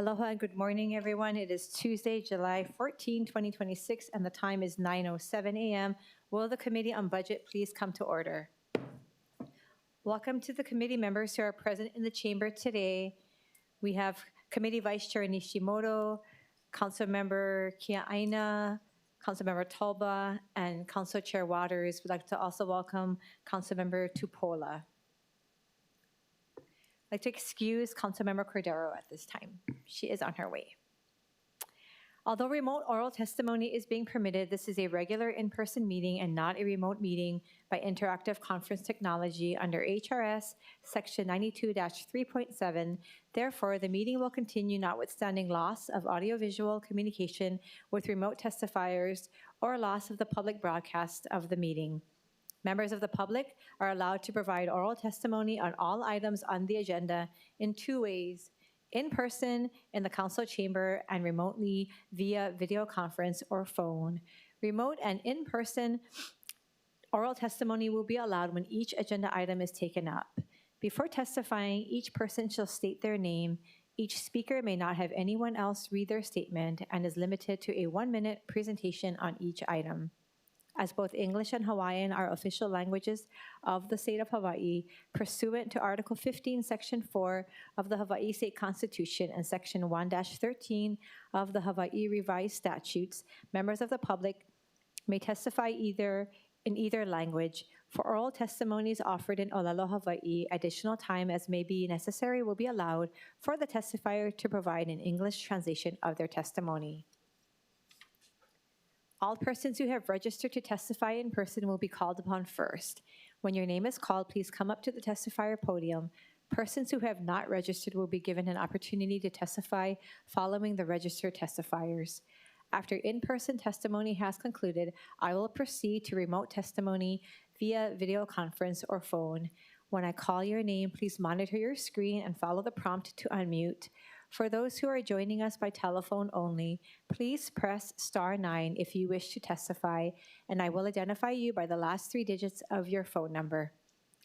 Aloha and good morning, everyone. It is Tuesday, July 14, 2026, and the time is 9:07 a.m. Will the Committee on Budget please come to order? Welcome to the committee members who are present in the chamber today. We have Committee Vice Chair Nishimoto, Councilmember Kia'aina, Councilmember Talba, and Council Chair Waters. We'd like to also welcome Councilmember Tupola. I'd like to excuse Councilmember Cordero at this time. She is on her way. Although remote oral testimony is being permitted, this is a regular in-person meeting and not a remote meeting by interactive conference technology under HRS Section 92-3.7. Therefore, the meeting will continue notwithstanding loss of audiovisual communication with remote testifiers or loss of the public broadcast of the meeting. Members of the public are allowed to provide oral testimony on all items on the agenda in two ways: in person in the council chamber and remotely via video conference or phone. Remote and in-person oral testimony will be allowed when each agenda item is taken up. Before testifying, each person shall state their name. Each speaker may not have anyone else read their statement and is limited to a 1-minute presentation on each item. As both English and Hawaiian are official languages of the state of Hawaii, pursuant to Article 15, Section 4 of the Hawaii State Constitution and Section 1-13 of the Hawaii Revised Statutes, members of the public may testify in either language. For oral testimonies offered in Olelo, Hawaii, additional time as may be necessary will be allowed for the testifier to provide an English translation of their testimony. All persons who have registered to testify in person will be called upon first. When your name is called, please come up to the testifier podium. Persons who have not registered will be given an opportunity to testify following the registered testifiers. After in-person testimony has concluded, I will proceed to remote testimony via video conference or phone. When I call your name, please monitor your screen and follow the prompt to unmute. For those who are joining us by telephone only, please press *9 if you wish to testify, and I will identify you by the last 3 digits of your phone number.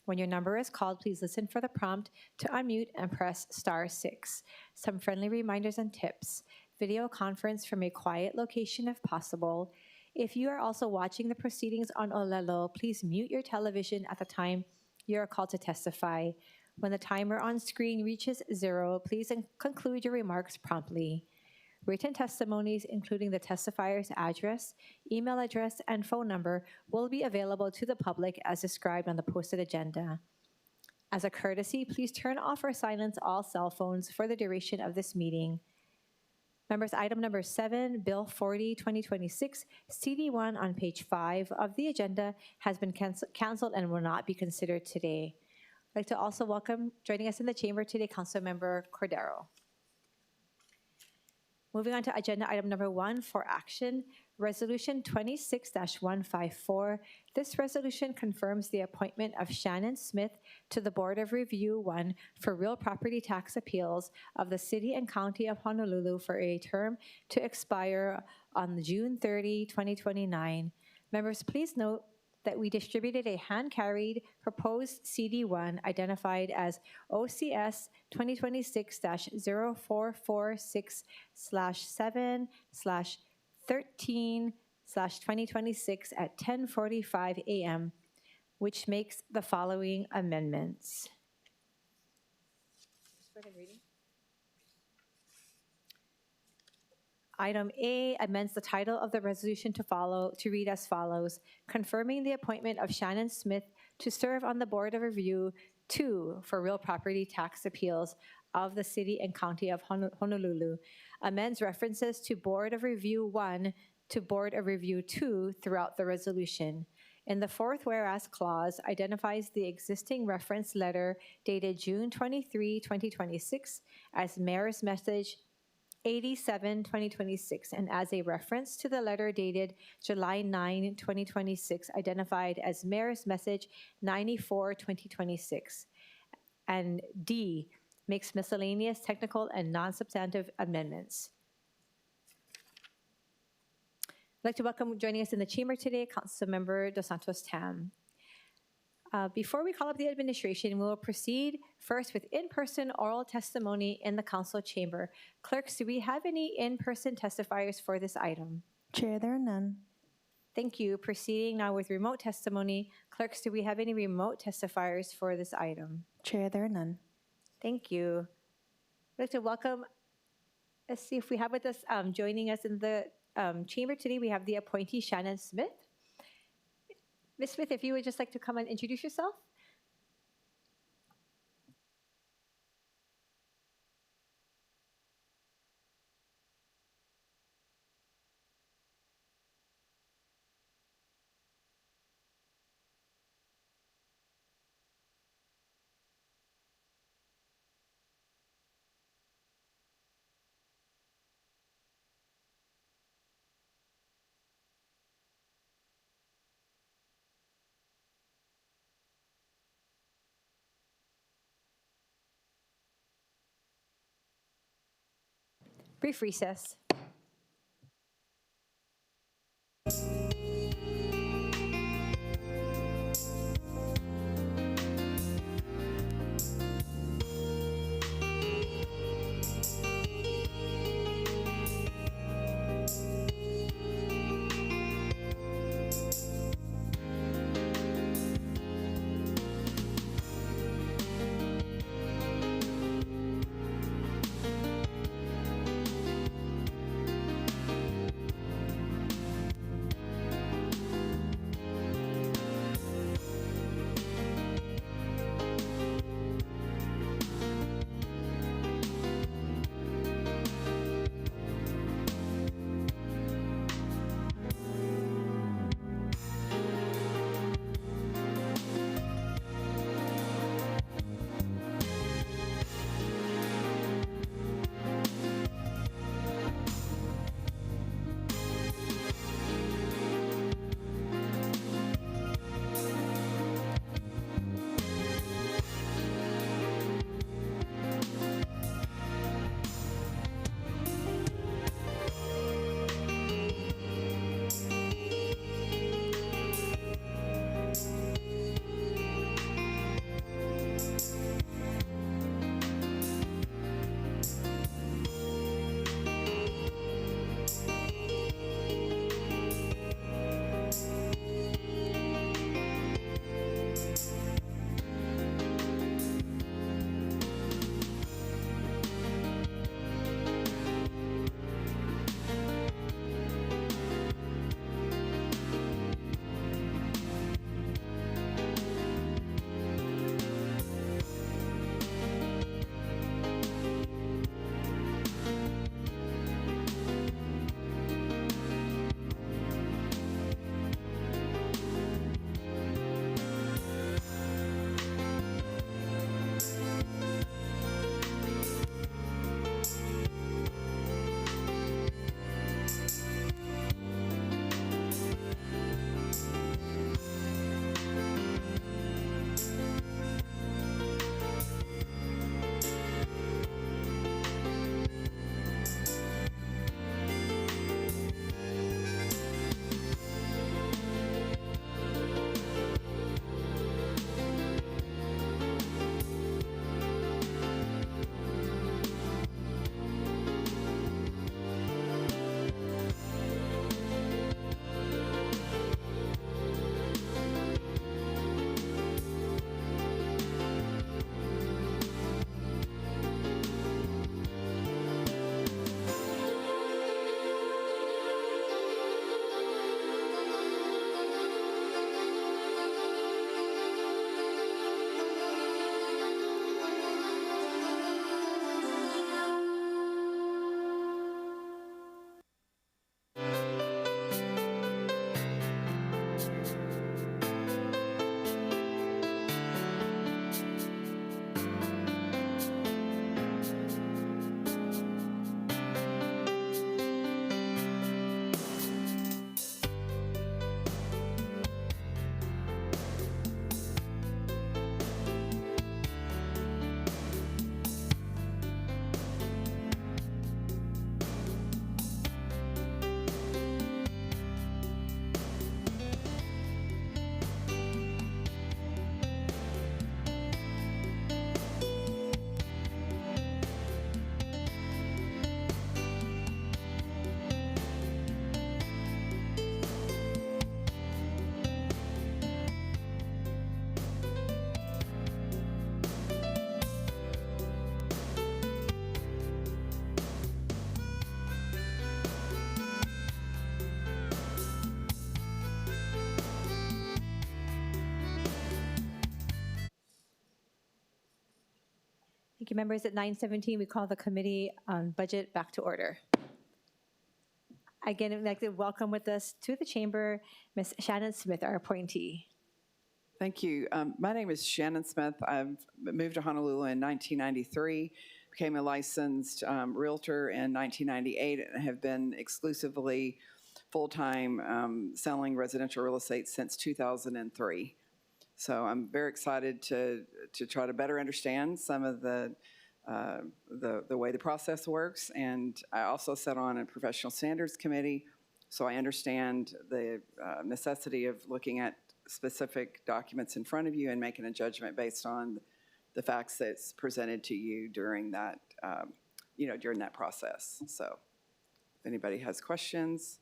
When your number is called, please listen for the prompt to unmute and press *6. Some friendly reminders and tips: video conference from a quiet location if possible. If you are also watching the proceedings on Olelo, please mute your television at the time you are called to testify. When the timer on screen reaches 0, please conclude your remarks promptly. Written testimonies, including the testifier's address, email address, and phone number, will be available to the public as described on the posted agenda. As a courtesy, please turn off or silence all cell phones for the duration of this meeting. Members, item number 7, Bill 40, 2026, CD1 on page 5 of the agenda has been canceled and will not be considered today. I'd like to also welcome, joining us in the chamber today, Councilmember Cordero. Moving on to agenda item number 1 for action, Resolution 26-154. This resolution confirms the appointment of Shannon Smith to the Board of Review 1 for real property tax appeals of the City and County of Honolulu for a term to expire on June 30, 2029. Members, please note that we distributed a hand-carried proposed CD1 identified as OCS 2026-0446/7/13/2026 at 10:45 a.m., which makes the following amendments. Go ahead, reading. Item A amends the title of the resolution to read as follows: confirming the appointment of Shannon Smith to serve on the Board of Review 2 for real property tax appeals of the City and County of Honolulu. Amends references to Board of Review 1 to Board of Review 2 throughout the resolution. In the fourth whereas clause, identifies the existing reference letter dated June 23, 2026 as Mayor's Message 87, 2026, and as a reference to the letter dated July 9, 2026, identified as Mayor's Message 94, 2026. And D, makes miscellaneous technical and non-substantive amendments. I'd like to welcome, joining us in the chamber today, Councilmember Dos Santos Tam. Before we call up the administration, we will proceed first with in-person oral testimony in the council chamber. Clerks, do we have any in-person testifiers for this item? Chair, there are none. Thank you. Proceeding now with remote testimony. Clerks, do we have any remote testifiers for this item? Chair, there are none. Thank you. I'd like to welcome, let's see if we have with us, joining us in the chamber today, we have the appointee Shannon Smith. Ms. Smith, if you would just like to come and introduce yourself. Brief recess. Thank you, members. At 9:17, we call the Committee on Budget back to order. Again, I'd like to welcome with us to the chamber Ms. Shannon Smith, our appointee. Thank you. My name is Shannon Smith. I've moved to Honolulu in 1993, became a licensed realtor in 1998, and have been exclusively full-time selling residential real estate since 2003. So I'm very excited to try to better understand some of the way the process works. And I also sat on a professional standards committee, so I understand the necessity of looking at specific documents in front of you and making a judgment based on the facts that's presented to you during that, during that process. So if anybody has questions.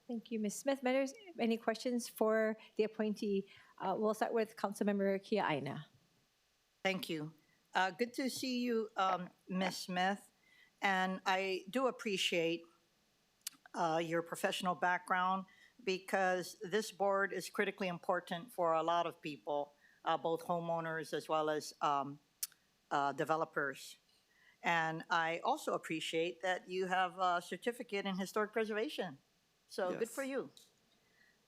Thank you, Ms. Smith. Members, any questions for the appointee? We'll start with Councilmember Kia Aina. Thank you. Good to see you, Ms. Smith. And I do appreciate your professional background, because this board is critically important for a lot of people, both homeowners as well as developers. And I also appreciate that you have a certificate in historic preservation. So Yes. Good for you.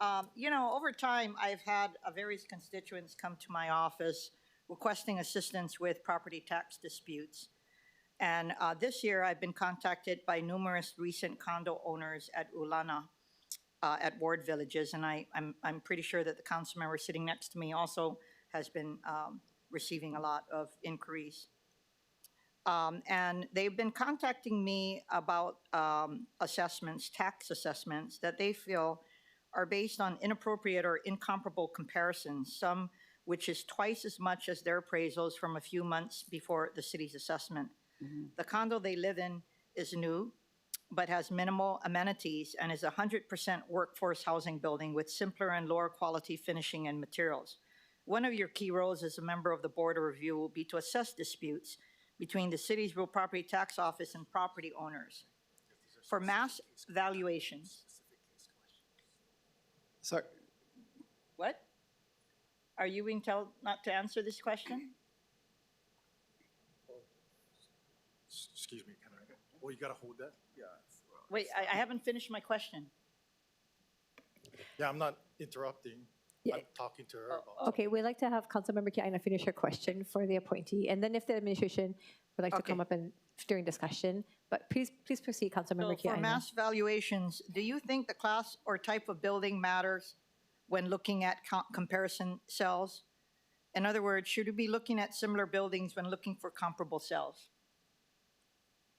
Over time, I've had various constituents come to my office requesting assistance with property tax disputes. And this year, I've been contacted by numerous recent condo owners at Ulana, at Ward Villages, and I'm pretty sure that the council member sitting next to me also has been receiving a lot of inquiries. And they've been contacting me about assessments, tax assessments, that they feel are based on inappropriate or incomparable comparisons, some which is twice as much as their appraisals from a few months before the city's assessment. Mm-hmm. The condo they live in is new, but has minimal amenities and is a 100% workforce housing building with simpler and lower quality finishing and materials. One of your key roles as a member of the Board of Review will be to assess disputes between the city's real property tax office and property owners for mass valuations. Sorry. What? Are you being told not to answer this question? Excuse me, can I? Oh, you gotta hold that? Yeah. Wait, I haven't finished my question. Yeah, I'm not interrupting. Yeah. I'm talking to her about. Okay, we'd like to have Councilmember Kia Aina finish her question for the appointee, and then if the administration would like to come up and during discussion, but please proceed, Councilmember So Kia for Aina. mass valuations, do you think the class or type of building matters when looking at comparison cells? In other words, should we be looking at similar buildings when looking for comparable cells?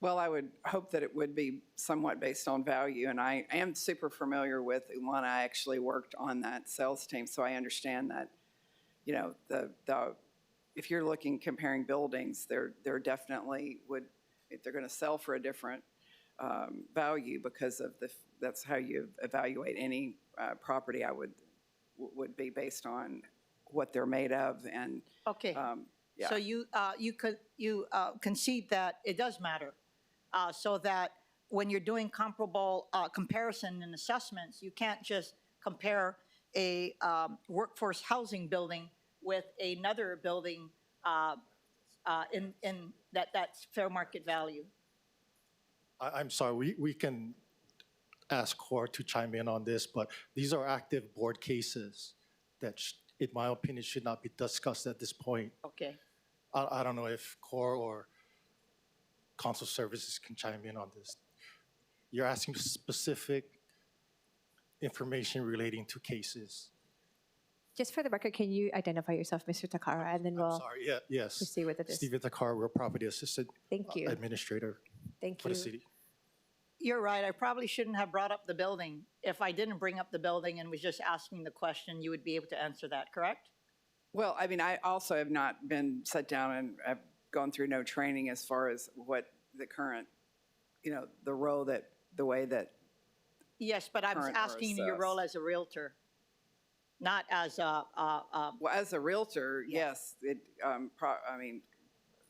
Well, I would hope that it would be somewhat based on value, and I am super familiar with Ulana. I actually worked on that sales team, so I understand that, if you're comparing buildings, there definitely would, if they're going to sell for a different value because of that's how you evaluate any property. I would be based on what they're made of, and Okay. yeah. So you concede that it does matter, so that when you're doing comparable comparison and assessments, you can't just compare a workforce housing building with another building in that's fair market value. I'm sorry, we can ask CORE to chime in on this, but these are active board cases that, in my opinion, should not be discussed at this point. Okay. I don't know if CORE or Council Services can chime in on this. You're asking specific information relating to cases. Just for the record, can you identify yourself, Mr. Takara, and then I'm we'll sorry, yes. proceed with it. Stephen Takar, Real Property Assistant Thank you. Administrator Thank for you. the city. You're right. I probably shouldn't have brought up the building. If I didn't bring up the building and was just asking the question, you would be able to answer that, correct? Well, I mean, I also have not been set down and I've gone through no training as far as what the current, the way that. Yes, but I was Current or asking your assessed. role as a realtor, not as Well, as a realtor, yes,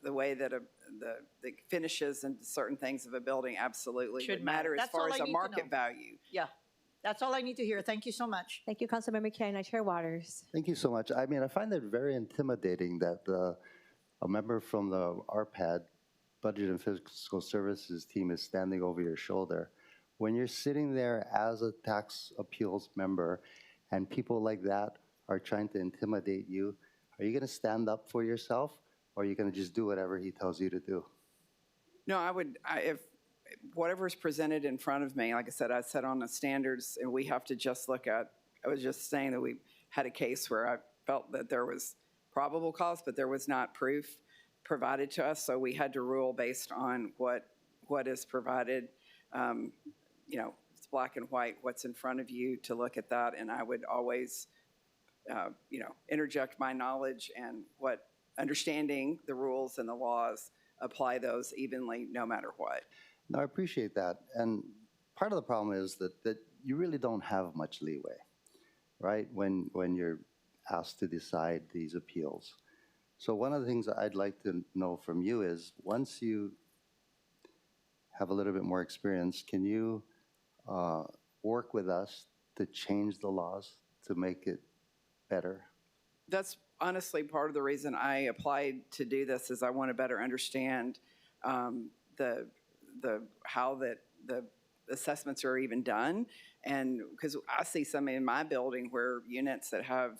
the way that the finishes and certain things of a building absolutely Should would matter matter. as That's far all as I a need to market know. value. yeah. That's all I need to hear. Thank you so much. Thank you, Councilmember Kia Aina. Chair Waters. Thank you so much. I mean, I find it very intimidating that a member from the RPAD, Budget and Fiscal Services team, is standing over your shoulder. When you're sitting there as a tax appeals member and people like that are trying to intimidate you, are you going to stand up for yourself, or are you going to just do whatever he tells you to do? No, if whatever's presented in front of me, like I said, I set on the standards, and we have to just look at, I was just saying that we had a case where I felt that there was probable cause, but there was not proof provided to us, so we had to rule based on what is provided. It's black and white, what's in front of you, to look at that, and I would always, interject my knowledge and understanding the rules and the laws, apply those evenly no matter what. No, I appreciate that. And part of the problem is that you really don't have much leeway, right, when you're asked to decide these appeals. So one of the things I'd like to know from you is, once you have a little bit more experience, can you work with us to change the laws to make it better? That's Honestly, part of the reason I applied to do this is I want to better understand how the assessments are even done, and because I see some in my building where units that have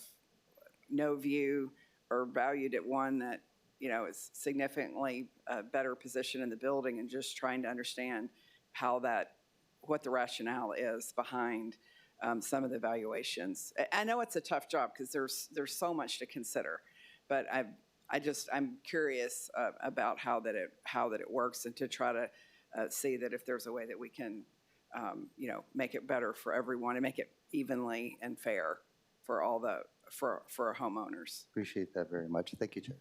no view are valued at one that is significantly better position in the building, and just trying to understand what the rationale is behind some of the valuations. I know it's a tough job because there's so much to consider, but I'm curious about how that it works, and to try to see that if there's a way that we can make it better for everyone and make it evenly and fair for all for our homeowners. Appreciate that very much. Thank you, Chair.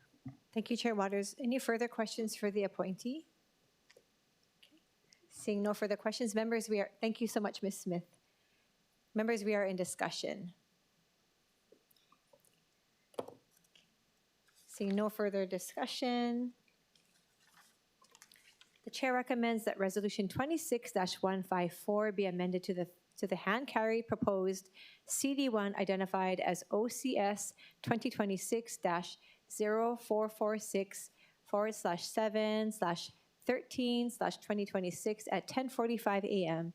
Thank you, Chair Waters. Any further questions for the appointee? Okay. Seeing no further questions, members, thank you so much, Ms. Smith. Members, we are in discussion. Seeing no further discussion, the Chair recommends that Resolution 26-154 be amended to the hand-carry proposed CD1 identified as OCS 2026-0446/7/13/2026 at 10:45 a.m.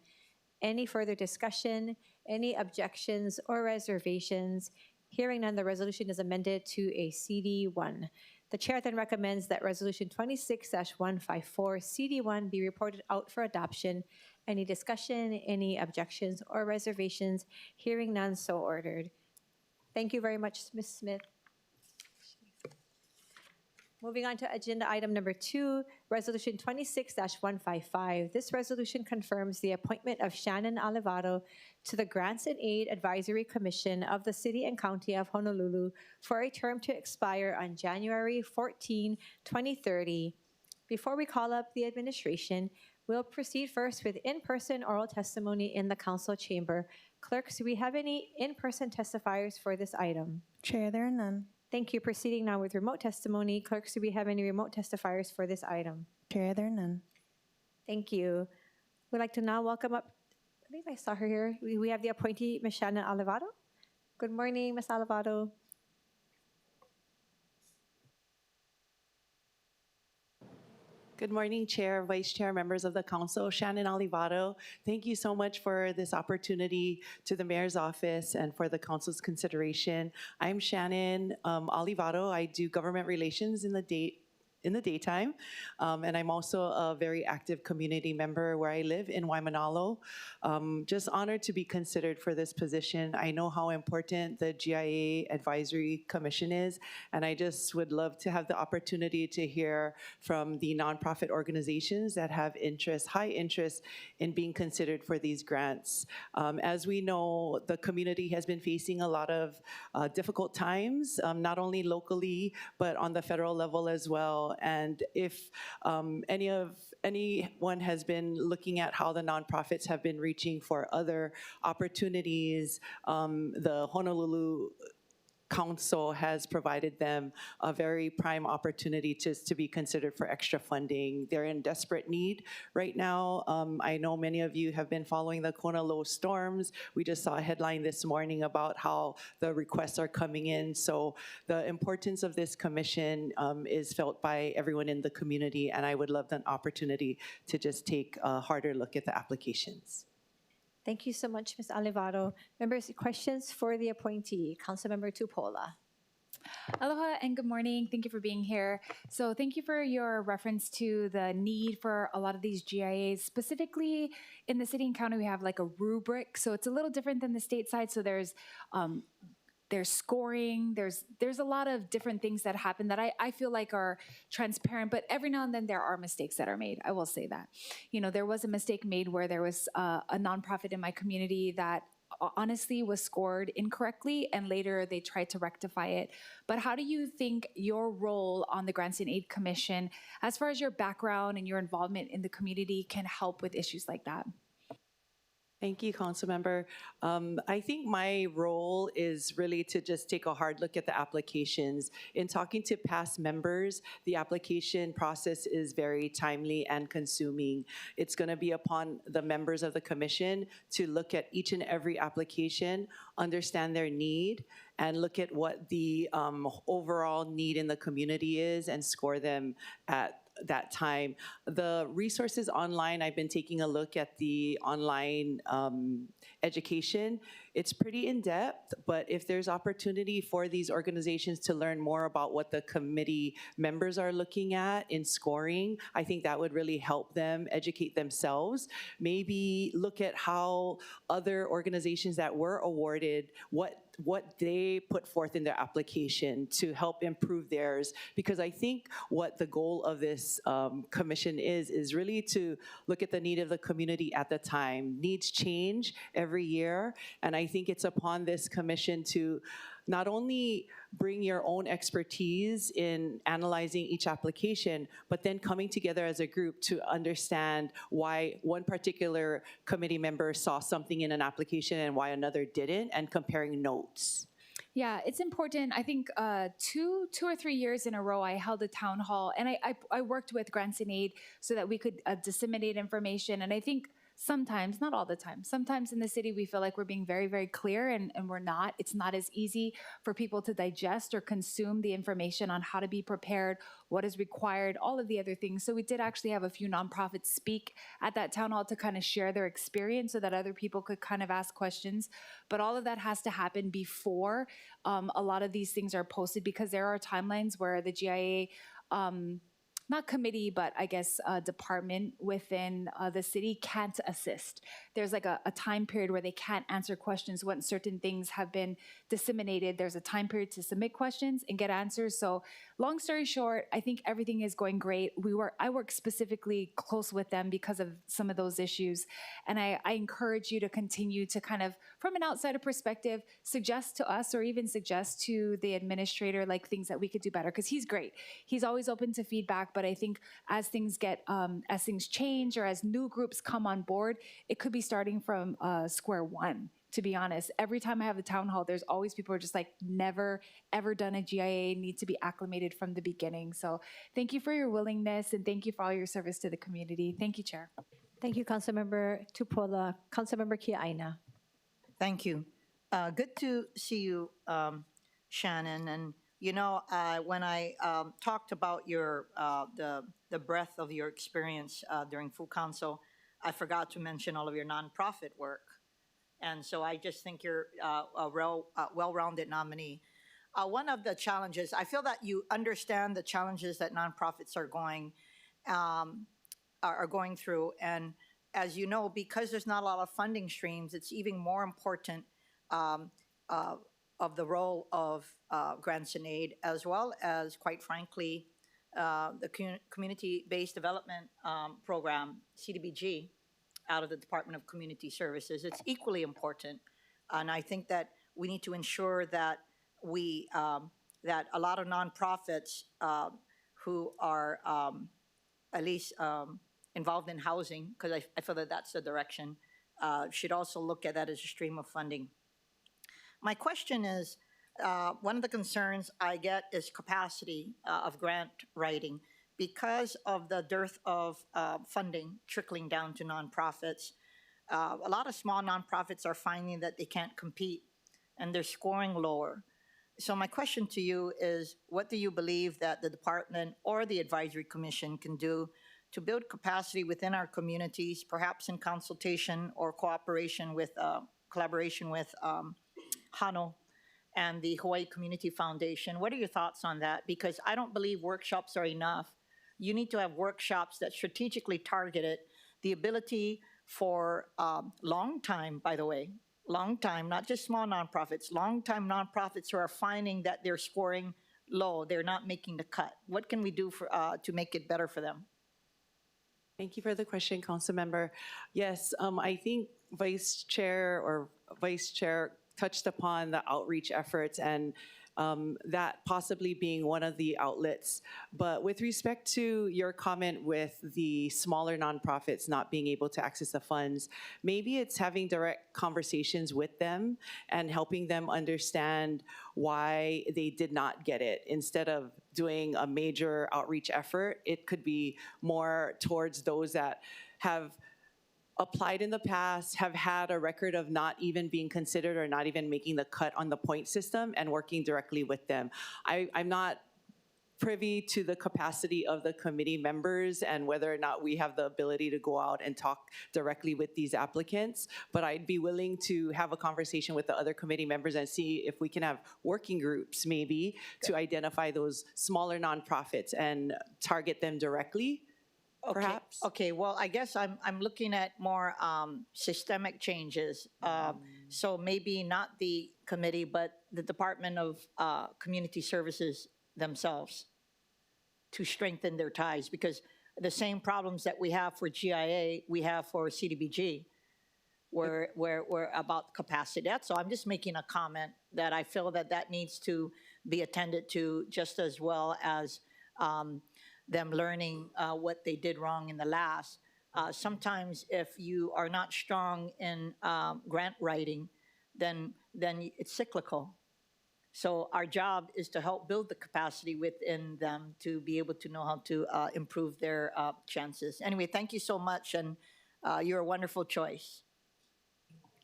Any further discussion, any objections or reservations? Hearing none, the resolution is amended to a CD1. The Chair then recommends that Resolution 26-154 CD1 be reported out for adoption. Any discussion, any objections or reservations? Hearing none, so ordered. Thank you very much, Ms. Smith. Moving on to agenda item number 2, Resolution 26-155. This resolution confirms the appointment of Shannon Olivado to the Grants and Aid Advisory Commission of the City and County of Honolulu for a term to expire on January 14, 2030. Before we call up the administration, we'll proceed first with in-person oral testimony in the council chamber. Clerks, do we have any in-person testifiers for this item? Chair, there are none. Thank you. Proceeding now with remote testimony. Clerks, do we have any remote testifiers for this item? Chair, there are none. Thank you. We'd like to now welcome up, I think I saw her here. We have the appointee, Ms. Shannon Olivado. Good morning, Ms. Olivado. Good morning, Chair, Vice Chair, members of the Council. Shannon Olivado, thank you so much for this opportunity, to the Mayor's Office and for the Council's consideration. I'm Shannon Olivado. I do government relations in the daytime, and I'm also a very active community member where I live in Waimanalo. Just honored to be considered for this position. I know how important the GIA Advisory Commission is, and I just would love to have the opportunity to hear from the nonprofit organizations that have high interest in being considered for these grants. As we know, the community has been facing a lot of difficult times, not only locally, but on the federal level as well. And if anyone has been looking at how the nonprofits have been reaching for other opportunities, the Honolulu council has provided them a very prime opportunity to be considered for extra funding. They're in desperate need right now. I know many of you have been following the Kona low storms. We just saw a headline this morning about how the requests are coming in. So the importance of this commission is felt by everyone in the community, and I would love an opportunity to just take a harder look at the applications. Thank you so much, Ms. Alivado. Members, questions for the appointee, Councilmember Tupola. Aloha and good morning. Thank you for being here. So thank you for your reference to the need for a lot of these GIAs. Specifically in the city and county, we have like a rubric. So it's a little different than the state side. So there's scoring, there's a lot of different things that happen that I feel like are transparent, but every now and then there are mistakes that are made. I will say that. You know, there was a mistake made where there was a nonprofit in my community that honestly was scored incorrectly, and later they tried to rectify it. But how do you think your role on the Grants and Aid Commission, as far as your background and your involvement in the community, can help with issues like that? Thank you, Councilmember. I think my role is really to just take a hard look at the applications. In talking to past members, the application process is very timely and consuming. It's going to be upon the members of the commission to look at each and every application, understand their need, and look at what the overall need in the community is and score them at that time. The resources online, I've been taking a look at the online education. It's pretty in-depth, but if there's opportunity for these organizations to learn more about what the committee members are looking at in scoring, I think that would really help them educate themselves. Maybe look at how other organizations that were awarded, what they put forth in their application to help improve theirs. Because I think what the goal of this commission is really to look at the need of the community at the time. Needs change every year, and I think it's upon this commission to not only bring your own expertise in analyzing each application, but then coming together as a group to understand why one particular committee member saw something in an application and why another didn't, and comparing notes. Yeah, it's important. I think 2 or 3 years in a row, I held a town hall, and I worked with Grants and Aid so that we could disseminate information. And I think sometimes, not all the time, sometimes in the city we feel like we're being very, very clear, and we're not. It's not as easy for people to digest or consume the information on how to be prepared, what is required, all of the other things. So we did actually have a few nonprofits speak at that town hall to kind of share their experience so that other people could kind of ask questions. But all of that has to happen before a lot of these things are posted, because there are timelines where the GIA not committee, but I guess a department within the city can't assist. There's like a time period where they can't answer questions when certain things have been disseminated. There's a time period to submit questions and get answers. So long story short, I think everything is going great. I work specifically close with them because of some of those issues. And I encourage you to continue to kind of, from an outsider perspective, suggest to us or even suggest to the administrator like things that we could do better, because he's great. He's always open to feedback. But I think as things change or as new groups come on board, it could be starting from square one, to be honest. Every time I have a town hall, there's always people who are just like, never, ever done a GIA, need to be acclimated from the beginning. So thank you for your willingness, and thank you for all your service to the community. Thank you, Chair. Thank you, Councilmember Tupola. Councilmember Kiaina. Thank you. Good to see you, Shannon. And you know, when I talked about your the breadth of your experience during Full Council, I forgot to mention all of your nonprofit work, and so I just think you're a well-rounded nominee. One of the challenges, I feel that you understand the challenges that nonprofits are going through, and as you know, because there's not a lot of funding streams, it's even more important of the role of Grants and Aid, as well as, quite frankly, the Community-Based Development Program, CDBG, out of the Department of Community Services. It's equally important, and I think that we need to ensure that that a lot of nonprofits who are at least involved in housing, because I feel that that's the direction, should also look at that as a stream of funding. My question is, one of the concerns I get is capacity of grant writing. Because of the dearth of funding trickling down to nonprofits, a lot of small nonprofits are finding that they can't compete and they're scoring lower. So my question to you is, what do you believe that the department or the advisory commission can do to build capacity within our communities, perhaps in consultation or collaboration with Hano and the Hawaii Community Foundation? What are your thoughts on that? Because I don't believe workshops are enough. You need to have workshops that strategically target it. The ability for long time, by the way, long time, not just small nonprofits, long time nonprofits who are finding that they're scoring low, they're not making the cut. What can we do for, to make it better for them? Thank you for the question, Councilmember. Yes, I think Vice Chair touched upon the outreach efforts and that possibly being one of the outlets. But with respect to your comment with the smaller nonprofits not being able to access the funds, maybe it's having direct conversations with them and helping them understand why they did not get it. Instead of doing a major outreach effort, it could be more towards those that have applied in the past, have had a record of not even being considered or not even making the cut on the point system, and working directly with them. I'm not privy to the capacity of the committee members and whether or not we have the ability to go out and talk directly with these applicants, but I'd be willing to have a conversation with the other committee members and see if we can have working groups maybe to identify those smaller nonprofits and target them directly. Perhaps. Okay, well, I guess I'm looking at more systemic changes. So maybe not the committee, but the Department of Community Services themselves to strengthen their ties, because the same problems that we have for GIA, we have for CDBG, where we're about capacity. That's all. I'm just making a comment that I feel that needs to be attended to just as well as them learning what they did wrong in the last. Sometimes if you are not strong in grant writing, then it's cyclical. So our job is to help build the capacity within them to be able to know how to improve their chances. Anyway, thank you so much, and you're a wonderful choice.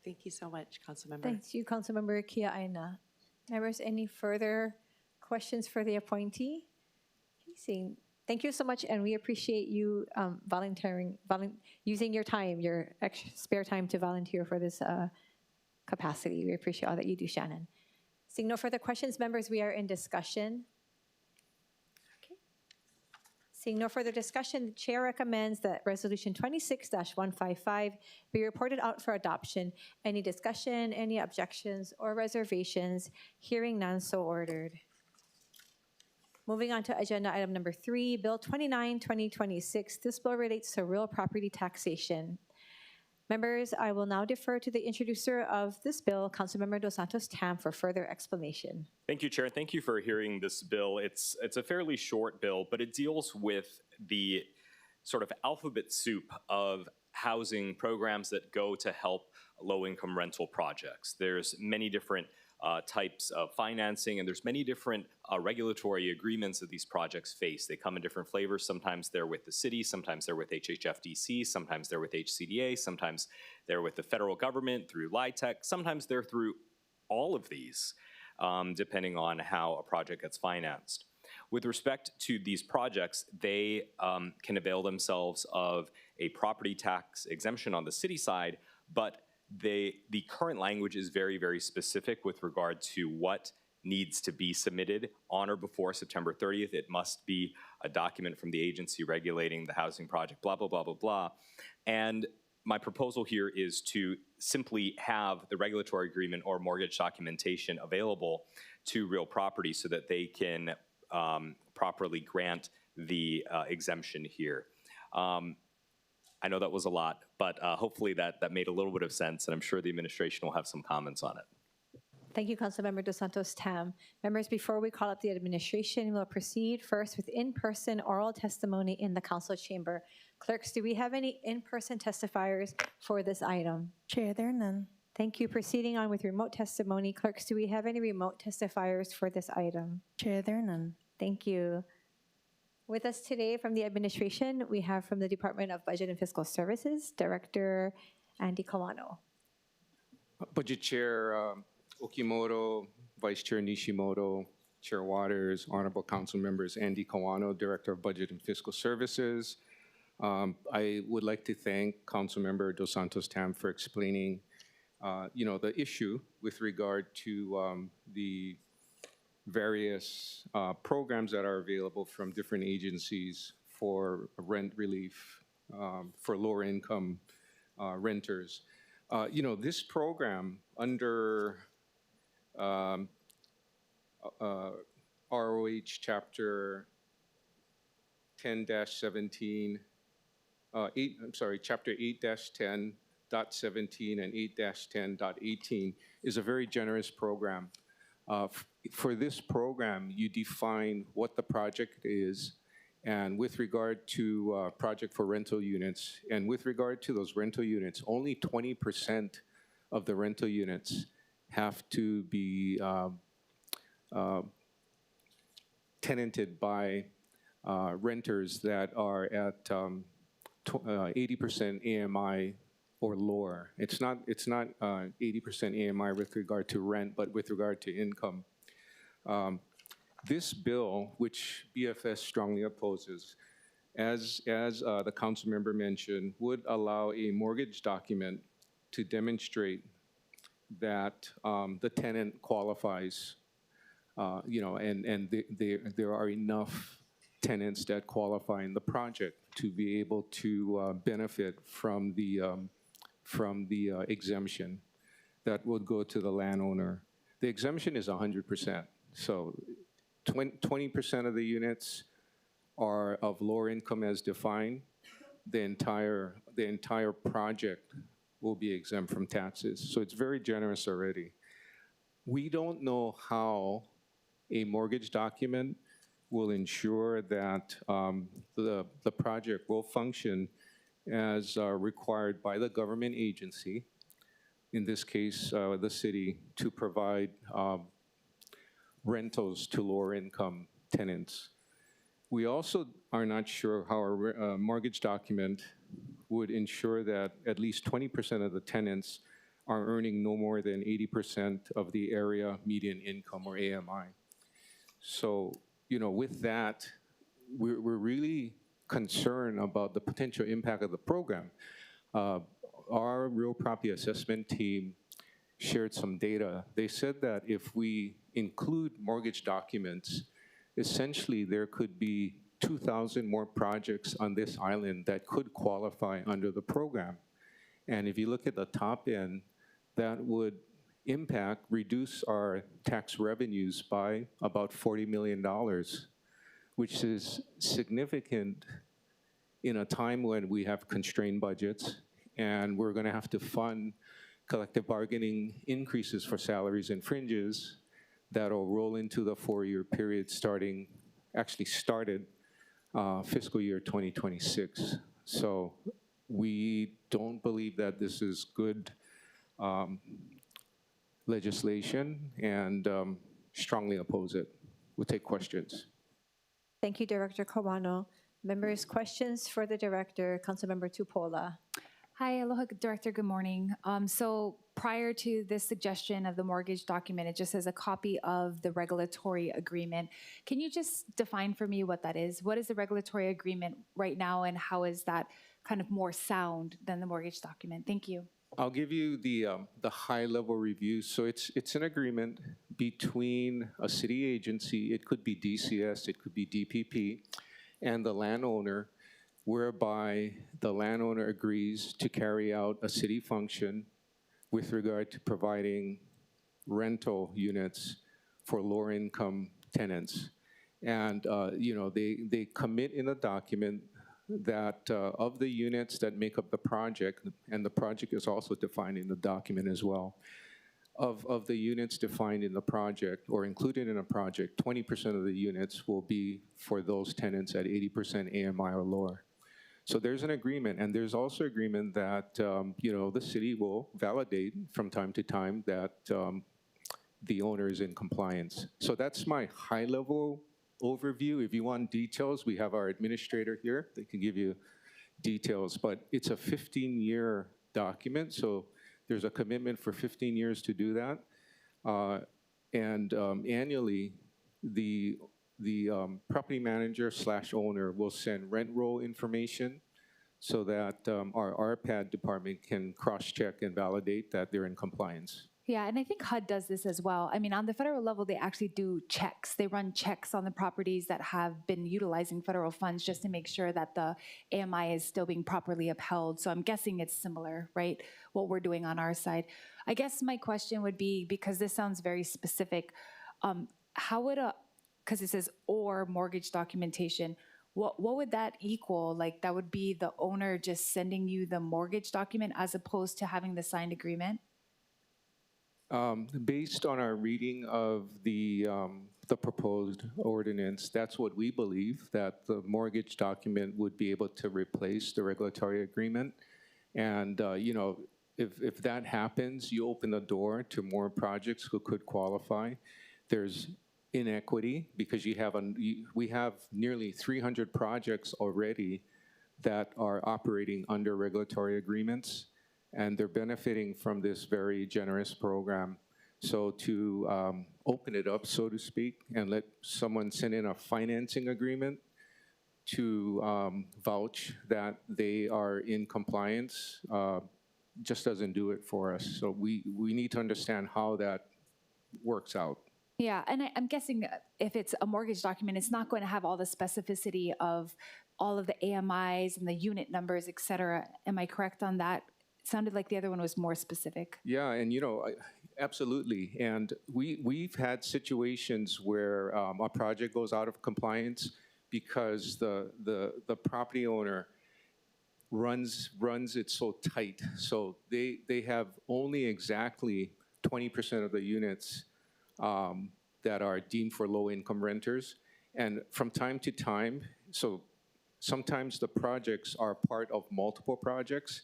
Thank you so much, Councilmember. Thank you, Councilmember Kia Aina. Members, any further questions for the appointee? Seeing. Thank you so much, and we appreciate you using your time, your extra spare time to volunteer for this capacity. We appreciate all that you do, Shannon. Seeing no further questions, members, we are in discussion. Okay. Seeing no further discussion, the chair recommends that Resolution 26-155 be reported out for adoption. Any discussion, any objections, or reservations? Hearing none, so ordered. Moving on to agenda item number 3, Bill 29, 2026. This bill relates to real property taxation. Members, I will now defer to the introducer of this bill, Councilmember Dos Santos Tam, for further explanation. Thank you, Chair. Thank you for hearing this bill. It's a fairly short bill, but it deals with the sort of alphabet soup of housing programs that go to help low-income rental projects. There's many different types of financing, and there's many different regulatory agreements that these projects face. They come in different flavors. Sometimes they're with the city, sometimes they're with HHFDC, sometimes they're with HCDA, sometimes they're with the federal government through LIHTC, sometimes they're through all of these, depending on how a project gets financed. With respect to these projects, they can avail themselves of a property tax exemption on the city side, but the current language is very, very specific with regard to what needs to be submitted on or before September 30th. It must be a document from the agency regulating the housing project, blah, blah, blah, blah, blah. And my proposal here is to simply have the regulatory agreement or mortgage documentation available to real property so that they can properly grant the exemption here. I know that was a lot, but hopefully that made a little bit of sense, and I'm sure the administration will have some comments on it. Thank you, Councilmember Dos Santos Tam. Members, before we call up the administration, we'll proceed first with in-person oral testimony in the council chamber. Clerks, do we have any in-person testifiers for this item? Chair, there are none. Thank you. Proceeding on with remote testimony. Clerks, do we have any remote testifiers for this item? Chair, there are none. Thank you. With us today from the administration, we have from the Department of Budget and Fiscal Services, Director Andy Kawano. Budget Chair Okimoto, Vice Chair Nishimoto, Chair Waters, Honorable Council Members, Andy Kawano, Director of Budget and Fiscal Services. I would like to thank Councilmember Dos Santos Tam for explaining the issue with regard to the various programs that are available from different agencies for rent relief for lower income renters. This program under ROH Chapter 10-17, Chapter 8-10.17 and 8-10.18 is a very generous program. For this program, you define what the project is, and with regard to project for rental units, and with regard to those rental units, only 20% of the rental units have to be tenanted by renters that are at 80% AMI or lower. It's not 80% AMI with regard to rent, but with regard to income. This bill, which BFS strongly opposes, as the council member mentioned, would allow a mortgage document to demonstrate that the tenant qualifies, and there are enough tenants that qualify in the project to be able to benefit from the exemption that would go to the landowner. The exemption is 100%. So 20% of the units are of lower income as defined. The entire project will be exempt from taxes. So it's very generous already. We don't know how a mortgage document will ensure that the project will function as required by the government agency, in this case, the city, to provide rentals to lower income tenants. We also are not sure how a mortgage document would ensure that at least 20% of the tenants are earning no more than 80% of the area median income, or AMI. So, with that, we're really concerned about the potential impact of the program. Our real property assessment team shared some data. They said that if we include mortgage documents, essentially there could be 2,000 more projects on this island that could qualify under the program. And if you look at the top end, that would reduce our tax revenues by about $40 million, which is significant in a time when we have constrained budgets and we're gonna have to fund collective bargaining increases for salaries and fringes that'll roll into the 4-year period started fiscal year 2026. So we don't believe that this is good legislation and strongly oppose it. We'll take questions. Thank you, Director Kawano. Members, questions for the Director, Councilmember Tupola. Hi, aloha, Director, good morning. So prior to this suggestion of the mortgage document, it just says a copy of the regulatory agreement. Can you just define for me what that is? What is the regulatory agreement right now, and how is that kind of more sound than the mortgage document? Thank you. I'll give you the high-level review. So it's an agreement between a city agency, it could be DCS, it could be DPP, and the landowner, whereby the landowner agrees to carry out a city function with regard to providing rental units for lower-income tenants. And they commit in a document that of the units that make up the project, and the project is also defined in the document as well, of the units defined in the project or included in a project, 20% of the units will be for those tenants at 80% AMI or lower. So there's an agreement, and there's also agreement that, the city will validate from time to time that the owner is in compliance. So that's my high-level overview. If you want details, we have our administrator here. They can give you details, but it's a 15-year document, so there's a commitment for 15 years to do that. And annually, the property manager / owner will send rent roll information so that our RPAD department can cross-check and validate that they're in compliance. Yeah, and I think HUD does this as well. I mean, on the federal level, they actually do checks. They run checks on the properties that have been utilizing federal funds just to make sure that the AMI is still being properly upheld. So I'm guessing it's similar, right, what we're doing on our side. I guess my question would be, because this sounds very specific, how would because it says or mortgage documentation, what would that equal? Like, that would be the owner just sending you the mortgage document as opposed to having the signed agreement? Based on our reading of the proposed ordinance, that's what we believe, that the mortgage document would be able to replace the regulatory agreement. And, if that happens, you open the door to more projects who could qualify. There's inequity because we have nearly 300 projects already that are operating under regulatory agreements, and they're benefiting from this very generous program. So to open it up, so to speak, and let someone send in a financing agreement to vouch that they are in compliance just doesn't do it for us. So we need to understand how that works out. Yeah, and I'm guessing if it's a mortgage document, it's not going to have all the specificity of all of the AMIs and the unit numbers, et cetera. Am I correct on that? It sounded like the other one was more specific. Yeah, and absolutely. And we've had situations where a project goes out of compliance because the property owner runs it so tight. So they have only exactly 20% of the units that are deemed for low-income renters. And from time to time, so sometimes the projects are part of multiple projects.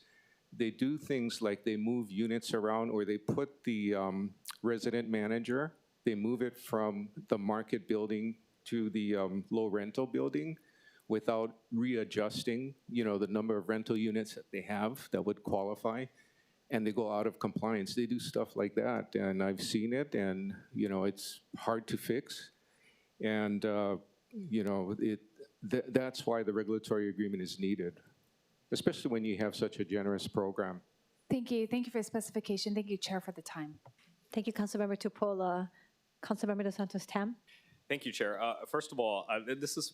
They do things like they move units around, or they put the resident manager, they move it from the market building to the low rental building without readjusting, the number of rental units that they have that would qualify. And they go out of compliance. They do stuff like that, and I've seen it, and it's hard to fix, and that's why the regulatory agreement is needed, especially when you have such a generous program. Thank you for the specification. Thank you, Chair, for the time. Thank you, Councilmember Tupola. Councilmember Dos Santos Tam. Thank you, Chair. First of all, this is,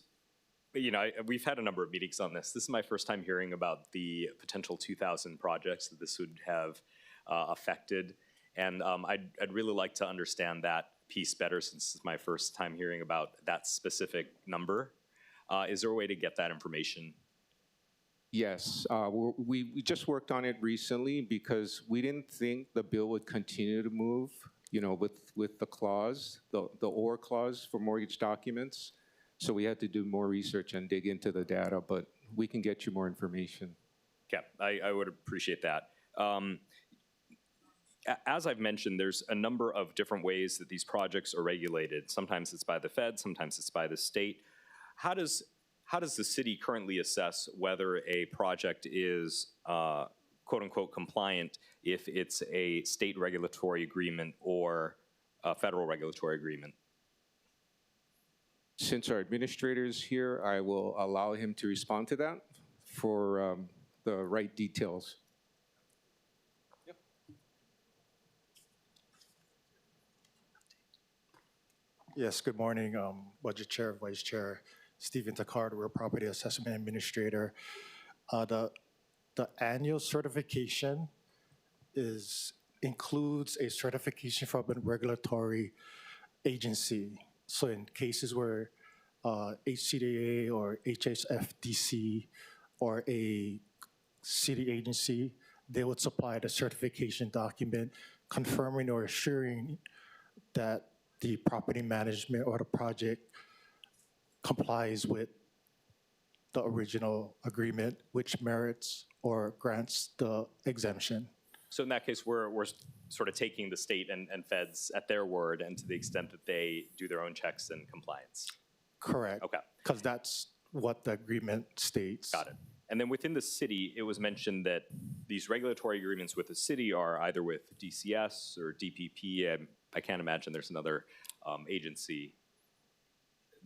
we've had a number of meetings on this. This is my first time hearing about the potential 2,000 projects that this would have affected. And I'd really like to understand that piece better, since it's my first time hearing about that specific number. Is there a way to get that information? Yes, we just worked on it recently because we didn't think the bill would continue to move, with the clause, the or clause for mortgage documents. So we had to do more research and dig into the data, but we can get you more information. Yeah, I would appreciate that. As I've mentioned, there's a number of different ways that these projects are regulated. Sometimes it's by the Fed, sometimes it's by the state. How does the city currently assess whether a project is quote unquote compliant if it's a state regulatory agreement or a federal regulatory agreement? Since our administrator is here, I will allow him to respond to that for the right details. Yep. Yes, good morning, Budget Chair, Vice Chair, Stephen Takard, Real Property Assessment Administrator. The annual certification includes a certification from a regulatory agency. So in cases where HCDA or HSFDC or a city agency, they would supply the certification document confirming or assuring that the property management or the project complies with the original agreement, which merits or grants the exemption. So in that case, we're sort of taking the state and feds at their word, and to the extent that they do their own checks and compliance. Correct. Okay. Because that's what the agreement states. Got it. And then within the city, it was mentioned that these regulatory agreements with the city are either with DCS or DPP. I can't imagine there's another agency.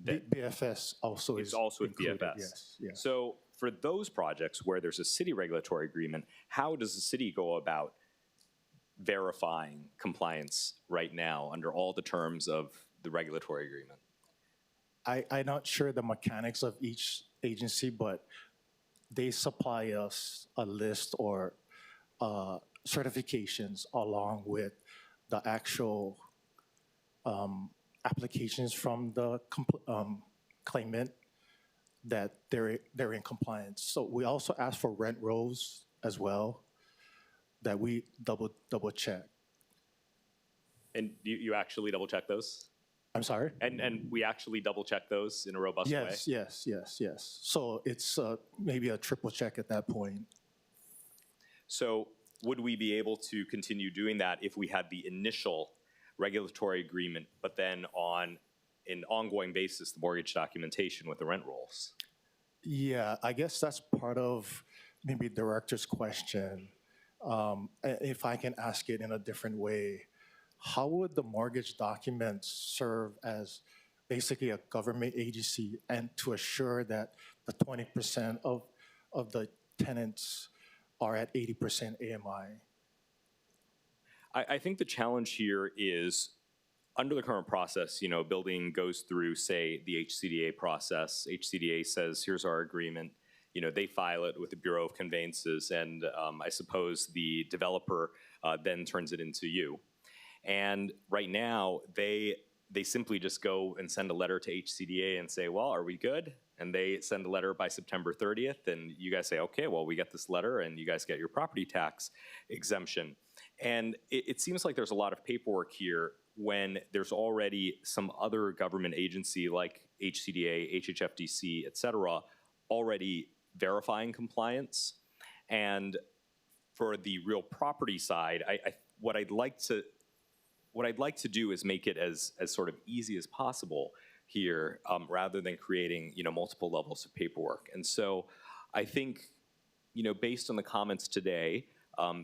BFS also It's is also with included, BFS. Yes, yes. So for those projects where there's a city regulatory agreement, how does the city go about verifying compliance right now under all the terms of the regulatory agreement? I'm not sure the mechanics of each agency, but they supply us a list or certifications along with the actual applications from the claimant that they're in compliance. So we also ask for rent rolls as well that we double check. And you actually double check those? I'm sorry? And we actually double check those in a robust way? Yes. So it's maybe a triple check at that point. So would we be able to continue doing that if we had the initial regulatory agreement, but then on an ongoing basis, the mortgage documentation with the rent rolls? Yeah, I guess that's part of maybe director's question. If I can ask it in a different way, how would the mortgage documents serve as basically a government agency and to assure that the 20% of the tenants are at 80% AMI? I think the challenge here is under the current process, a building goes through, say, the HCDA process. HCDA says, here's our agreement. They file it with the Bureau of Conveyances, and I suppose the developer then turns it into you. And right now, they simply just go and send a letter to HCDA and say, well, are we good? And they send a letter by September 30th, and you guys say, okay, well, we get this letter, and you guys get your property tax exemption. And it seems like there's a lot of paperwork here when there's already some other government agency like HCDA, HHFDC, et cetera, already verifying compliance. And for the real property side, what I'd like to do is make it as sort of easy as possible here, rather than creating multiple levels of paperwork. And so I think based on the comments today,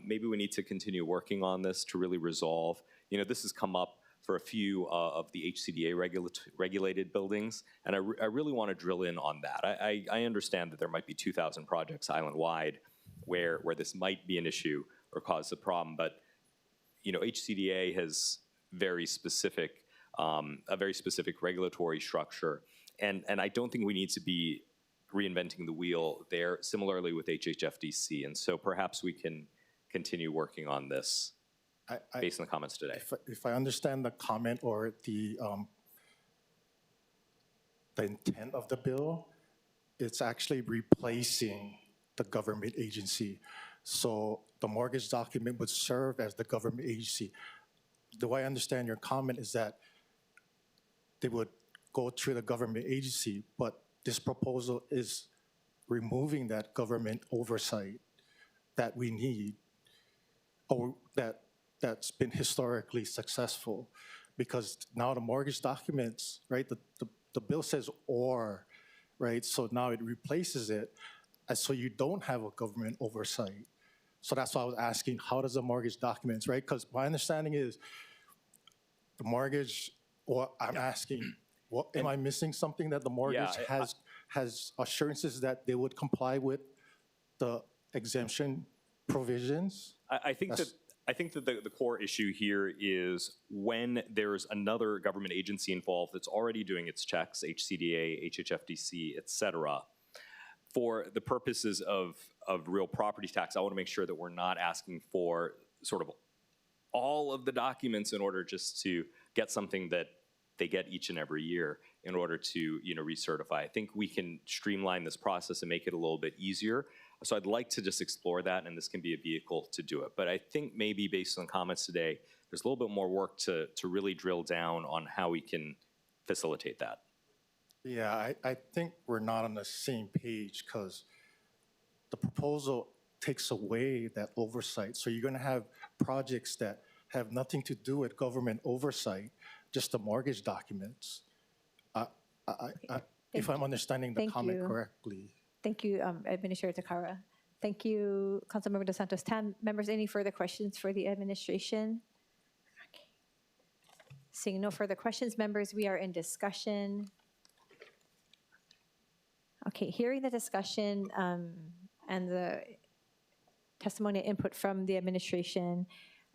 maybe we need to continue working on this to really resolve. This has come up for a few of the HCDA regulated buildings, and I really want to drill in on that. I understand that there might be 2,000 projects island-wide where this might be an issue or cause a problem, but HCDA has a very specific regulatory structure, and I don't think we need to be reinventing the wheel there. Similarly with HHFDC, and so perhaps we can continue working on this based on the comments today. If I understand the comment or the intent of the bill, it's actually replacing the government agency. So the mortgage document would serve as the government agency. The way I understand your comment is that they would go through the government agency, but this proposal is removing that government oversight that we need, or that's been historically successful, because now the mortgage documents, right, the bill says or, right, so now it replaces it, and so you don't have a government oversight. So that's why I was asking, how does the mortgage documents, right, because my understanding is the mortgage, or I'm asking, what, am I missing something that the mortgage has assurances that they would comply with the exemption provisions? I think that the core issue here is when there's another government agency involved that's already doing its checks, HCDA, HHFDC, et cetera, for the purposes of real property tax, I want to make sure that we're not asking for sort of all of the documents in order just to get something that they get each and every year in order to recertify. I think we can streamline this process and make it a little bit easier. So I'd like to just explore that, and this can be a vehicle to do it. But I think maybe based on comments today, there's a little bit more work to really drill down on how we can facilitate that. Yeah, I think we're not on the same page because the proposal takes away that oversight. So you're going to have projects that have nothing to do with government oversight, just the mortgage documents. If I'm understanding the Thank comment you. correctly. Thank you, Administrator Takara. Thank you, Councilmember Dos Santos Tam. Members, any further questions for the administration? Okay. Seeing no further questions, members, we are in discussion. Okay, hearing the discussion and the testimony and input from the administration,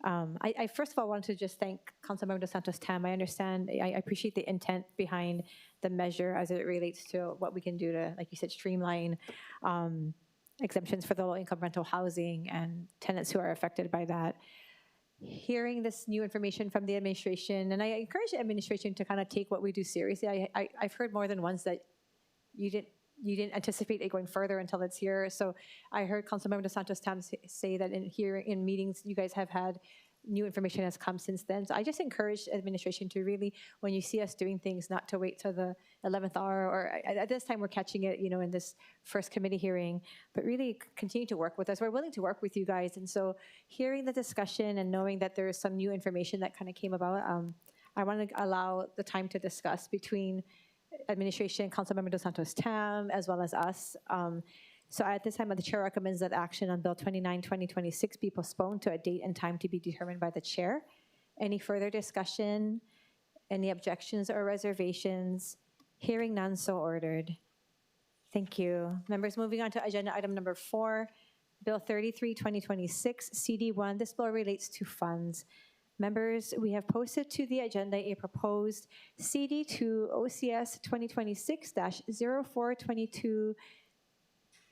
I first of all want to just thank Councilmember Dos Santos Tam. I understand, I appreciate the intent behind the measure as it relates to what we can do to, like you said, streamline exemptions for the low-income rental housing and tenants who are affected by that. Hearing this new information from the administration, and I encourage the administration to kind of take what we do seriously. I've heard more than once that you didn't anticipate it going further until it's here. So I heard Councilmember Dos Santos Tam say that in meetings you guys have had new information has come since then. So I just encourage administration to really, when you see us doing things, not to wait till the 11th hour, or at this time we're catching it, in this first committee hearing, but really continue to work with us. We're willing to work with you guys. And so hearing the discussion and knowing that there is some new information that kind of came about, I want to allow the time to discuss between administration, Councilmember Dos Santos Tam, as well as us. So at this time, the chair recommends that action on Bill 29, 2026 be postponed to a date and time to be determined by the chair. Any further discussion? Any objections or reservations? Hearing none, so ordered. Thank you. Members, moving on to agenda item number 4, Bill 33, 2026, CD1. This bill relates to funds. Members, we have posted to the agenda a proposed CD2 OCS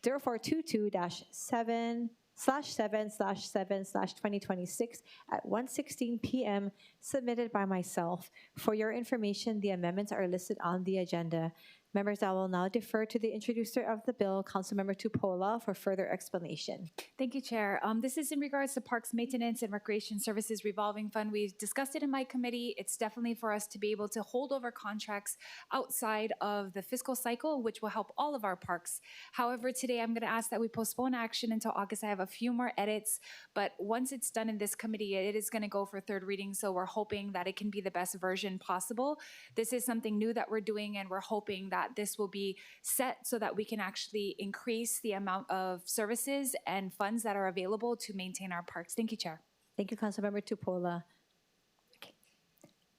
0422-7/7/2026 at 1:16 p.m. submitted by myself. For your information, the amendments are listed on the agenda. Members, I will now defer to the introducer of the bill, Councilmember Tupola, for further explanation. Thank you, Chair. This is in regards to Parks Maintenance and Recreation Services Revolving Fund. We've discussed it in my committee. It's definitely for us to be able to hold over contracts outside of the fiscal cycle, which will help all of our parks. However, today I'm going to ask that we postpone action until August. I have a few more edits, but once it's done in this committee, it is going to go for third reading, so we're hoping that it can be the best version possible. This is something new that we're doing, and we're hoping that this will be set so that we can actually increase the amount of services and funds that are available to maintain our parks. Thank you, Chair. Thank you, Councilmember Tupola. Okay.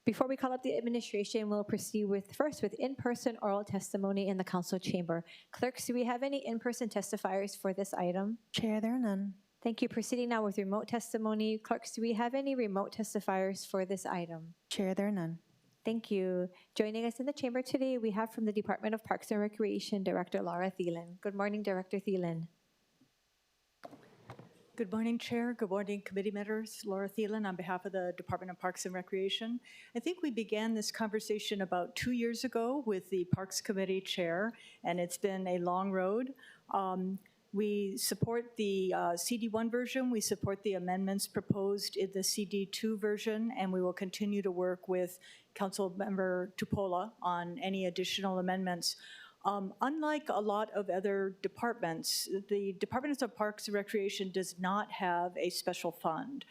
Before we call up the administration, we'll proceed first with in-person oral testimony in the council chamber. Clerks, do we have any in-person testifiers for this item? Chair, there are none. Thank you. Proceeding now with remote testimony. Clerks, do we have any remote testifiers for this item? Chair, there are none. Thank you. Joining us in the chamber today, we have from the Department of Parks and Recreation, Director Laura Thielen. Good morning, Director Thielen. Good morning, Chair. Good morning, committee members. Laura Thielen on behalf of the Department of Parks and Recreation. I think we began this conversation about 2 years ago with the Parks Committee Chair, and it's been a long road. We support the CD1 version. We support the amendments proposed in the CD2 version, and we will continue to work with Councilmember Tupola on any additional amendments. Unlike a lot of other departments, the Department of Parks and Recreation does not have a special fund.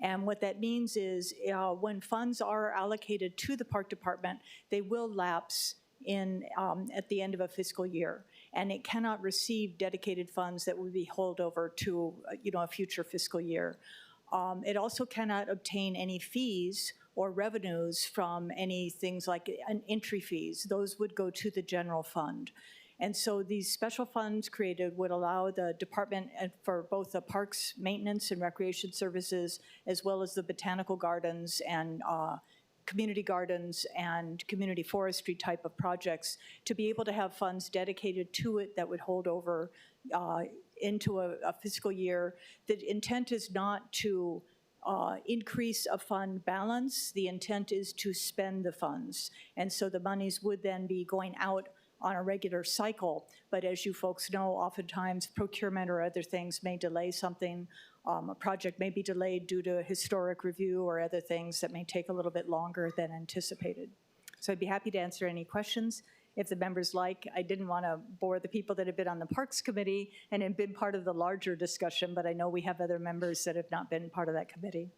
And what that means is when funds are allocated to the Park Department, they will lapse at the end of a fiscal year. And it cannot receive dedicated funds that would be holdover to a future fiscal year. It also cannot obtain any fees or revenues from any things like entry fees. Those would go to the general fund. And so these special funds created would allow the department for both the parks maintenance and recreation services, as well as the botanical gardens and community gardens and community forestry type of projects, to be able to have funds dedicated to it that would hold over into a fiscal year. The intent is not to increase a fund balance. The intent is to spend the funds. And so the monies would then be going out on a regular cycle. But as you folks know, oftentimes procurement or other things may delay something. A project may be delayed due to historic review or other things that may take a little bit longer than anticipated. So I'd be happy to answer any questions. if the members like. I didn't want to bore the people that have been on the Parks Committee and have been part of the larger discussion, but I know we have other members that have not been part of that committee.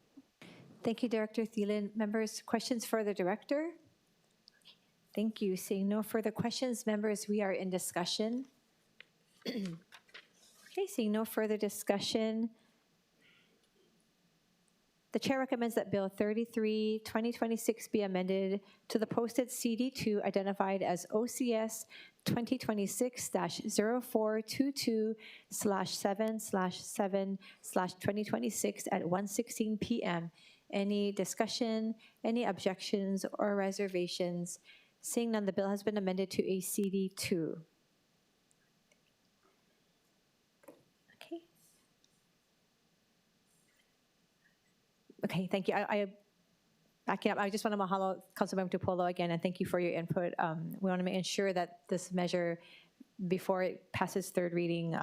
Thank you, Director Thielen. Members, questions for the director? Thank you. Seeing no further questions, members, we are in discussion. Okay, seeing no further discussion, the chair recommends that Bill 33, 2026 be amended to the posted CD2 identified as OCS 2026-0422/7/7/2026 at 1:16 p.m. Any discussion, any objections, or reservations? Seeing none, the bill has been amended to a CD2. Okay. Okay, thank you. Backing up, I just want to mahalo Councilmember Tupolo again, and thank you for your input. We want to ensure that this measure, before it passes third reading,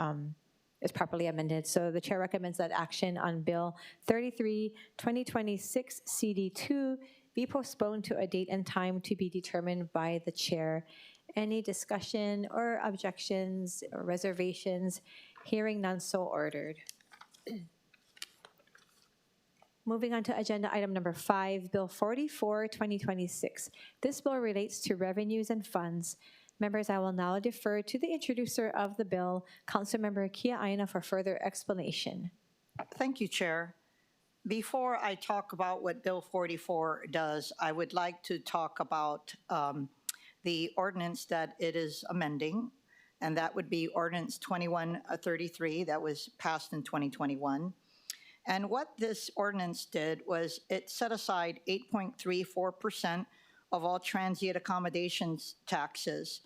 is properly amended. So the chair recommends that action on Bill 33, 2026 CD2 be postponed to a date and time to be determined by the chair. Any discussion or objections or reservations? Hearing none, so ordered. Moving on to agenda item number 5, Bill 44, 2026. This bill relates to revenues and funds. Members, I will now defer to the introducer of the bill, Councilmember Kia Aina, for further explanation. Thank you, Chair. Before I talk about what Bill 44 does, I would like to talk about the ordinance that it is amending, and that would be Ordinance 2133 that was passed in 2021. And what this ordinance did was it set aside 8.34% of all transient accommodations taxes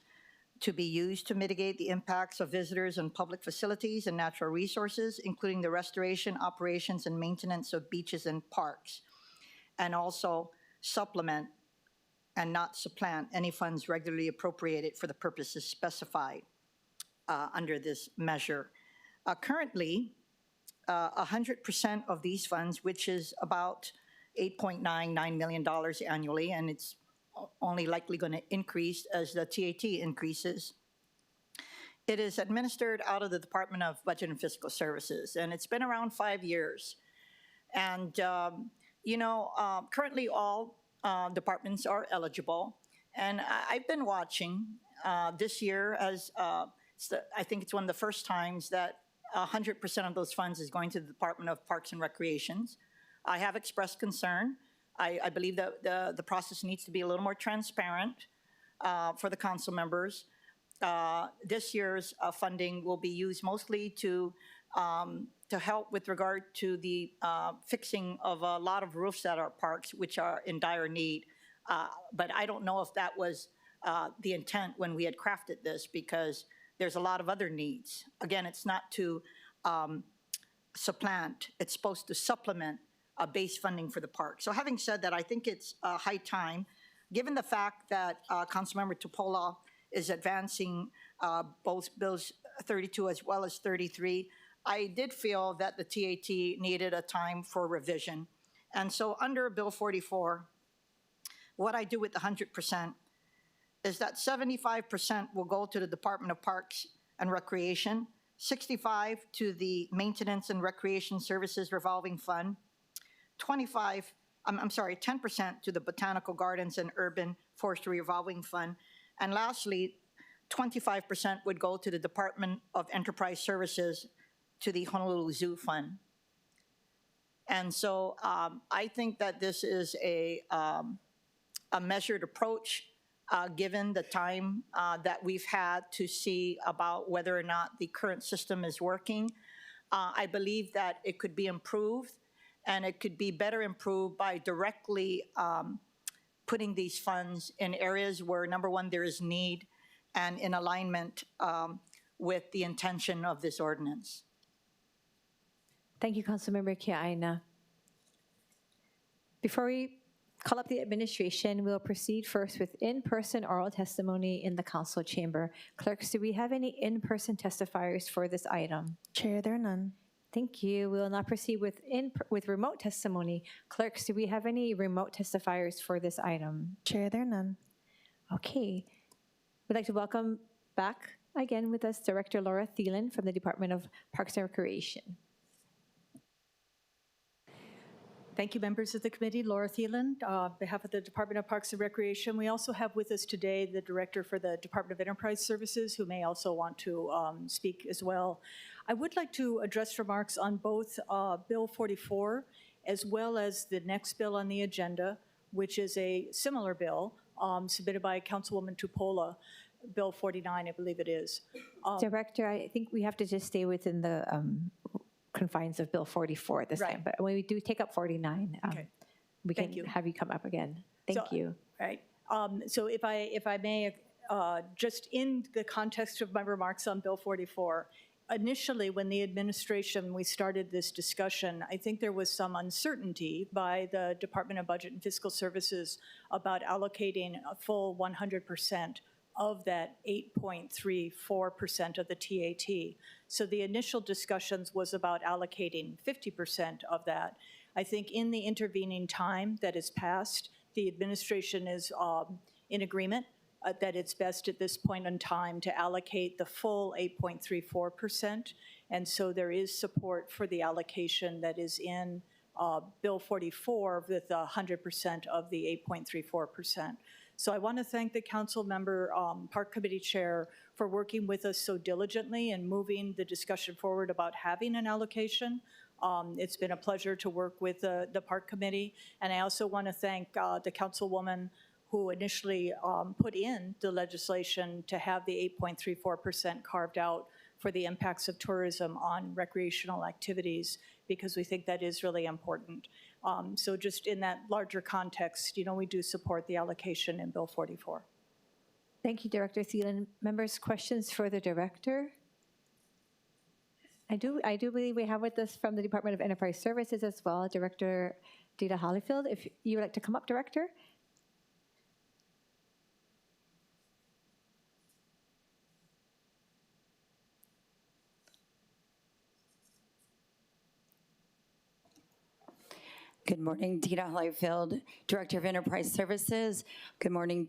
to be used to mitigate the impacts of visitors and public facilities and natural resources, including the restoration, operations, and maintenance of beaches and parks, and also supplement and not supplant any funds regularly appropriated for the purposes specified under this measure. Currently, 100% of these funds, which is about $8.99 million annually, and it's only likely going to increase as the TAT increases. It is administered out of the Department of Budget and Fiscal Services, and it's been around 5 years. And, currently all departments are eligible. And I've been watching this year as I think it's one of the first times that 100% of those funds is going to the Department of Parks and Recreations. I have expressed concern. I believe that the process needs to be a little more transparent for the council members. This year's funding will be used mostly to help with regard to the fixing of a lot of roofs at our parks, which are in dire need. But I don't know if that was the intent when we had crafted this, because there's a lot of other needs. Again, it's not to supplant, it's supposed to supplement base funding for the park. So having said that, I think it's high time, given the fact that Councilmember Tupola is advancing both bills 32 as well as 33, I did feel that the TAT needed a time for revision. And so under Bill 44, what I do with the 100% is that 75% will go to the Department of Parks and Recreation, 65% to the Maintenance and Recreation Services Revolving Fund, 10% to the Botanical Gardens and Urban Forestry Revolving Fund, and lastly, 25% would go to the Department of Enterprise Services to the Honolulu Zoo Fund. And so I think that this is a measured approach, given the time that we've had to see about whether or not the current system is working. I believe that it could be improved, and it could be better improved by directly putting these funds in areas where, number one, there is need, and in alignment with the intention of this ordinance. Thank you, Councilmember Kia Aina. Before we call up the administration, we'll proceed first with in-person oral testimony in the council chamber. Clerks, do we have any in-person testifiers for this item? Chair, there are none. Thank you. We will now proceed with remote testimony. Clerks, do we have any remote testifiers for this item? Chair, there are none. Okay. We'd like to welcome back again with us Director Laura Thielen from the Department of Parks and Recreation. Thank you, members of the committee. Laura Thielen, on behalf of the Department of Parks and Recreation. We also have with us today the director for the Department of Enterprise Services, who may also want to speak as well. I would like to address remarks on both Bill 44 as well as the next bill on the agenda, which is a similar bill submitted by Councilwoman Tupola, Bill 49, I believe it is. Director, I think we have to just stay within the confines of Bill 44 at this Right. time. But when we do take up 49, Okay. we can Thank you. have you come up again. Thank So, you. Right. So if I may, just in the context of my remarks on Bill 44, initially when the administration, we started this discussion, I think there was some uncertainty by the Department of Budget and Fiscal Services about allocating a full 100% of that 8.34% of the TAT. So the initial discussions was about allocating 50% of that. I think in the intervening time that has passed, the administration is in agreement that it's best at this point in time to allocate the full 8.34%. And so there is support for the allocation that is in Bill 44 with 100% of the 8.34%. So I want to thank the council member, Park Committee Chair, for working with us so diligently and moving the discussion forward about having an allocation. It's been a pleasure to work with the Park Committee. And I also want to thank the councilwoman who initially put in the legislation to have the 8.34% carved out for the impacts of tourism on recreational activities, because we think that is really important. So just in that larger context, you know, we do support the allocation in Bill 44. Thank you, Director Thielen. Members, questions for the director? I do believe we have with us from the Department of Enterprise Services as well, Director Dita Hollyfield. If you would like to come up, Director. Good morning, Dita Hollyfield, Director of Enterprise Services. Good morning,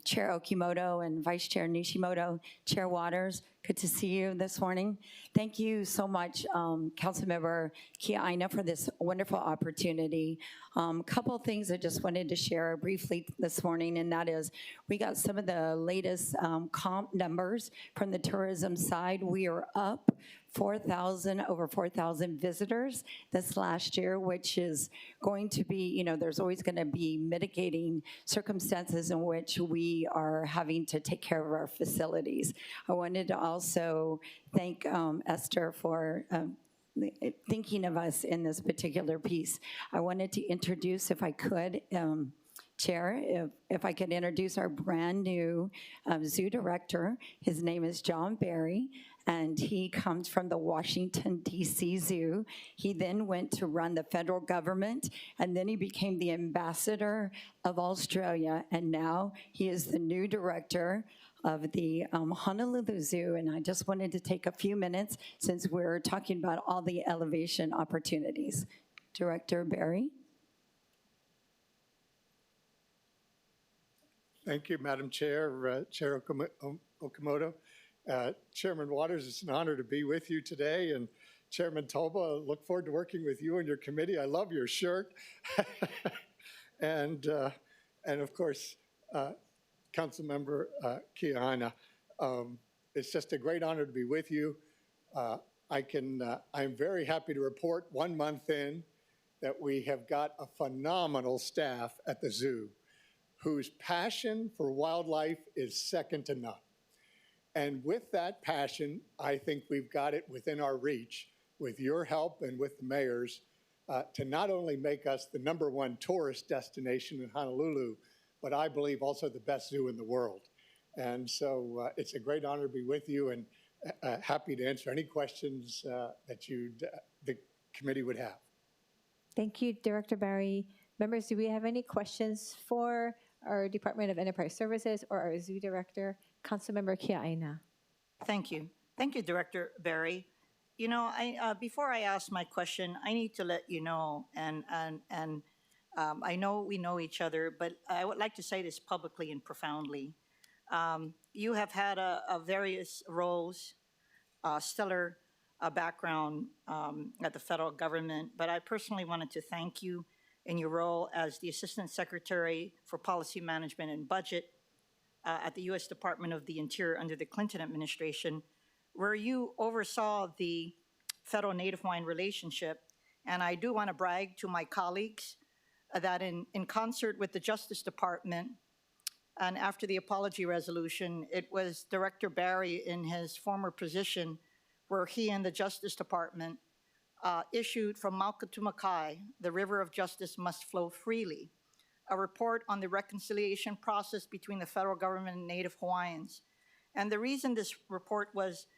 Chair Okimoto and Vice Chair Nishimoto, Chair Waters. Good to see you this morning. Thank you so much, Councilmember Kiaina, for this wonderful opportunity. Couple things I just wanted to share briefly this morning, and that is we got some of the latest comp numbers from the tourism side. We are up over 4,000 visitors this last year, which is going to be, you know, there's always going to be mitigating circumstances in which we are having to take care of our facilities. I wanted to also thank Esther for thinking of us in this particular piece. I wanted to introduce, if I could, Chair, if I could introduce our brand new zoo director. His name is John Barry, and he comes from the Washington, D.C. Zoo. He then went to run the federal government, and then he became the ambassador of Australia, and now he is the new director of the Honolulu Zoo. And I just wanted to take a few minutes since we're talking about all the elevation opportunities. Director Barry. Thank you, Madam Chair, Chair Okimoto. Chairman Waters, it's an honor to be with you today. And Chairman Toba, look forward to working with you and your committee. I love your shirt. and of course, Councilmember Kiaina. It's just a great honor to be with you. I'm very happy to report 1 month in that we have got a phenomenal staff at the zoo whose passion for wildlife is second to none. And with that passion, I think we've got it within our reach, with your help and with the mayors, to not only make us the #1 tourist destination in Honolulu, but I believe also the best zoo in the world. And so it's a great honor to be with you, and happy to answer any questions that the committee would have. Thank you, Director Barry. Members, do we have any questions for our Department of Enterprise Services or our zoo director? Councilmember Kiaina. Thank you. Thank you, Director Barry. You know, before I ask my question, I need to let you know, and I know we know each other, but I would like to say this publicly and profoundly. You have had a various roles, stellar background at the federal government, but I personally wanted to thank you in your role as the Assistant Secretary for Policy Management and Budget at the U.S. Department of the Interior under the Clinton administration, where you oversaw the federal Native Hawaiian relationship. And I do want to brag to my colleagues that in concert with the Justice Department, and after the apology resolution, it was Director Barry in his former position where he and the Justice Department issued from Mauka to Makai, the river of justice must flow freely, a report on the reconciliation process between the federal government and Native Hawaiians. And the reason this report was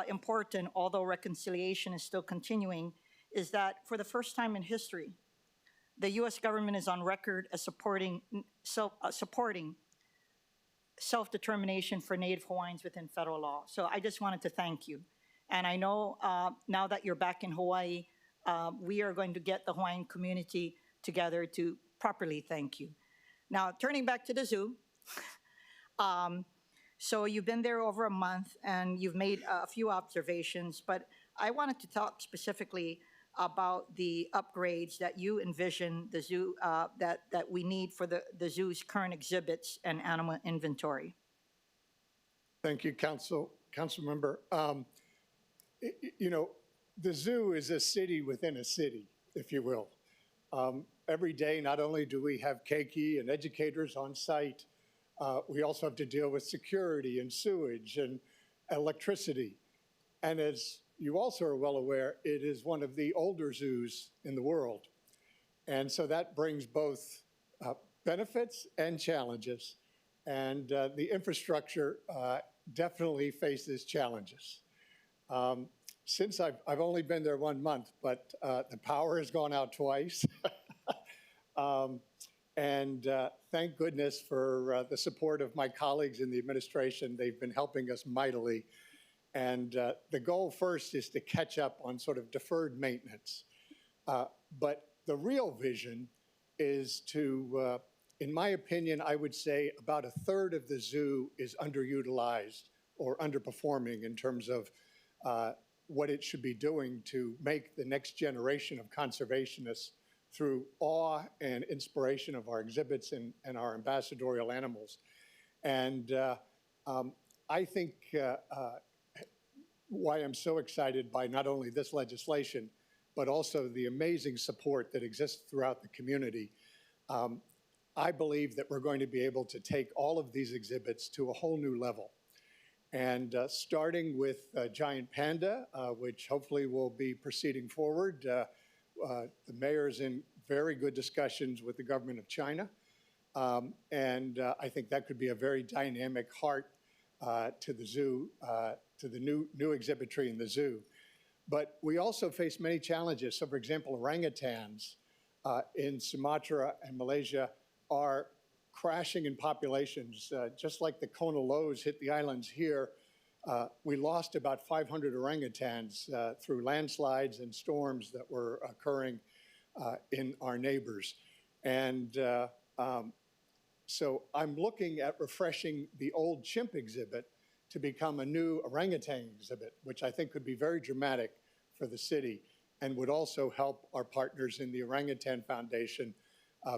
important, although reconciliation is still continuing, is that for the first time in history, the U.S. government is on record as supporting self-determination for Native Hawaiians within federal law. So I just wanted to thank you. And I know now that you're back in Hawaii, we are going to get the Hawaiian community together to properly thank you. Now, turning back to the zoo. So you've been there over a month and you've made a few observations, but I wanted to talk specifically about the upgrades that you envision the zoo, that we need for the zoo's current exhibits and animal inventory. Thank you, Councilmember. You know, the zoo is a city within a city, if you will. Every day, not only do we have keiki and educators on site, we also have to deal with security and sewage and electricity. And as you also are well aware, it is one of the older zoos in the world. And so that brings both benefits and challenges. And the infrastructure definitely faces challenges. Since I've only been there 1 month, but the power has gone out twice. And thank goodness for the support of my colleagues in the administration. They've been helping us mightily. And the goal first is to catch up on sort of deferred maintenance. But the real vision is to, in my opinion, I would say about 1/3 of the zoo is underutilized or underperforming in terms of what it should be doing to make the next generation of conservationists through awe and inspiration of our exhibits and our ambassadorial animals. And I think why I'm so excited by not only this legislation, but also the amazing support that exists throughout the community. I believe that we're going to be able to take all of these exhibits to a whole new level. And starting with Giant Panda, which hopefully will be proceeding forward. The mayor's in very good discussions with the government of China. And I think that could be a very dynamic heart to the zoo, to the new exhibitry in the zoo. But we also face many challenges. So for example, orangutans in Sumatra and Malaysia are crashing in populations. Just like the Kona lows hit the islands here, we lost about 500 orangutans through landslides and storms that were occurring in our neighbors. And so I'm looking at refreshing the old chimp exhibit to become a new orangutan exhibit, which I think could be very dramatic for the city and would also help our partners in the Orangutan Foundation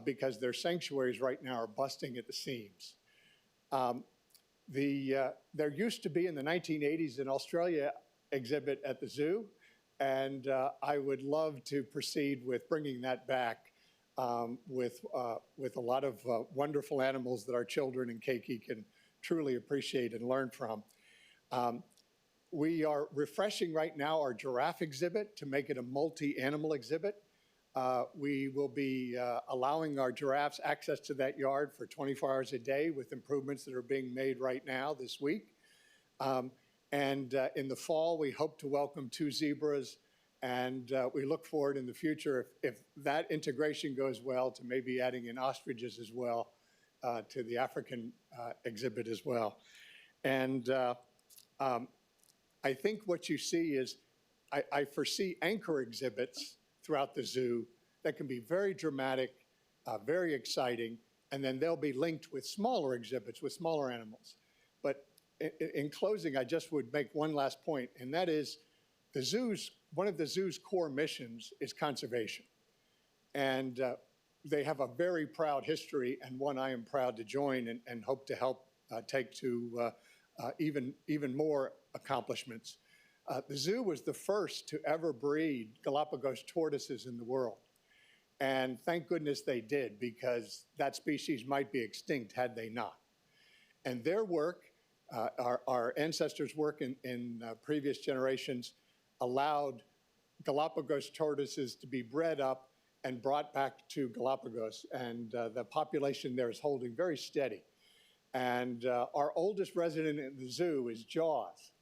because their sanctuaries right now are busting at the seams. There used to be in the 1980s an Australia exhibit at the zoo, and I would love to proceed with bringing that back with a lot of wonderful animals that our children and keiki can truly appreciate and learn from. We are refreshing right now our giraffe exhibit to make it a multi-animal exhibit. We will be allowing our giraffes access to that yard for 24 hours a day with improvements that are being made right now this week. And in the fall, we hope to welcome 2 zebras. And we look forward in the future, if that integration goes well, to maybe adding in ostriches as well to the African exhibit as well. And I think what you see is, I foresee anchor exhibits throughout the zoo that can be very dramatic, very exciting, and then they'll be linked with smaller exhibits with smaller animals. in closing, I just would make one last point, and that is one of the zoo's core missions is conservation. And they have a very proud history, and one I am proud to join and hope to help take to even more accomplishments. The zoo was the first to ever breed Galapagos tortoises in the world. And thank goodness they did, because that species might be extinct had they not. And their work, our ancestors' work in previous generations, allowed Galapagos tortoises to be bred up and brought back to Galapagos. And the population there is holding very steady. And our oldest resident in the zoo is Jaws,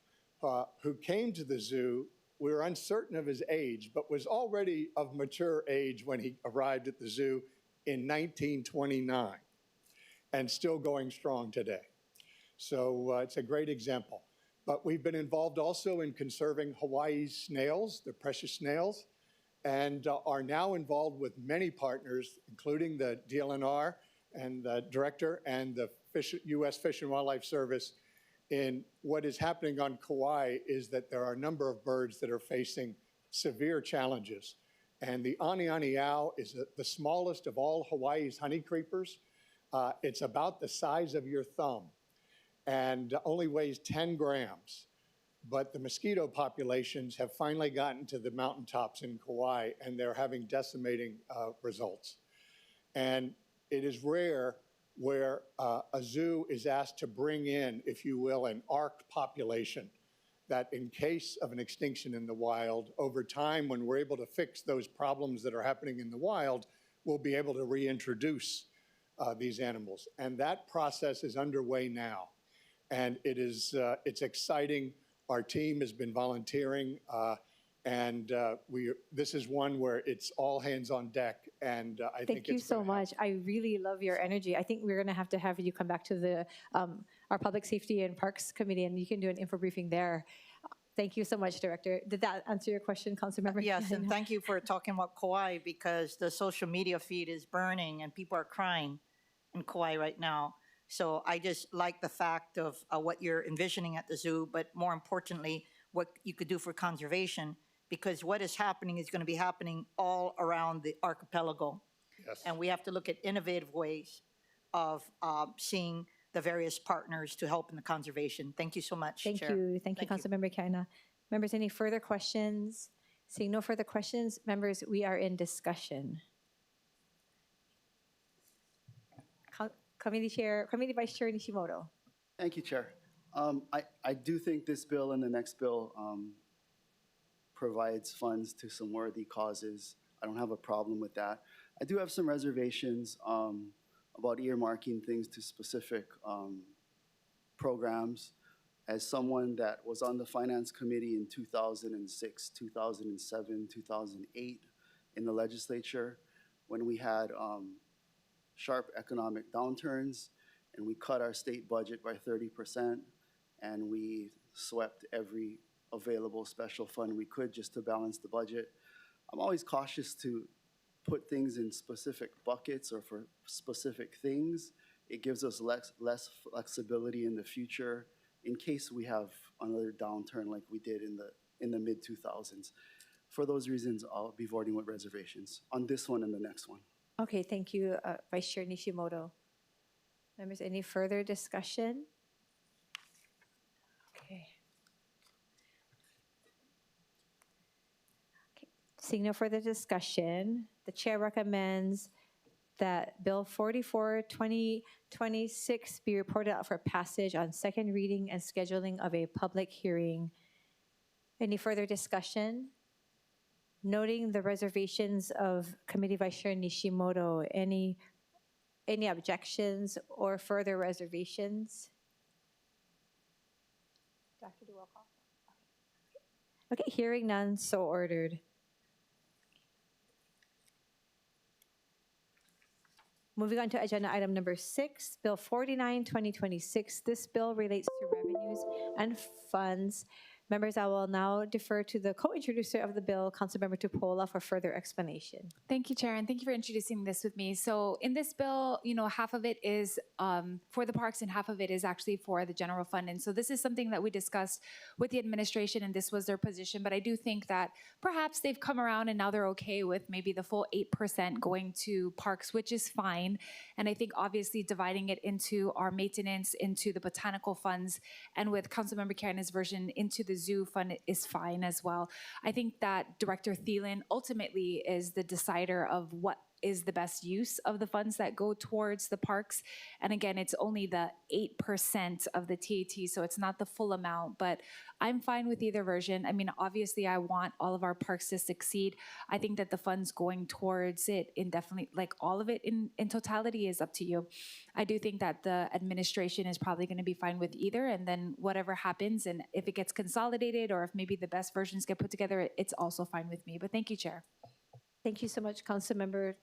who came to the zoo. We were uncertain of his age, but was already of mature age when he arrived at the zoo in 1929, and still going strong today. So it's a great example. But we've been involved also in conserving Hawaii's snails, the precious snails, and are now involved with many partners, including the DLNR and the director and the U.S. Fish and Wildlife Service. In what is happening on Kauai is that there are a number of birds that are facing severe challenges. And the aniani owl is the smallest of all Hawaii's honey creepers. It's about the size of your thumb and only weighs 10 grams. But the mosquito populations have finally gotten to the mountaintops in Kauai, and they're having decimating results. And it is rare where a zoo is asked to bring in, if you will, an ARC population that in case of an extinction in the wild, over time, when we're able to fix those problems that are happening in the wild, we'll be able to reintroduce these animals. And that process is underway now. And it's exciting. Our team has been volunteering, and this is one where it's all hands on deck, and I think Thank you it's so gonna much. I really love your energy. I think we're going to have you come back to the our Public Safety and Parks Committee, and you can do an info briefing there. Thank you so much, Director. Did that answer your question, Councilmember? Yes, and thank you for talking about Kauai, because the social media feed is burning and people are crying in Kauai right now. So I just like the fact of what you're envisioning at the zoo, but more importantly, what you could do for conservation, because what is happening is going to be happening all around the archipelago. Yes. And we have to look at innovative ways of seeing the various partners to help in the conservation. Thank you so much, Thank Chair. you. Thank you, Councilmember Kaina. Members, any further questions? Seeing no further questions, members, we are in discussion. Committee Vice Chair Nishimoto. Thank you, Chair. I do think this bill and the next bill provides funds to some worthy causes. I don't have a problem with that. I do have some reservations about earmarking things to specific programs. As someone that was on the Finance Committee in 2006, 2007, 2008 in the legislature, when we had sharp economic downturns, and we cut our state budget by 30%, and we swept every available special fund we could just to balance the budget. I'm always cautious to put things in specific buckets or for specific things. It gives us less flexibility in the future in case we have another downturn like we did in the mid-2000s. For those reasons, I'll be voting with reservations on this one and the next one. Okay, thank you, Vice Chair Nishimoto. Members, any further discussion? Okay. Seeing no further discussion, the chair recommends that Bill 44, 2026 be reported out for passage on second reading and scheduling of a public hearing. Any further discussion? Noting the reservations of Committee Vice Chair Nishimoto, any objections or further reservations? Dr. Duwell call? Okay, hearing none, so ordered. Moving on to agenda item number 6, Bill 49, 2026. This bill relates to revenues and funds Members, I will now defer to the co-introducer of the bill, Councilmember Tupola, for further explanation. Thank you, Chair, and thank you for introducing this with me. So in this bill, half of it is for the parks and half of it is actually for the general fund. And so this is something that we discussed with the administration, and this was their position. But I do think that perhaps they've come around and now they're okay with maybe the full 8% going to parks, which is fine. And I think obviously dividing it into our maintenance, into the botanical funds, and with Councilmember Kara's version into the zoo fund is fine as well. I think that Director Thielen ultimately is the decider of what is the best use of the funds that go towards the parks. And again, it's only the 8% of the TAT, so it's not the full amount, but I'm fine with either version. I mean, obviously I want all of our parks to succeed. I think that the funds going towards it indefinitely, like all of it in totality is up to you. I do think that the administration is probably going to be fine with either, and then whatever happens, and if it gets consolidated or if maybe the best versions get put together, it's also fine with me. But thank you, Chair. Thank you so much, Councilmember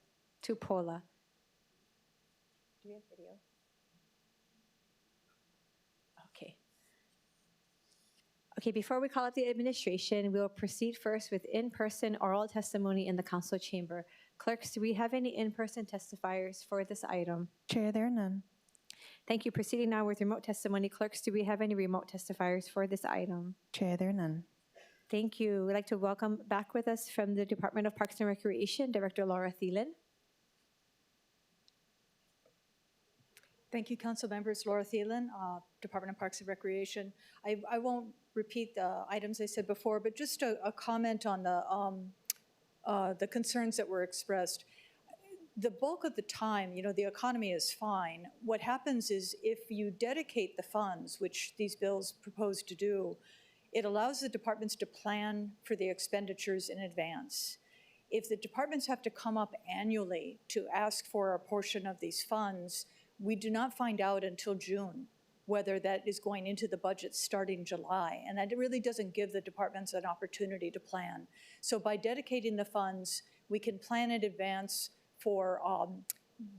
Tupola. Do we have video? Okay. Okay, before we call up the administration, we will proceed first with in-person oral testimony in the council chamber. Clerks, do we have any in-person testifiers for this item? Chair, there are none. Thank you. Proceeding now with remote testimony. Clerks, do we have any remote testifiers for this item? Chair, there are none. Thank you. We'd like to welcome back with us from the Department of Parks and Recreation, Director Laura Thielen. Thank you, council members. Laura Thielen, Department of Parks and Recreation. I won't repeat the items I said before, but just a comment on the concerns that were expressed. The bulk of the time, the economy is fine. What happens is if you dedicate the funds, which these bills propose to do, it allows the departments to plan for the expenditures in advance. If the departments have to come up annually to ask for a portion of these funds, we do not find out until June whether that is going into the budget starting July. And that really doesn't give the departments an opportunity to plan. So by dedicating the funds, we can plan in advance for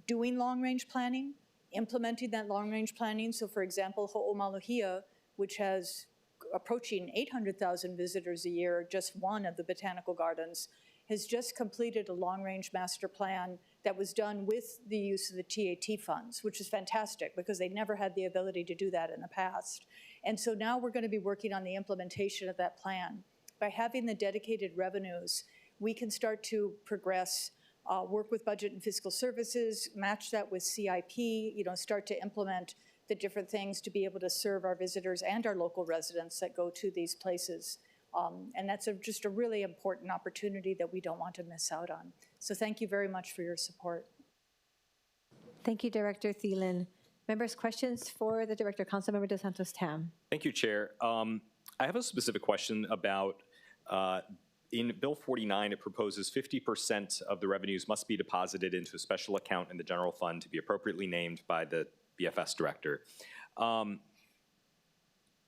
doing long-range planning, implementing that long-range planning. So for example, Ho'omaluhia, which has approaching 800,000 visitors a year, just one of the botanical gardens, has just completed a long-range master plan that was done with the use of the TAT funds, which is fantastic because they never had the ability to do that in the past. And so now we're going to be working on the implementation of that plan. By having the dedicated revenues, we can start to progress, work with budget and fiscal services, match that with CIP, start to implement the different things to be able to serve our visitors and our local residents that go to these places. And that's just a really important opportunity that we don't want to miss out on. So thank you very much for your support. Thank you, Director Thielen. Members, questions for the Director, Councilmember Dos Santos Tam. Thank you, Chair. I have a specific question about, in Bill 49, it proposes 50% of the revenues must be deposited into a special account in the general fund to be appropriately named by the BFS Director.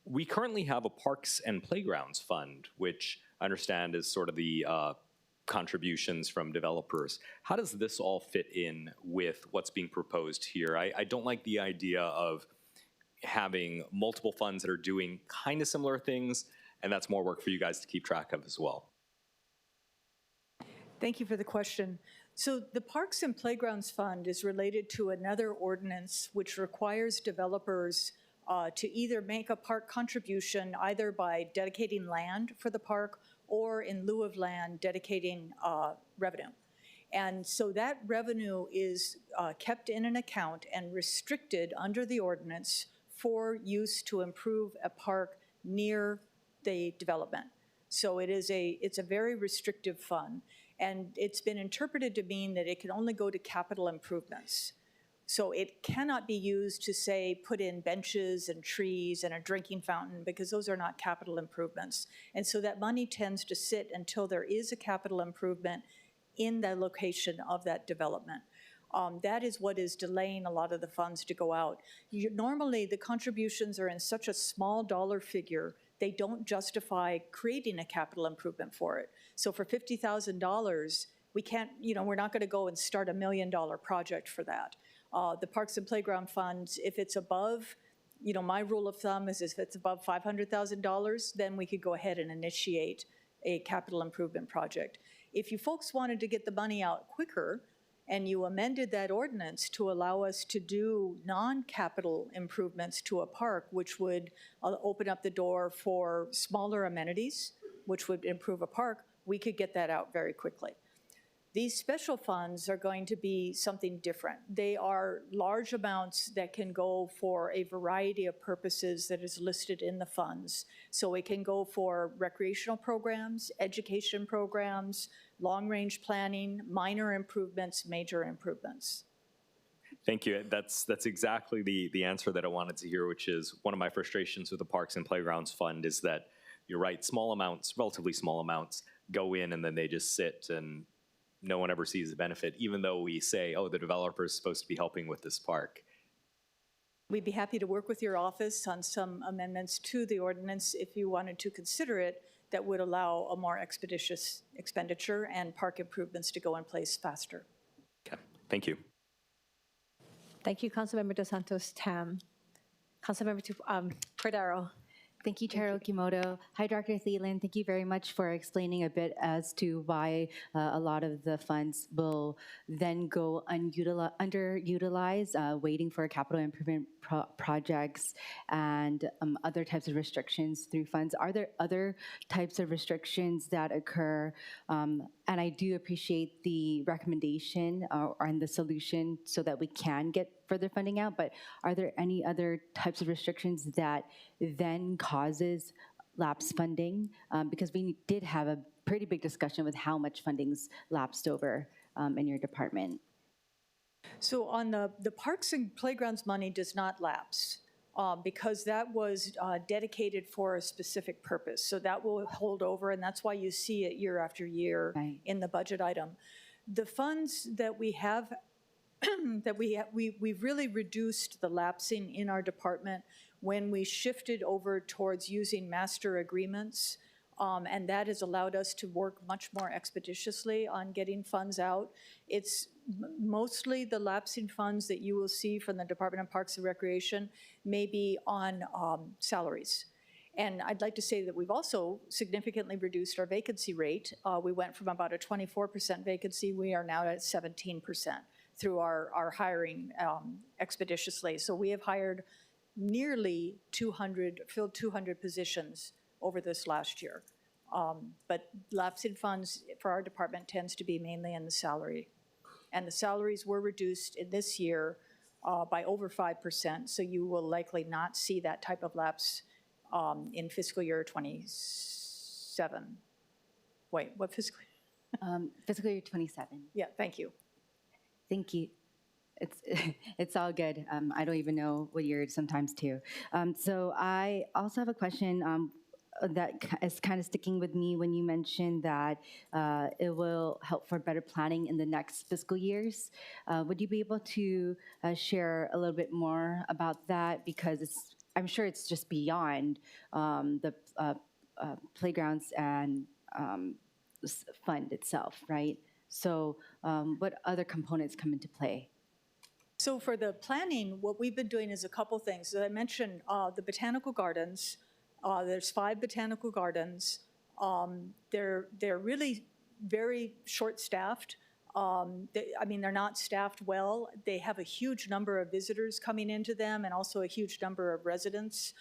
We currently have a Parks and Playgrounds Fund, which I understand is sort of the contributions from developers. How does this all fit in with what's being proposed here? I don't like the idea of having multiple funds that are doing kind of similar things, and that's more work for you guys to keep track of as well. Thank you for the question. So the Parks and Playgrounds Fund is related to another ordinance which requires developers to either make a park contribution either by dedicating land for the park or in lieu of land dedicating revenue. And so that revenue is kept in an account and restricted under the ordinance for use to improve a park near the development. So it's a very restrictive fund, and it's been interpreted to mean that it can only go to capital improvements. So it cannot be used to, say, put in benches and trees and a drinking fountain, because those are not capital improvements. And so that money tends to sit until there is a capital improvement in the location of that development. That is what is delaying a lot of the funds to go out. Normally, the contributions are in such a small dollar figure, they don't justify creating a capital improvement for it. So for $50,000, we can't, we're not going to go and start $1 million project for that. The Parks and Playground Funds, if it's above My rule of thumb is if it's above $500,000, then we could go ahead and initiate a capital improvement project. If you folks wanted to get the money out quicker, and you amended that ordinance to allow us to do non-capital improvements to a park, which would open up the door for smaller amenities, which would improve a park, we could get that out very quickly. These special funds are going to be something different. They are large amounts that can go for a variety of purposes that is listed in the funds. So it can go for recreational programs, education programs, long-range planning, minor improvements, major improvements. Thank you. That's exactly the answer that I wanted to hear, which is one of my frustrations with the Parks and Playgrounds Fund is that you're right, small amounts, relatively small amounts, go in and then they just sit and no one ever sees the benefit, even though we say, oh, the developer is supposed to be helping with this park. We'd be happy to work with your office on some amendments to the ordinance if you wanted to consider it that would allow a more expeditious expenditure and park improvements to go in place faster. Okay, thank you. Thank you, Councilmember Dos Santos Tam. Councilmember Cordero. Thank you, Chair Okimoto. Hi, Dr. Thielen. Thank you very much for explaining a bit as to why a lot of the funds will then go underutilized, waiting for capital improvement projects and other types of restrictions through funds. Are there other types of restrictions that occur? And I do appreciate the recommendation and the solution so that we can get further funding out, but are there any other types of restrictions that then causes lapse funding? Because we did have a pretty big discussion with how much funding's lapsed over in your department. So on the Parks and Playgrounds money does not lapse because that was dedicated for a specific purpose. So that will hold over, and that's why you see it year after year in the budget item. The funds that we have we've really reduced the lapsing in our department when we shifted over towards using master agreements, and that has allowed us to work much more expeditiously on getting funds out. It's mostly the lapsing funds that you will see from the Department of Parks and Recreation may be on salaries. And I'd like to say that we've also significantly reduced our vacancy rate. We went from about a 24% vacancy, we are now at 17%. Through our hiring expeditiously. So we have hired nearly filled 200 positions over this last year. But lapsing funds for our department tends to be mainly in the salary. And the salaries were reduced in this year by over 5%, so you will likely not see that type of lapse in fiscal year 27. Wait, what fiscal year? Fiscal year 27. Yeah, thank you. Thank you. It's all good. I don't even know what year it is sometimes too. So I also have a question that is kind of sticking with me when you mentioned that it will help for better planning in the next fiscal years. Would you be able to share a little bit more about that? Because I'm sure it's just beyond the playgrounds and fund itself, right? So what other components come into play? So for the planning, what we've been doing is a couple things. As I mentioned, the botanical gardens, there's 5 botanical gardens. They're really very short-staffed. They're not staffed well. They have a huge number of visitors coming into them and also a huge number of residents.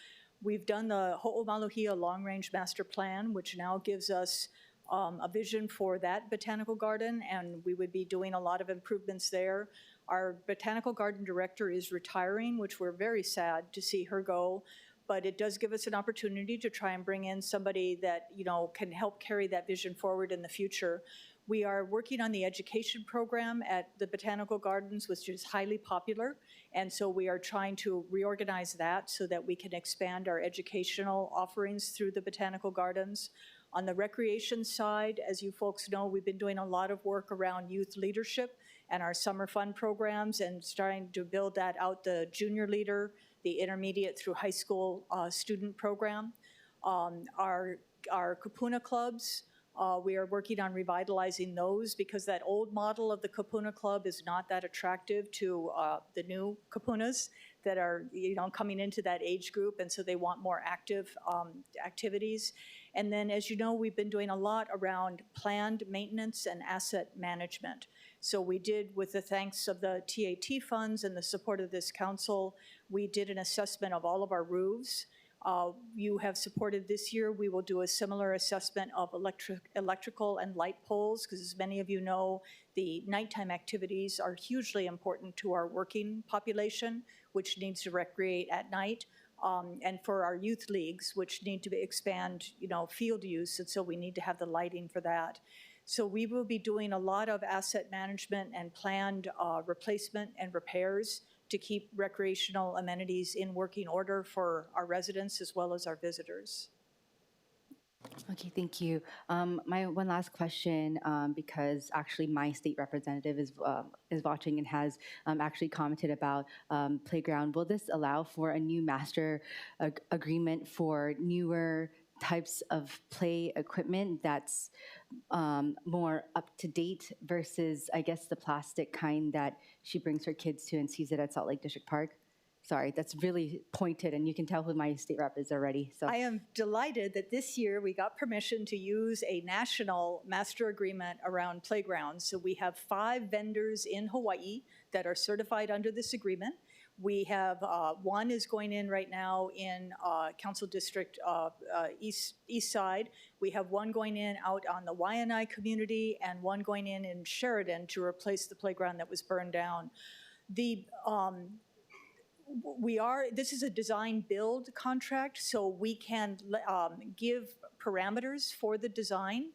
We've done the Ho'omaluhia Long-Range Master Plan, which now gives us a vision for that botanical garden, and we would be doing a lot of improvements there. Our botanical garden director is retiring, which we're very sad to see her go, but it does give us an opportunity to try and bring in somebody that can help carry that vision forward in the future. We are working on the education program at the botanical gardens, which is highly popular, and so we are trying to reorganize that so that we can expand our educational offerings through the botanical gardens. On the recreation side, as you folks know, we've been doing a lot of work around youth leadership and our summer fun programs and starting to build that out, the junior leader, the intermediate through high school student program. Our Kapuna clubs We are working on revitalizing those because that old model of the Kapuna Club is not that attractive to the new Kapunas that are, coming into that age group, and so they want more active activities. And then, as you know, we've been doing a lot around planned maintenance and asset management. So we did, with the thanks of the TAT funds and the support of this council, we did an assessment of all of our roofs. You have supported this year. We will do a similar assessment of electrical and light poles, because as many of you know, the nighttime activities are hugely important to our working population, which needs to recreate at night, and for our youth leagues, which need to expand, field use, and so we need to have the lighting for that. So we will be doing a lot of asset management and planned replacement and repairs to keep recreational amenities in working order for our residents as well as our visitors. Okay, thank you. My one last question, because actually my state representative is watching and has actually commented about playground. Will this allow for a new master agreement for newer types of play equipment that's more up to date versus, I guess, the plastic kind that she brings her kids to and sees it at Salt Lake District Park? Sorry, that's really pointed, and you can tell who my state rep is already. So I am delighted that this year we got permission to use a national master agreement around playgrounds. So we have 5 vendors in Hawaii that are certified under this agreement. We have one is going in right now in Council District East Side. We have one going in out on the Waianae community and one going in Sheridan to replace the playground that was burned down. This is a design build contract, so we can give parameters for the design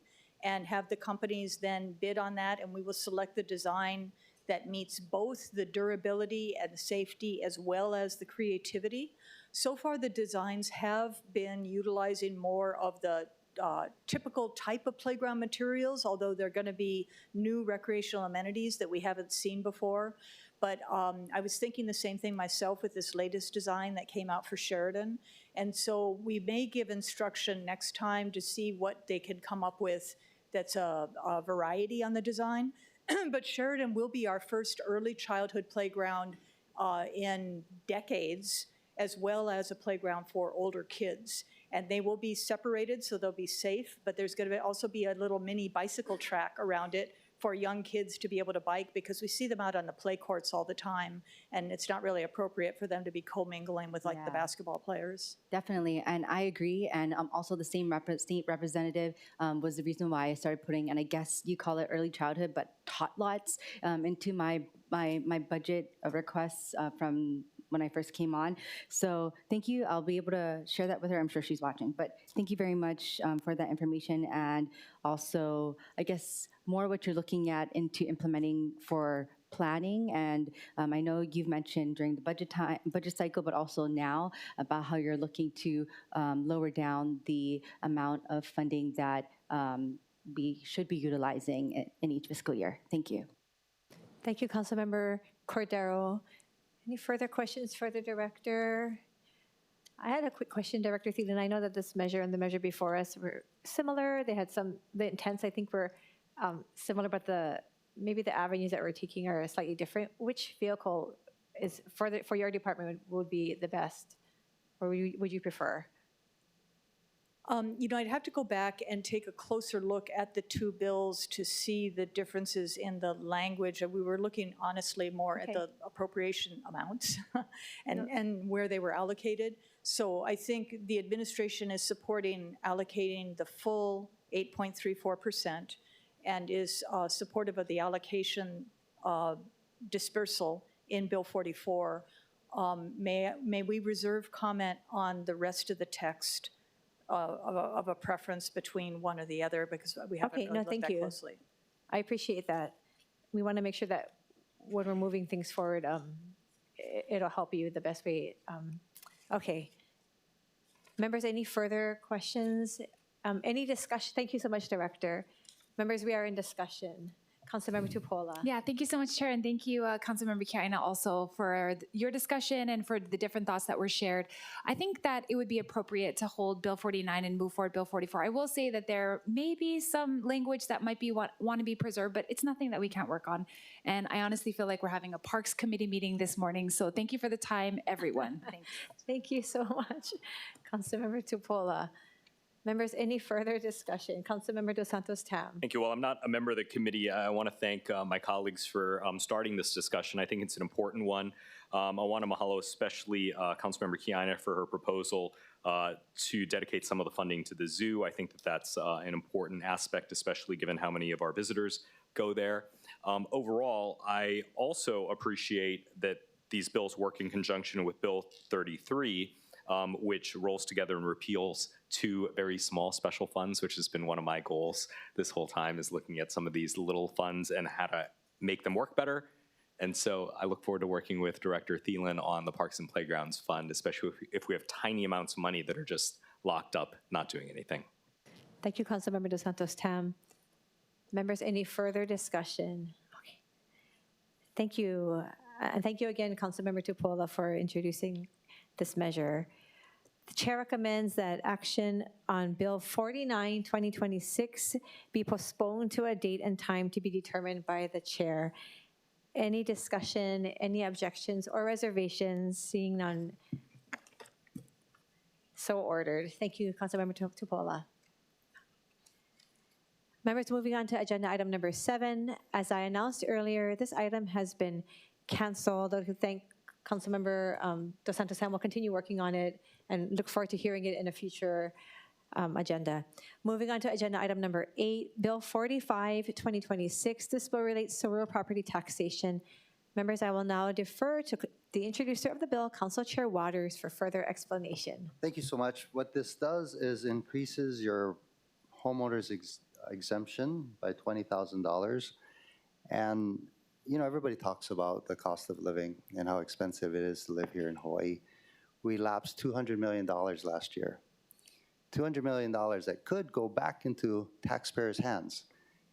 and have the companies then bid on that, and we will select the design that meets both the durability and the safety as well as the creativity. So far, the designs have been utilizing more of the typical type of playground materials, although they're going to be new recreational amenities that we haven't seen before. But I was thinking the same thing myself with this latest design that came out for Sheridan. And so we may give instruction next time to see what they can come up with that's a variety on the design. But Sheridan will be our first early childhood playground in decades, as well as a playground for older kids. And they will be separated, so they'll be safe, but there's going to also be a little mini bicycle track around it for young kids to be able to bike, because we see them out on the play courts all the time, and it's not really appropriate for them to be commingling with the basketball players. definitely, and I agree. And also the same state representative was the reason why I started putting, and I guess you call it early childhood, but tot lots into my budget requests from when I first came on. So thank you. I'll be able to share that with her. I'm sure she's watching. But thank you very much for that information. And also, I guess, more what you're looking at into implementing for planning. And I know you've mentioned during the budget cycle, but also now about how you're looking to lower down the amount of funding that we should be utilizing in each fiscal year. Thank you. Thank you, Councilmember Cordero. Any further questions for the director? I had a quick question, Director Thielen. I know that this measure and the measure before us were similar. They had the intents, I think, were similar, but maybe the avenues that we're taking are slightly different. Which vehicle is for your department would be the best, or would you prefer? I'd have to go back and take a closer look at the 2 bills to see the differences in the language. We were looking honestly more at the appropriation amounts and where they were allocated. So I think the administration is supporting allocating the full 8.34% and is supportive of the allocation dispersal in Bill 44. May we reserve comment on the rest of the text of a preference between one or the other, because we haven't really looked that closely. I appreciate that. We want to make sure that when we're moving things forward, it'll help you the best way. Okay. Members, any further questions? Any discussion? Thank you so much, Director. Members, we are in discussion. Councilmember Tupola. Yeah, thank you so much, Chair, and thank you, Councilmember Kiana, also for your discussion and for the different thoughts that were shared. I think that it would be appropriate to hold Bill 49 and move forward Bill 44. I will say that there may be some language that might be want to be preserved, but it's nothing that we can't work on. And I honestly feel like we're having a Parks Committee meeting this morning, so thank you for the time, everyone. Thank you so much, Councilmember Tupola. Members, any further discussion? Councilmember Dos Santos Tam. Thank you. While I'm not a member of the committee, I want to thank my colleagues for starting this discussion. I think it's an important one. I want to mahalo especially Councilmember Kiana for her proposal to dedicate some of the funding to the zoo. I think that that's an important aspect, especially given how many of our visitors go there. Overall, I also appreciate that these bills work in conjunction with Bill 33, which rolls together and repeals two very small special funds, which has been one of my goals this whole time, is looking at some of these little funds and how to make them work better. And so I look forward to working with Director Thielen on the Parks and Playgrounds Fund, especially if we have tiny amounts of money that are just locked up, not doing anything. Thank you, Councilmember Dos Santos Tam. Members, any further discussion? Okay. Thank you. And thank you again, Councilmember Tupola, for introducing this measure. The chair recommends that action on Bill 49, 2026 be postponed to a date and time to be determined by the chair. Any discussion, any objections or reservations? Seeing none. So ordered. Thank you, Councilmember Tupola. Members, moving on to agenda item number 7. As I announced earlier, this item has been canceled. I'd like to thank Councilmember Dos Santos Tam. Will continue working on it and look forward to hearing it in a future agenda. Moving on to agenda item number 8, Bill 45, 2026. This bill relates to real property taxation. Members, I will now defer to the introducer of the bill, Council Chair Waters, for further explanation. Thank you so much. What this does is increases your homeowner's exemption by $20,000. And, you know, everybody talks about the cost of living and how expensive it is to live here in Hawaii. We lapsed $200 million last year. $200 million that could go back into taxpayers' hands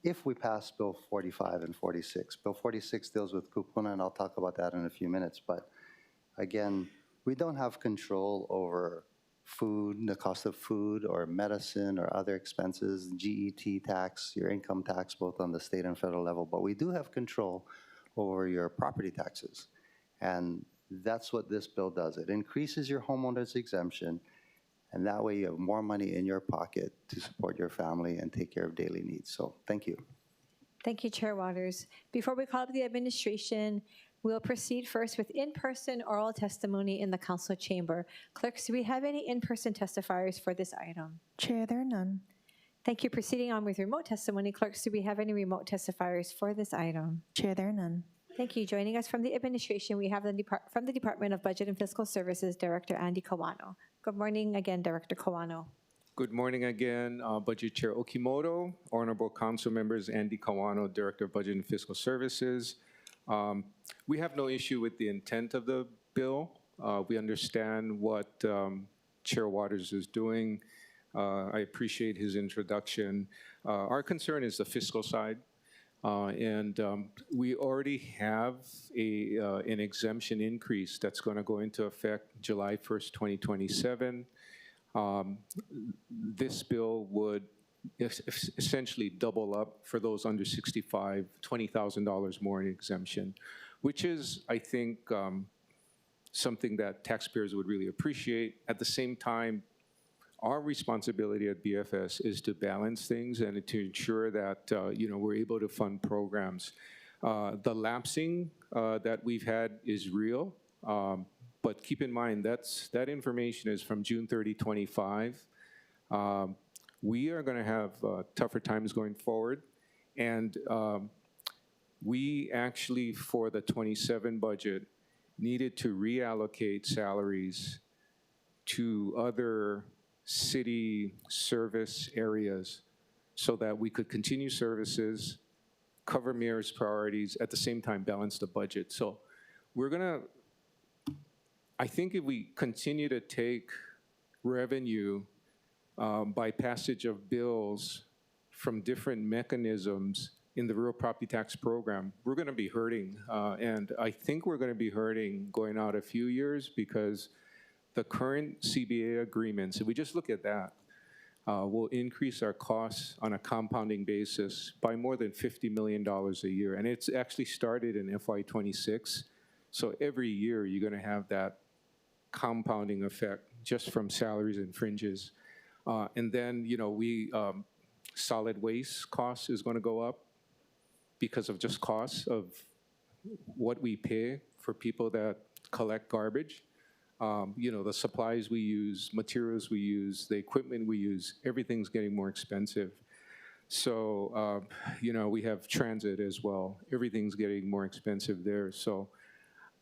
if we pass Bill 45 and 46. Bill 46 deals with kupuna, and I'll talk about that in a few minutes. But again, we don't have control over food, the cost of food or medicine or other expenses, GET tax, your income tax, both on the state and federal level. But we do have control over your property taxes. And that's what this bill does. It increases your homeowner's exemption, and that way you have more money in your pocket to support your family and take care of daily needs. So thank you. Thank you, Chair Waters. Before we call up the administration, we'll proceed first with in-person oral testimony in the council chamber. Clerks, do we have any in-person testifiers for this item? Chair, there are none. Thank you. Proceeding on with remote testimony. Clerks, do we have any remote testifiers for this item? Chair, there are none. Thank you. Joining us from the administration, we have from the Department of Budget and Fiscal Services, Director Andy Kawano. Good morning again, Director Kawano. Good morning again, Budget Chair Okimoto, Honorable Council Members, Andy Kawano, Director of Budget and Fiscal Services. We have no issue with the intent of the bill. We understand what Chair Waters is doing. I appreciate his introduction. Our concern is the fiscal side. And we already have an exemption increase that's going to go into effect July 1st, 2027. This bill would essentially double up for those under 65, $20,000 more in exemption, which is, I think, something that taxpayers would really appreciate. At the same time, our responsibility at BFS is to balance things and to ensure that we're able to fund programs. The lapsing that we've had is real, but keep in mind that information is from June 30, 25. We are going to have tougher times going forward, and we actually, for the 27 budget, needed to reallocate salaries to other city service areas so that we could continue services, cover mayor's priorities, at the same time balance the budget. So we're gonna, I think if we continue to take revenue by passage of bills from different mechanisms in the real property tax program, we're going to be hurting. And I think we're going to be hurting going out a few years because the current CBA agreements, if we just look at that, will increase our costs on a compounding basis by more than $50 million a year. And it's actually started in FY26. So every year you're going to have that compounding effect just from salaries and fringes. And then, solid waste costs is going to go up because of just costs of what we pay for people that collect garbage. The supplies we use, materials we use, the equipment we use, everything's getting more expensive. So, we have transit as well. Everything's getting more expensive there. So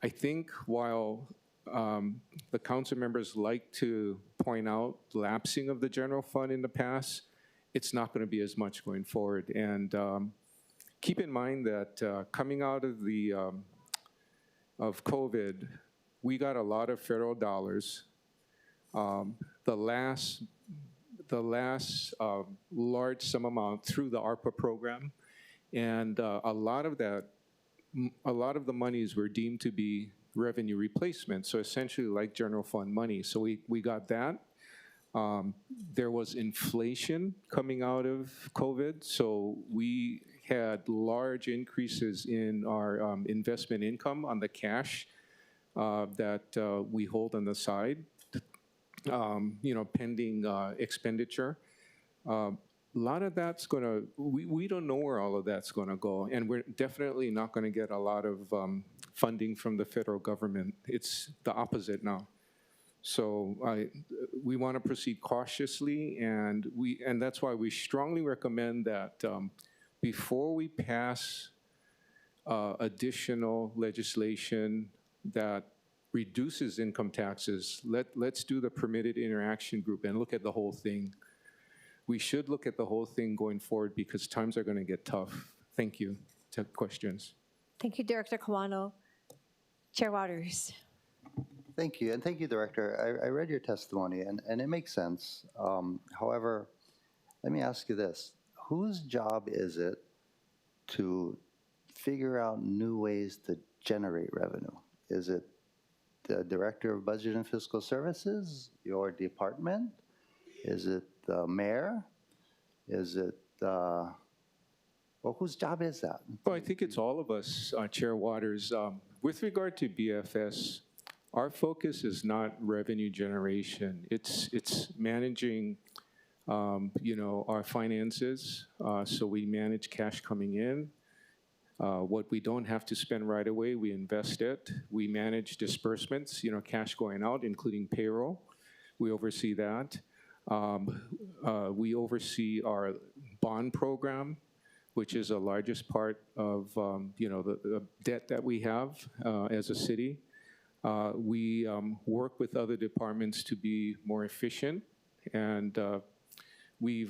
I think while the council members like to point out lapsing of the general fund in the past, it's not going to be as much going forward. And keep in mind that coming out of of COVID, we got a lot of federal dollars. The last large sum amount through the ARPA program, and a lot of the monies were deemed to be revenue replacement, so essentially like general fund money. So we got that. There was inflation coming out of COVID, so we had large increases in our investment income on the cash that we hold on the side, pending expenditure. A lot of that's going to, we don't know where all of that's going to go, and we're definitely not going to get a lot of funding from the federal government. It's the opposite now. So we want to proceed cautiously, and that's why we strongly recommend that before we pass additional legislation that reduces income taxes, let's do the permitted interaction group and look at the whole thing. We should look at the whole thing going forward because times are going to get tough. Thank you. To questions. Thank you, Director Kawano. Chair Waters. Thank you, and thank you, Director. I read your testimony, and it makes sense. However, let me ask you this. Whose job is it to figure out new ways to generate revenue? Is it the Director of Budget and Fiscal Services, your department? Is it the mayor? Is it, well, whose job is that? Well, I think it's all of us, Chair Waters. With regard to BFS, our focus is not revenue generation. It's managing, our finances. So we manage cash coming in. What we don't have to spend right away, we invest it. We manage disbursements, cash going out, including payroll. We oversee that. We oversee our bond program, which is the largest part of, the debt that we have as a city. We work with other departments to be more efficient, and we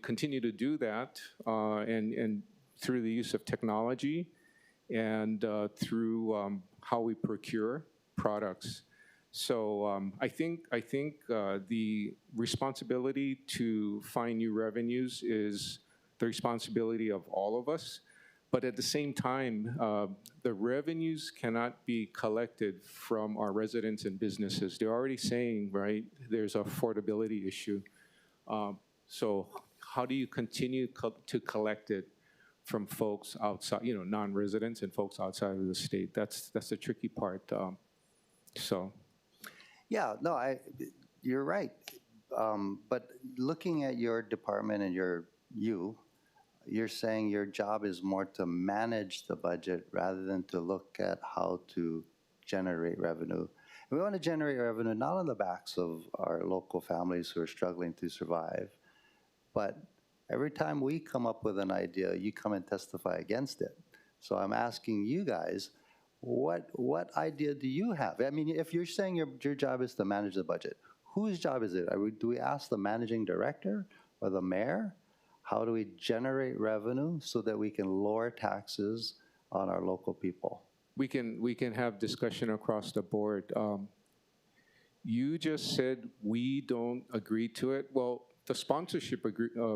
continue to do that, and through the use of technology and through how we procure products. So I think the responsibility to find new revenues is the responsibility of all of us. But at the same time, the revenues cannot be collected from our residents and businesses. They're already saying, right, there's an affordability issue. So how do you continue to collect it from folks outside, non-residents and folks outside of the state? That's the tricky part. Yeah, no, you're right. But looking at your department and you're saying your job is more to manage the budget rather than to look at how to generate revenue. And we want to generate revenue not on the backs of our local families who are struggling to survive, but every time we come up with an idea, you come and testify against it. So I'm asking you guys, what idea do you have? I mean, if you're saying your job is to manage the budget, whose job is it? Do we ask the managing director or the mayor? How do we generate revenue so that we can lower taxes on our local people? We can have discussion across the board. You just said we don't agree to it. Well, the sponsorship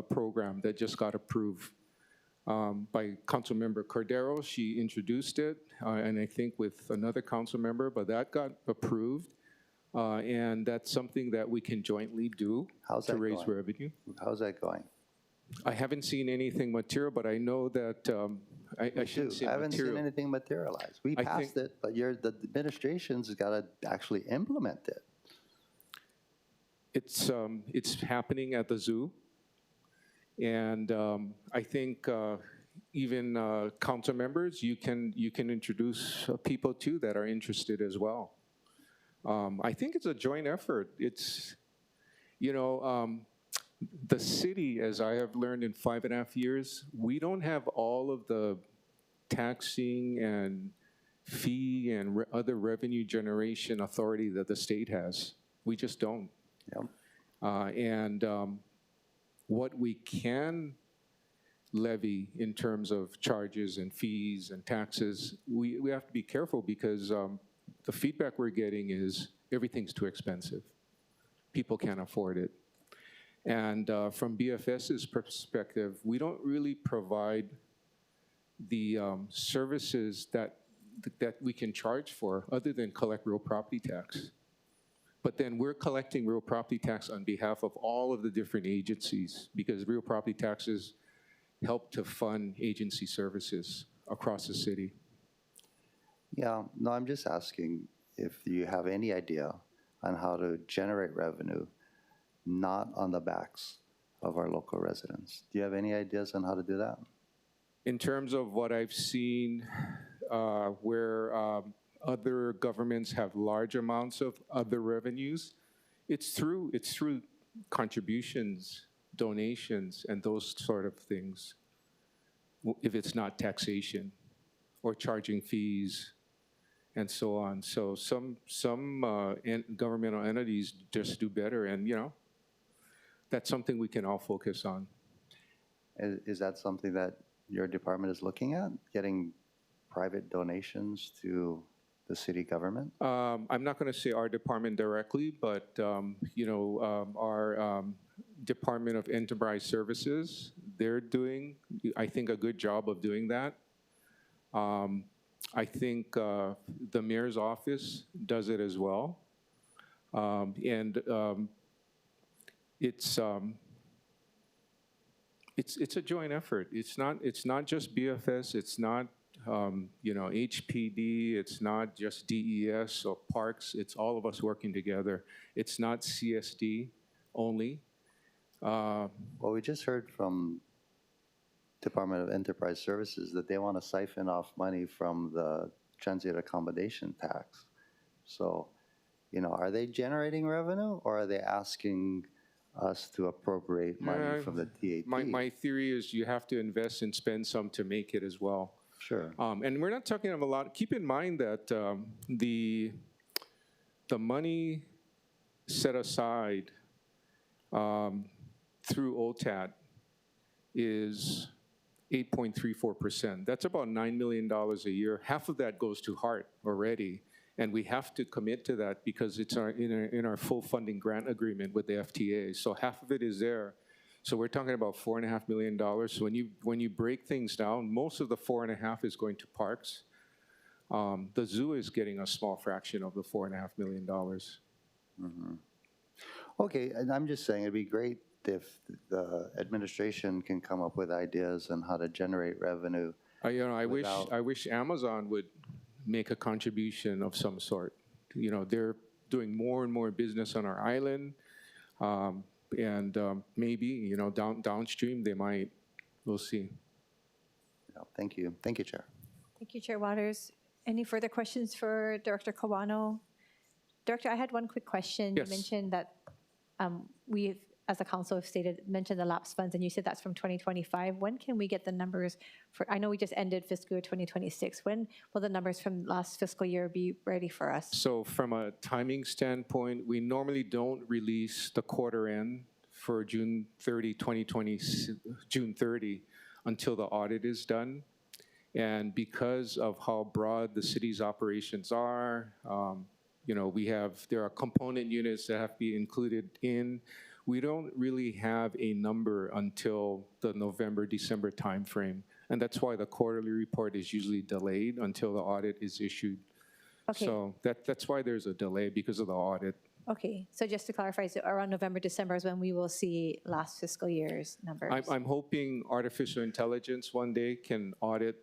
program that just got approved, by Councilmember Cordero. She introduced it, and I think with another council member, but that got approved. And that's something that we can jointly do How's to that raise going? revenue. How's that going? I haven't seen anything material, but I know that, I shouldn't say I haven't seen material. anything materialize. We I passed think- it, but the administration's got to actually implement it. It's happening at the zoo. And I think even council members, you can introduce people too that are interested as well. I think it's a joint effort. It's, the city, as I have learned in 5.5 years, we don't have all of the taxing and fee and other revenue generation authority that the state has. We just don't. Yep. And what we can levy in terms of charges and fees and taxes, we have to be careful because the feedback we're getting is everything's too expensive. People can't afford it. And from BFS's perspective, we don't really provide the services that we can charge for other than collect real property tax. But then we're collecting real property tax on behalf of all of the different agencies because real property taxes help to fund agency services across the city. Yeah, no, I'm just asking if you have any idea on how to generate revenue not on the backs of our local residents. Do you have any ideas on how to do that? In terms of what I've seen where other governments have large amounts of other revenues, it's through contributions, donations, and those sort of things, if it's not taxation or charging fees and so on. So some governmental entities just do better, and that's something we can all focus on. Is that something that your department is looking at, getting private donations to the city government? I'm not going to say our department directly, but our Department of Enterprise Services, they're doing, I think, a good job of doing that. I think the mayor's office does it as well. It's a joint effort. It's not just BFS. It's not HPD. It's not just DES or parks. It's all of us working together. It's not CSD only. Well, we just heard from Department of Enterprise Services that they want to siphon off money from the transient accommodation tax. So, are they generating revenue or are they asking us to appropriate money from the TAT? My theory is you have to invest and spend some to make it as well. Sure. And we're not talking of a lot. Keep in mind that the money set aside through OTAT is 8.34%. That's about $9 million a year. Half of that goes to HART already. And we have to commit to that because it's in our full funding grant agreement with the FTA. So half of it is there. So we're talking about $4.5 million. So when you break things down, most of the 4.5 is going to parks. The zoo is getting a small fraction of the $4.5 million. Mm-hmm. Okay, and I'm just saying it'd be great if the administration can come up with ideas on how to generate revenue. I wish Amazon would make a contribution of some sort. They're doing more and more business on our island, and maybe downstream they might. We'll see. Yeah, thank you, Chair. Thank you, Chair Waters. Any further questions for Director Kawano? Director, I had one quick question. Yes. You mentioned that we've, as a council, have mentioned the lapse funds, and you said that's from 2025. When can we get the numbers for? I know we just ended fiscal year 2026. When will the numbers from last fiscal year be ready for us? So from a timing standpoint, we normally don't release the quarter end for June 30, 2020, June 30, until the audit is done. And because of how broad the city's operations are, there are component units that have to be included in. we don't really have a number until the November, December timeframe. And that's why the quarterly report is usually delayed until the audit is issued. Okay. So that's why there's a delay, because of the audit. Okay, so just to clarify, so around November, December is when we will see last fiscal year's numbers? I'm hoping artificial intelligence one day can audit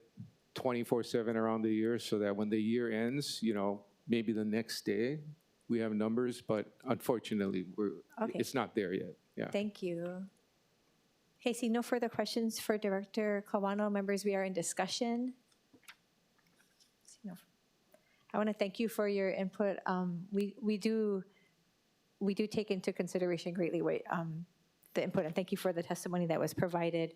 24/7 around the year, so that when the year ends, maybe the next day we have numbers, but unfortunately, Okay. it's not there yet. Yeah. Thank you. Okay, see no further questions for Director Kawano. Members, we are in discussion. See no- I want to thank you for your input. We do take into consideration greatly the input, and thank you for the testimony that was provided.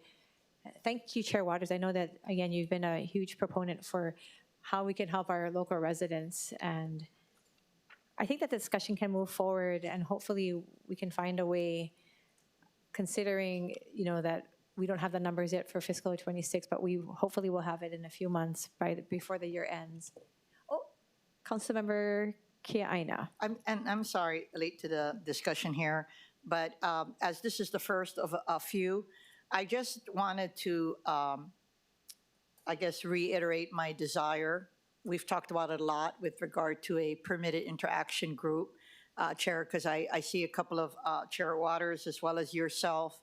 Thank you, Chair Waters. I know that, again, you've been a huge proponent for how we can help our local residents, and I think that the discussion can move forward, and hopefully we can find a way, considering, that we don't have the numbers yet for fiscal 26, but we hopefully will have it in a few months before the year ends. Oh, Councilmember Kia Aina. I'm sorry, late to the discussion here, but as this is the first of a few, I just wanted to, reiterate my desire. We've talked about it a lot with regard to a permitted interaction group, Chair, because I see a couple of Chair Waters as well as yourself,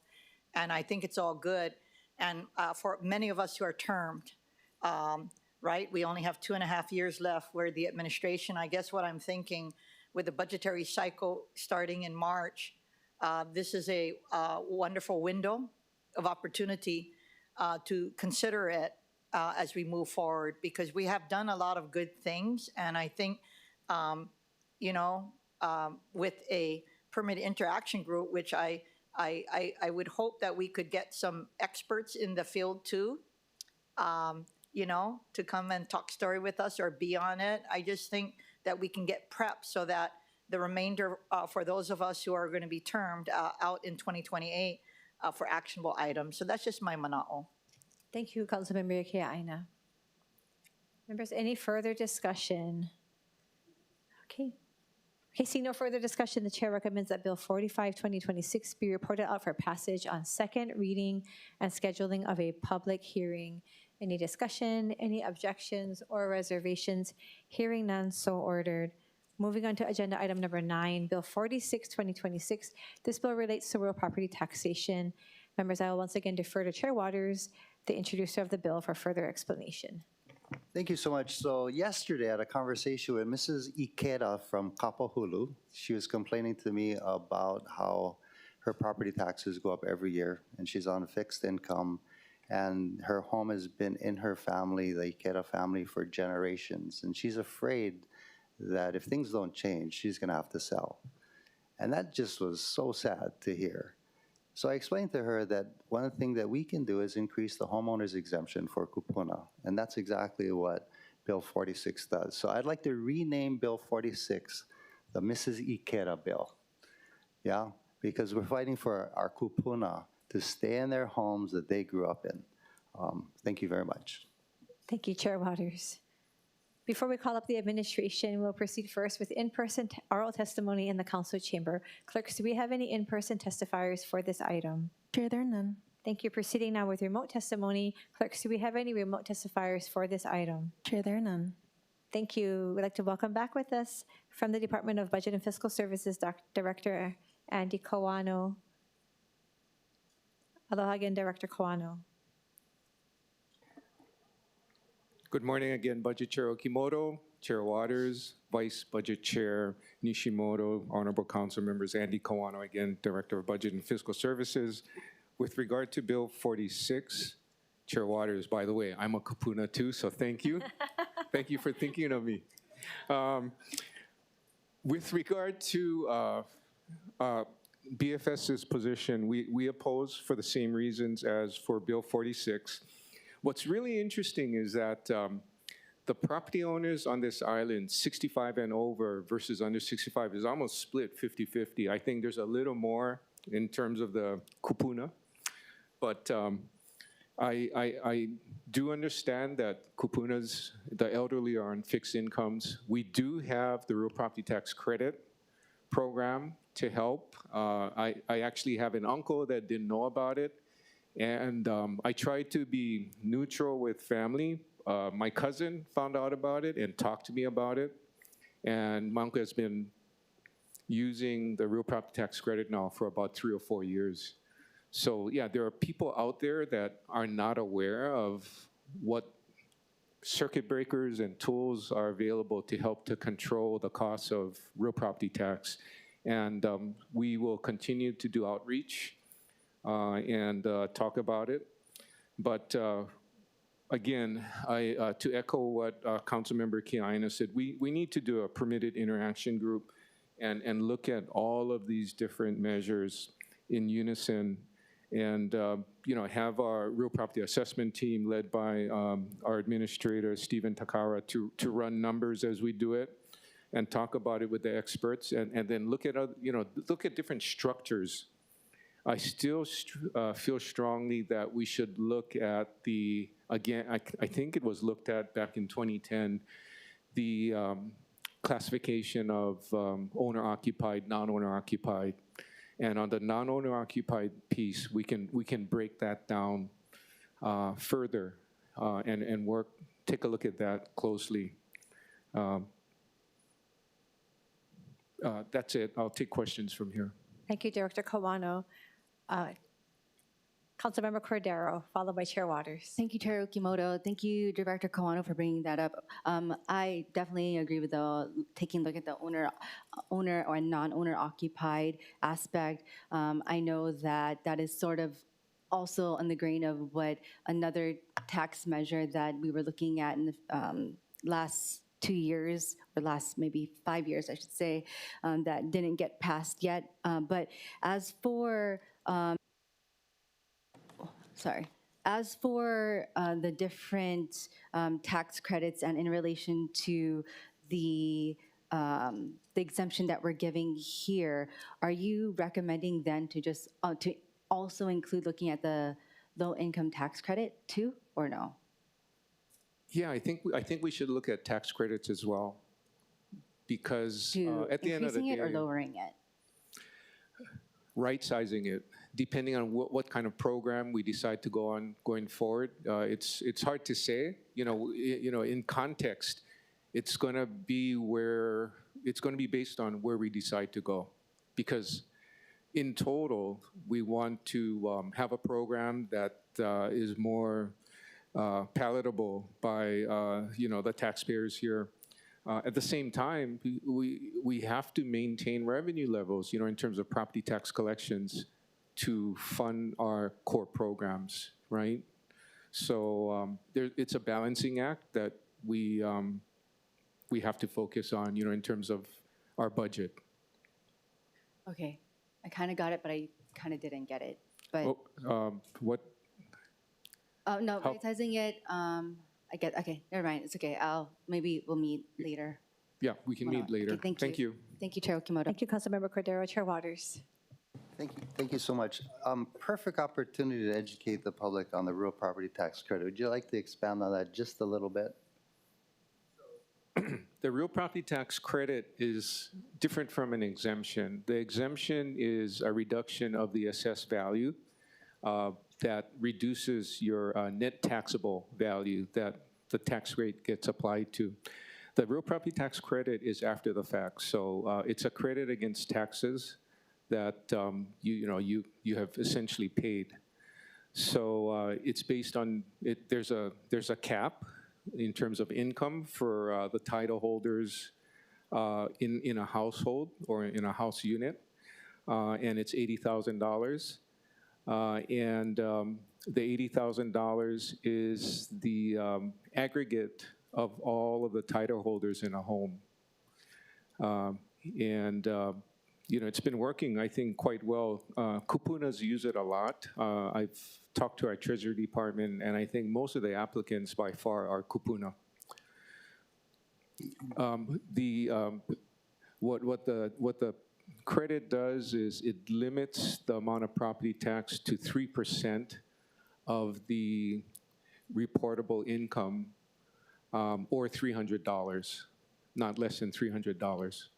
and I think it's all good. And for many of us who are termed, right, we only have 2.5 years left where the administration, I guess what I'm thinking, with the budgetary cycle starting in March, this is a wonderful window of opportunity to consider it as we move forward, because we have done a lot of good things. And I think, with a permit interaction group, which I would hope that we could get some experts in the field too, to come and talk story with us or be on it. I just think that we can get prepped so that the remainder, for those of us who are going to be termed out in 2028 for actionable items. So that's just my manao. Thank you, Councilmember Kia Aina. Members, any further discussion? Okay, seeing no further discussion, the chair recommends that Bill 45, 2026 be reported out for passage on second reading and scheduling of a public hearing. Any discussion, any objections or reservations? Hearing none, so ordered. Moving on to agenda item number 9, Bill 46, 2026. This bill relates to real property taxation. Members, I will once again defer to Chair Waters, the introducer of the bill, for further explanation. Thank you so much. So yesterday I had a conversation with Mrs. Ikeda from Kapahulu. She was complaining to me about how her property taxes go up every year, and she's on a fixed income, and her home has been in her family, the Ikeda family, for generations, and she's afraid that if things don't change, she's going to have to sell. And that just was so sad to hear. So I explained to her that one thing that we can do is increase the homeowner's exemption for kupuna, and that's exactly what Bill 46 does. So I'd like to rename Bill 46 the Mrs. Ikeda bill, yeah? Because we're fighting for our kupuna to stay in their homes that they grew up in. Thank you very much. Thank you, Chair Waters. Before we call up the administration, we'll proceed first with in-person oral testimony in the council chamber. Clerks, do we have any in-person testifiers for this item? Chair, there are none. Thank you. Proceeding now with remote testimony. Clerks, do we have any remote testifiers for this item? Chair, there are none. Thank you. We'd like to welcome back with us from the Department of Budget and Fiscal Services, Director Andy Kawano. Aloha again, Director Kawano. Good morning again, Budget Chair Okimoto, Chair Waters, Vice Budget Chair Nishimoto, Honorable Council Members, Andy Kawano again, Director of Budget and Fiscal Services. With regard to Bill 46, Chair Waters, by the way, I'm a kupuna too, so thank you. Thank you for thinking of me. With regard to BFS's position, we oppose for the same reasons as for Bill 46. What's really interesting is that the property owners on this island, 65 and over versus under 65, is almost split 50-50. I think there's a little more in terms of the kupuna, but I do understand that kupunas, the elderly, are on fixed incomes. We do have the real property tax credit program to help. I actually have an uncle that didn't know about it, and I tried to be neutral with family. My cousin found out about it and talked to me about it, and my uncle has been using the real property tax credit now for about 3 or 4 years. So yeah, there are people out there that are not aware of what circuit breakers and tools are available to help to control the costs of real property tax. And we will continue to do outreach and talk about it. But again, to echo what Councilmember Kiaina said, we need to do a permitted interaction group and look at all of these different measures in unison, and have our real property assessment team led by our administrator, Stephen Takara, to run numbers as we do it and talk about it with the experts, and then look at look at different structures. I still feel strongly that we should look at again, I think it was looked at back in 2010, the classification of owner-occupied, non-owner-occupied. And on the non-owner-occupied piece, we can break that down further and take a look at that closely. That's it. I'll take questions from here. Thank you, Director Kawano. Councilmember Cordero, followed by Chair Waters. Thank you, Chair Okimoto. Thank you, Director Kawano, for bringing that up. I definitely agree with taking a look at the owner or non-owner occupied aspect. I know that is sort of also on the grain of what another tax measure that we were looking at in the last 2 years, or last maybe 5 years, I should say, that didn't get passed yet. But as for the different tax credits and in relation to the exemption that we're giving here, are you recommending then to just to also include looking at the low income tax credit too, or no? Yeah, I think we should look at tax credits as well, because at the end of the day, increasing it or lowering it? Right-sizing it, depending on what kind of program we decide to go on going forward. It's hard to say. In context, it's going to be based on where we decide to go, because in total we want to have a program that is more palatable by the taxpayers here. At the same time, we have to maintain revenue levels, in terms of property tax collections to fund our core programs, right? So it's a balancing act that we have to focus on, in terms of our budget. Okay, I kind of got it, but I kind of didn't get it. But what? Oh no, right-sizing it. I get. Okay, never mind. It's okay. Maybe we'll meet later. Yeah, we can meet later. Okay, thank you. Thank you, Chair Okimoto. Thank you, Councilmember Cordero. Chair Waters. Thank you so much. Perfect opportunity to educate the public on the real property tax credit. Would you like to expand on that just a little bit? The real property tax credit is different from an exemption. The exemption is a reduction of the assessed value that reduces your net taxable value that the tax rate gets applied to. The real property tax credit is after the fact, so it's a credit against taxes that you have essentially paid. So it's based on it. There's a cap in terms of income for the title holders in a household or in a house unit, and it's $80,000. And the $80,000 is the aggregate of all of the title holders in a home. It's been working, I think, quite well. Kupunas use it a lot. I've talked to our Treasury Department, and I think most of the applicants by far are kupuna. What the credit does is it limits the amount of property tax to 3% of the reportable income, or $300, not less than $300.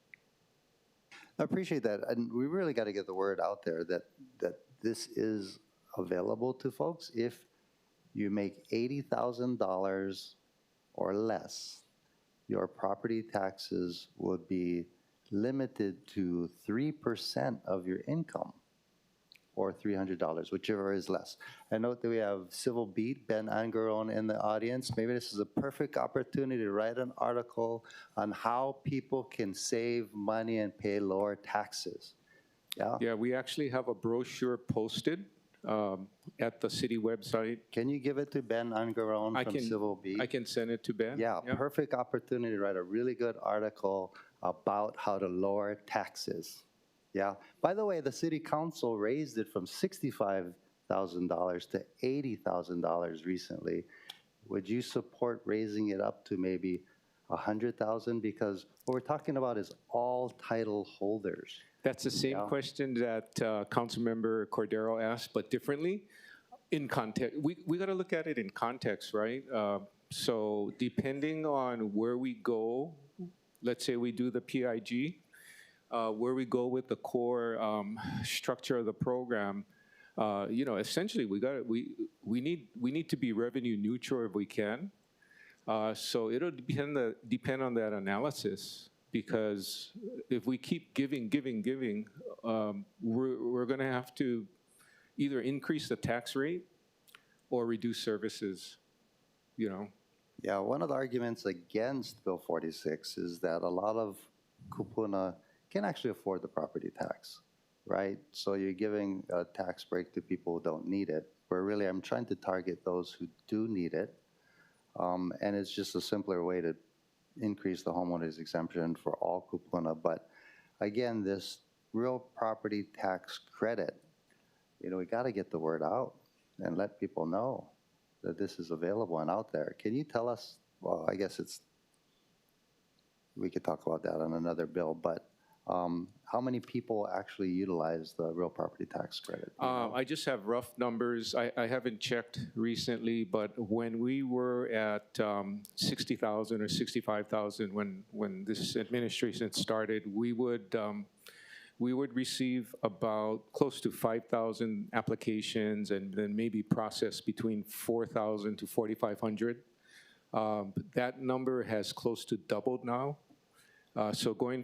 I appreciate that, and we really got to get the word out there that this is available to folks. If you make $80,000 or less, your property taxes would be limited to 3% of your income, or $300, whichever is less. I note that we have Civil Beat, Ben Angaron, in the audience. Maybe this is a perfect opportunity to write an article on how people can save money and pay lower taxes. Yeah? Yeah, we actually have a brochure posted at the city website. Can you give it to Ben Angaron from Civil Beat? I can send it to Ben. Yeah, perfect opportunity to write a really good article about how to lower taxes. Yeah. By the way, the city council raised it from $65,000 to $80,000 recently. Would you support raising it up to maybe $100,000? Because what we're talking about is all title holders. That's the same question that Councilmember Cordero asked, but differently. In context, we got to look at it in context, right? So depending on where we go, let's say we do the PIG, where we go with the core structure of the program, essentially we need to be revenue neutral if we can. So it'll depend on that analysis, because if we keep giving, we're going to have to either increase the tax rate or reduce services. Yeah, one of the arguments against Bill 46 is that a lot of kupuna can actually afford the property tax, right? So you're giving a tax break to people who don't need it, where really I'm trying to target those who do need it. And it's just a simpler way to increase the homeowner's exemption for all kupuna. But again, this real property tax credit, we got to get the word out and let people know that this is available and out there. Can you tell us, well, I guess we could talk about that on another bill, but how many people actually utilize the real property tax credit? I just have rough numbers. I haven't checked recently, but when we were at 60,000 or 65,000 when this administration started, we would receive about close to 5,000 applications and then maybe process between 4,000 to 4,500. That number has close to doubled now. So going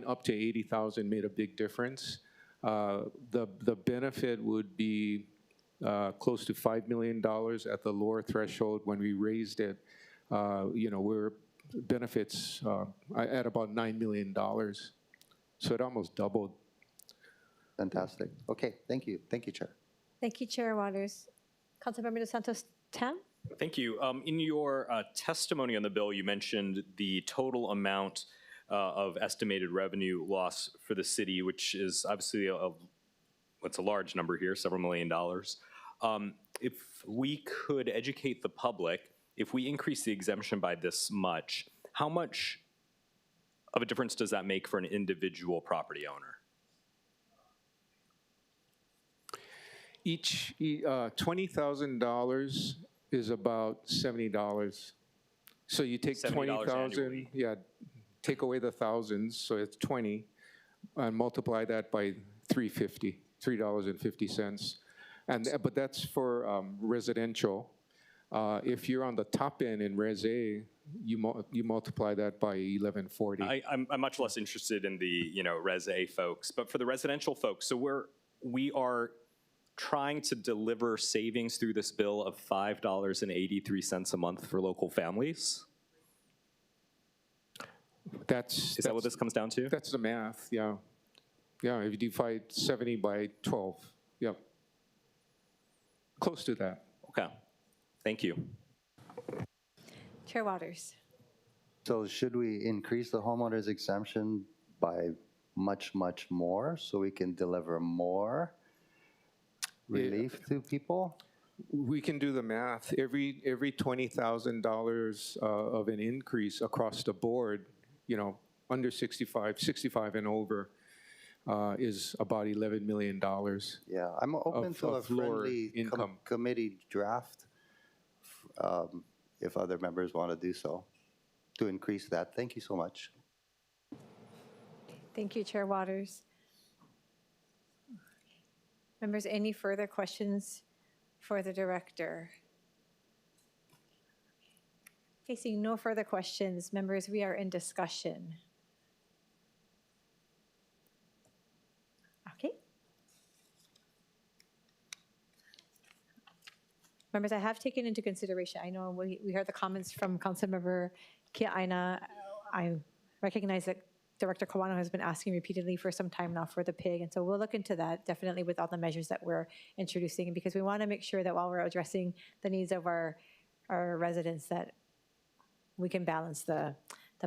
up to 80,000 made a big difference. The benefit would be close to $5 million at the lower threshold. When we raised it, we're benefits at about $9 million. So it almost doubled. Fantastic. Okay, thank you. Thank you, Chair. Thank you, Chair Waters. Councilmember DeSantos Tam? Thank you. In your testimony on the bill, you mentioned the total amount of estimated revenue loss for the city, which is obviously what's a large number here, several $1 million. If we could educate the public, if we increase the exemption by this much, how much of a difference does that make for an individual property owner? Each $20,000 is about $70. So you take $20,000, take away the thousands, so it's 20, and multiply that by $3.50. But that's for residential. If you're on the top end in Res A, you multiply that by 1140. I'm much less interested in the Res A folks, but for the residential folks, so we are trying to deliver savings through this bill of $5.83 a month for local families. Is that what this comes down to? That's the math, yeah. Yeah, if you divide 70 by 12, yep. Close to that. Okay, thank you. Chair Waters. So should we increase the homeowner's exemption by much, much more so we can deliver more relief to people? We can do the math. Every $20,000 of an increase across the board, under 65 and over, is about $11 million. Yeah, I'm open to a friendly committee draft if other members want to do so, to increase that. Thank you so much. Thank you, Chair Waters. Members, any further questions for the director? Okay, seeing no further questions, members, we are in discussion. Okay. Members, I have taken into consideration, I know we heard the comments from Councilmember Kiaina. I recognize that Director Kawano has been asking repeatedly for some time now for the pig, and so we'll look into that definitely with all the measures that we're introducing, because we want to make sure that while we're addressing the needs of our residents, that we can balance the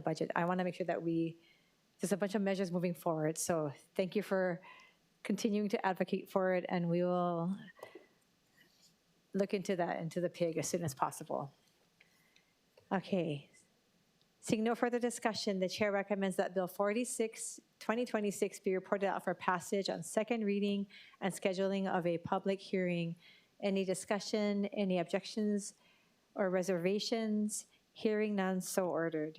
budget. I want to make sure that there's a bunch of measures moving forward, so thank you for continuing to advocate for it, and we will look into that, into the pig, as soon as possible. Okay. Seeing no further discussion, the chair recommends that Bill 46, 2026 be reported out for passage on second reading and scheduling of a public hearing. Any discussion, any objections or reservations? Hearing none, so ordered.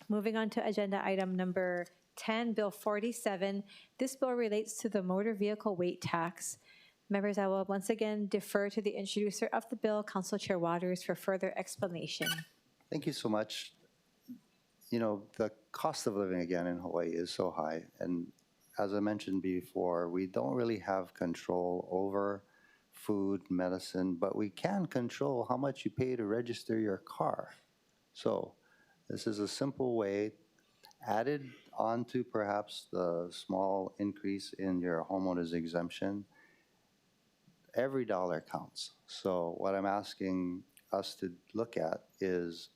Moving on to agenda item number 10, Bill 47. This bill relates to the motor vehicle weight tax. Members, I will once again defer to the introducer of the bill, Council Chair Waters, for further explanation. Thank you so much. You know, the cost of living again in Hawaii is so high. And as I mentioned before, we don't really have control over food, medicine, but we can control how much you pay to register your car. So this is a simple way added onto perhaps the small increase in your homeowner's exemption. Every dollar counts. So what I'm asking us to look at is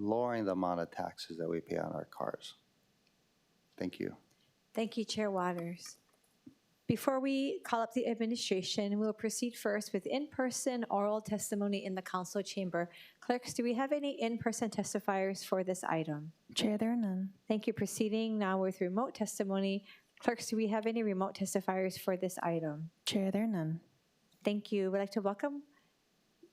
lowering the amount of taxes that we pay on our cars. Thank you. Thank you, Chair Waters. Before we call up the administration, we'll proceed first with in-person oral testimony in the council chamber. Clerks, do we have any in-person testifiers for this item? Chair, there are none. Thank you. Proceeding now with remote testimony. Clerks, do we have any remote testifiers for this item? Chair, there are none. Thank you. We'd like to welcome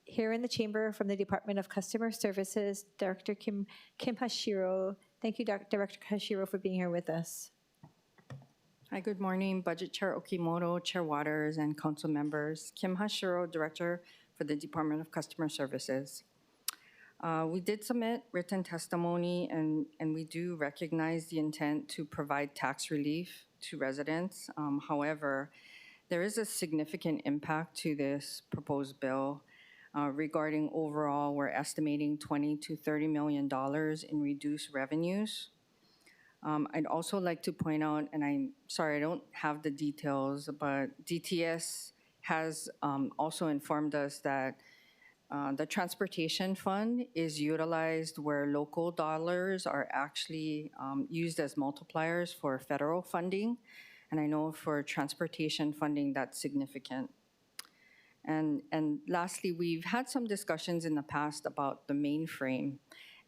here in the chamber from the Department of Customer Services, Director Kim Hashiro. Thank you, Director Hashiro, for being here with us. Hi, good morning, Budget Chair Okimoto, Chair Waters, and council members. Kim Hashiro, Director for the Department of Customer Services. We did submit written testimony, and we do recognize the intent to provide tax relief to residents. However, there is a significant impact to this proposed bill. Regarding overall, we're estimating $20 to $30 million in reduced revenues. I'd also like to point out, and I'm sorry I don't have the details, but DTS has also informed us that the transportation fund is utilized where local dollars are actually used as multipliers for federal funding. And I know for transportation funding, that's significant. And lastly, we've had some discussions in the past about the mainframe.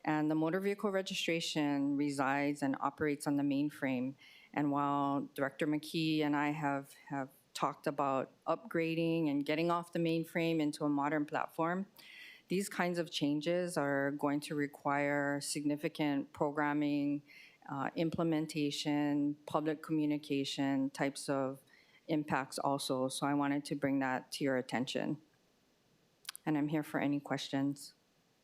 And the motor vehicle registration resides and operates on the mainframe. And while Director McKee and I have talked about upgrading and getting off the mainframe into a modern platform, these kinds of changes are going to require significant programming, implementation, public communication types of impacts also. So I wanted to bring that to your attention. And I'm here for any questions.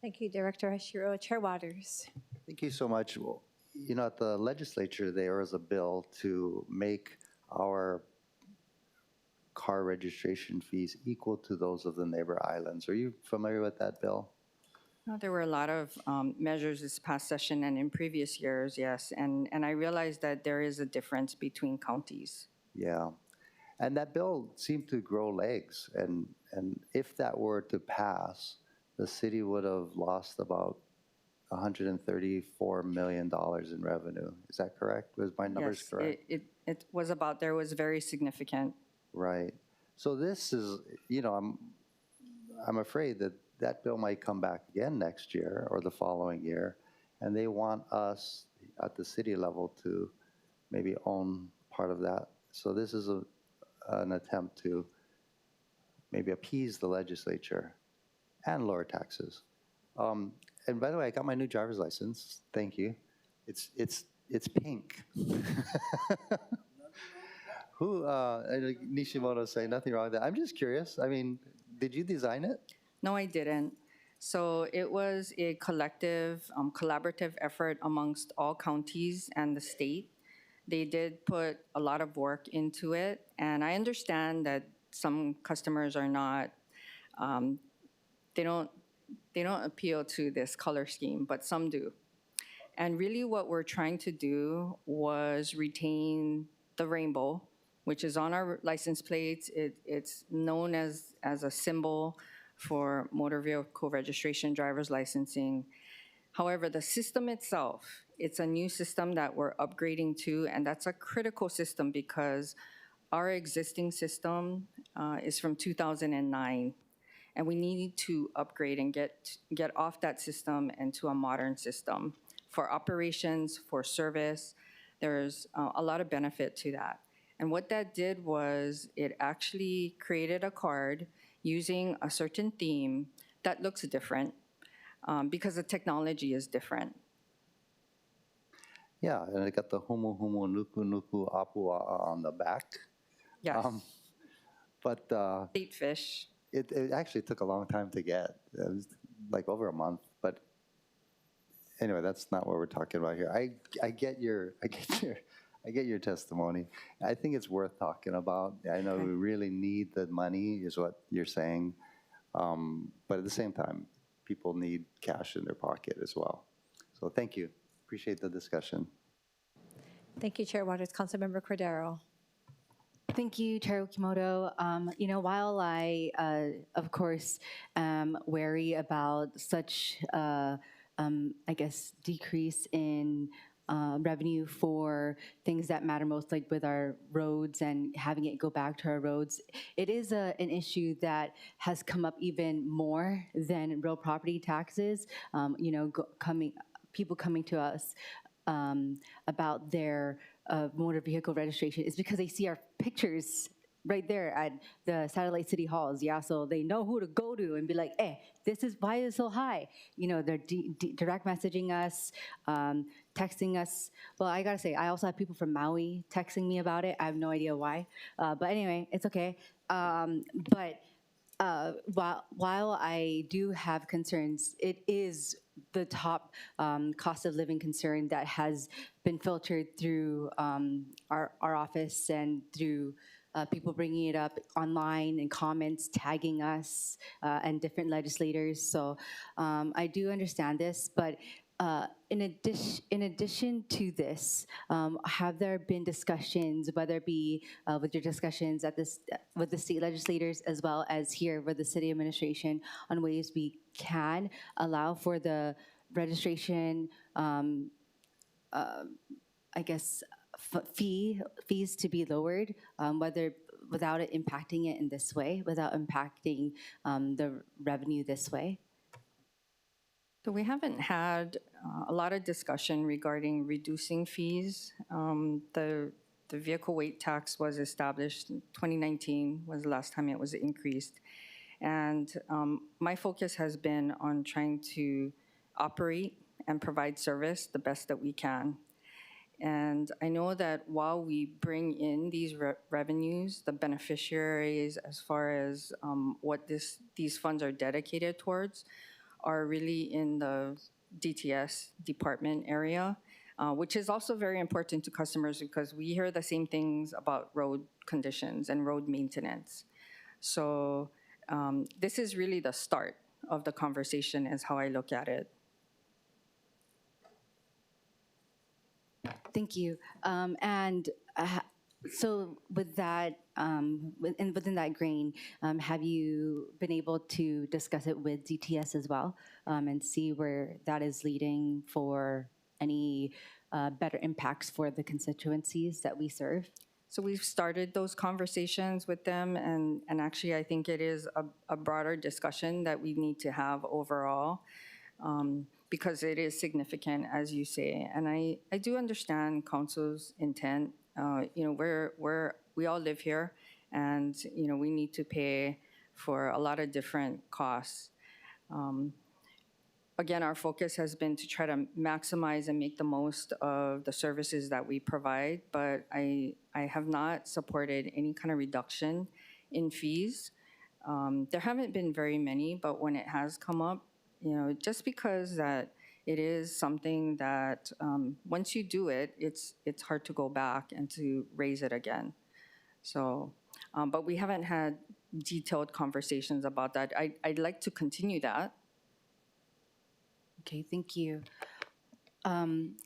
Thank you, Director Hashiro. Chair Waters. Thank you so much. Well, you know, at the legislature, there was a bill to make our car registration fees equal to those of the neighbor islands. Are you familiar with that bill? No, there were a lot of measures this past session and in previous years, yes. And I realized that there is a difference between counties. Yeah. And that bill seemed to grow legs. And if that were to pass, the city would have lost about $134 million in revenue. Is that correct? Was my numbers correct? It was about there, was very significant. Right. So this is, you know, I'm afraid that that bill might come back again next year or the following year, and they want us at the city level to maybe own part of that. So this is an attempt to maybe appease the legislature and lower taxes. And by the way, I got my new driver's license. Thank you. It's It's pink. Who, Nishimoto say nothing wrong with that. I'm just curious. I mean, did you design it? No, I didn't. So it was a collective, collaborative effort amongst all counties and the state. They did put a lot of work into it, and I understand that some customers are not, they don't appeal to this color scheme, but some do. And really what we're trying to do was retain the rainbow, which is on our license plates. It's known as a symbol for motor vehicle registration, driver's licensing. However, the system itself, it's a new system that we're upgrading to, and that's a critical system because our existing system is from 2009, and we need to upgrade and get off that system into a modern system. For operations, for service, there's a lot of benefit to that. And what that did was it actually created a card using a certain theme that looks different because the technology is different. Yeah, and it got the humu humu nuku nuku apua on the back. Yes. But State fish. it actually took a long time to get. It was like over a month. But anyway, that's not what we're talking about here. I get your testimony. I think it's worth talking about. I know we really need the money, is what you're saying. But at the same time, people need cash in their pocket as well. So thank you. Appreciate the discussion. Thank you, Chair Waters. Councilmember Cordero. Thank you, Chair Okimoto. While I, of course, am wary about such, decrease in revenue for things that matter most, like with our roads and having it go back to our roads, it is an issue that has come up even more than real property taxes. People coming to us about their motor vehicle registration is because they see our pictures right there at the satellite city halls, yeah, so they know who to go to and be like, hey, why is it so high? They're direct messaging us, texting us. Well, I gotta say, I also have people from Maui texting me about it. I have no idea why, but anyway, it's okay. While I do have concerns, it is the top cost of living concern that has been filtered through our office and through people bringing it up online and comments, tagging us and different legislators. So I do understand this, but in addition to this, have there been discussions, whether it be with your discussions with the state legislators as well as here with the city administration, on ways we can allow for the registration, fees to be lowered, whether without it impacting it in this way, without impacting the revenue this way? So we haven't had a lot of discussion regarding reducing fees. The vehicle weight tax was established in 2019, was the last time it was increased. And my focus has been on trying to operate and provide service the best that we can. And I know that while we bring in these revenues, the beneficiaries, as far as what these funds are dedicated towards, are really in the DTS department area, which is also very important to customers because we hear the same things about road conditions and road maintenance. So this is really the start of the conversation, is how I look at it. Thank you. So with that, within that grain, have you been able to discuss it with DTS as well and see where that is leading for any better impacts for the constituencies that we serve? So we've started those conversations with them, and actually I think it is a broader discussion that we need to have overall. Because it is significant, as you say. And I do understand council's intent. We all live here, and we need to pay for a lot of different costs. again, our focus has been to try to maximize and make the most of the services that we provide, but I have not supported any kind of reduction in fees. There haven't been very many, but when it has come up, just because that it is something that once you do it, it's hard to go back and to raise it again. So, but we haven't had detailed conversations about that. I'd like to continue that. Okay, thank you.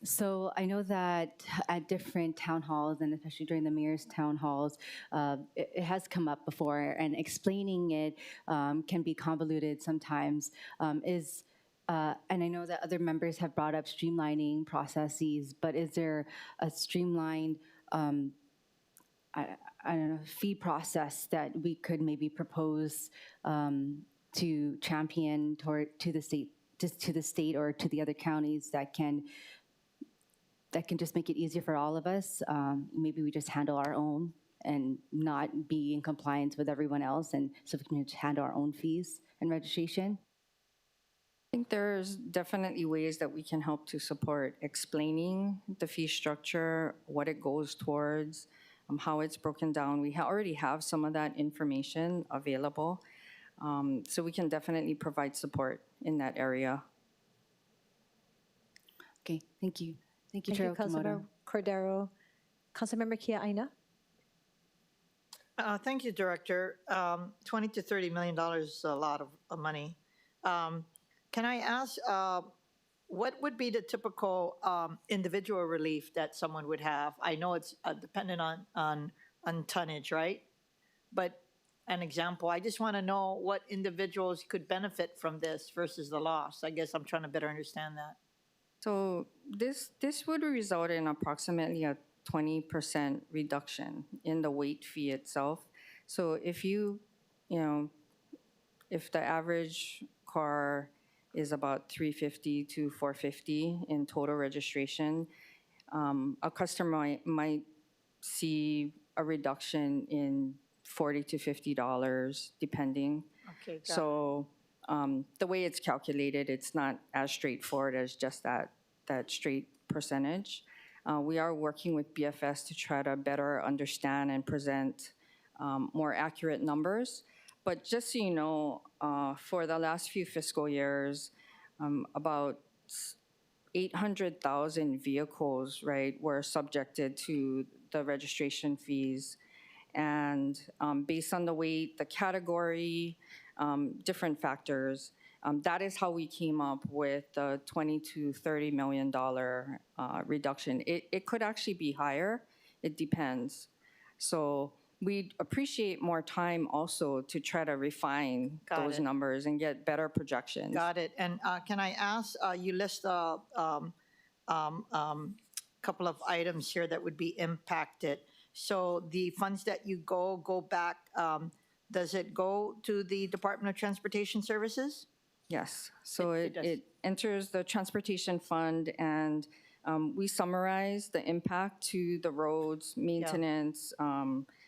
So I know that at different town halls, and especially during the mayor's town halls, it has come up before, and explaining it can be convoluted sometimes. And I know that other members have brought up streamlining processes, but is there a streamlined, I don't know, fee process that we could maybe propose to champion to the state? Just to the state or to the other counties that can just make it easier for all of us. Maybe we just handle our own and not be in compliance with everyone else, and so we can just handle our own fees and registration. I think there's definitely ways that we can help to support explaining the fee structure, what it goes towards, how it's broken down. We already have some of that information available. So we can definitely provide support in that area. Okay, thank you. Thank you, Thank you, Chair Okimoto. Councilmember Cordero. Councilmember Kia Aina. Thank you, Director. $20 to $30 million is a lot of money. Can I ask, what would be the typical individual relief that someone would have? I know it's dependent on tonnage, right? But an example, I just want to know what individuals could benefit from this versus the loss. I guess I'm trying to better understand that. So this would result in approximately a 20% reduction in the weight fee itself. So if if the average car is about $350 to $450 in total registration, a customer might see a reduction in $40 to $50 depending. Okay, got So the way it's calculated, it's not as straightforward as just that straight percentage. We are working with BFS to try to better understand and present more accurate numbers. But just so you know, for the last few fiscal years, about 800,000 vehicles, right, were subjected to the registration fees. And based on the weight, the category, different factors, that is how we came up with the $20 to $30 million reduction. It could actually be higher. It depends. So we'd appreciate more time also to try to refine those numbers and get better projections. Got it. And can I ask, you list a couple of items here that would be impacted. So the funds that you go back, does it go to the Department of Transportation Services? Yes. So It does. it enters the transportation fund, and we summarize the impact to the roads, maintenance,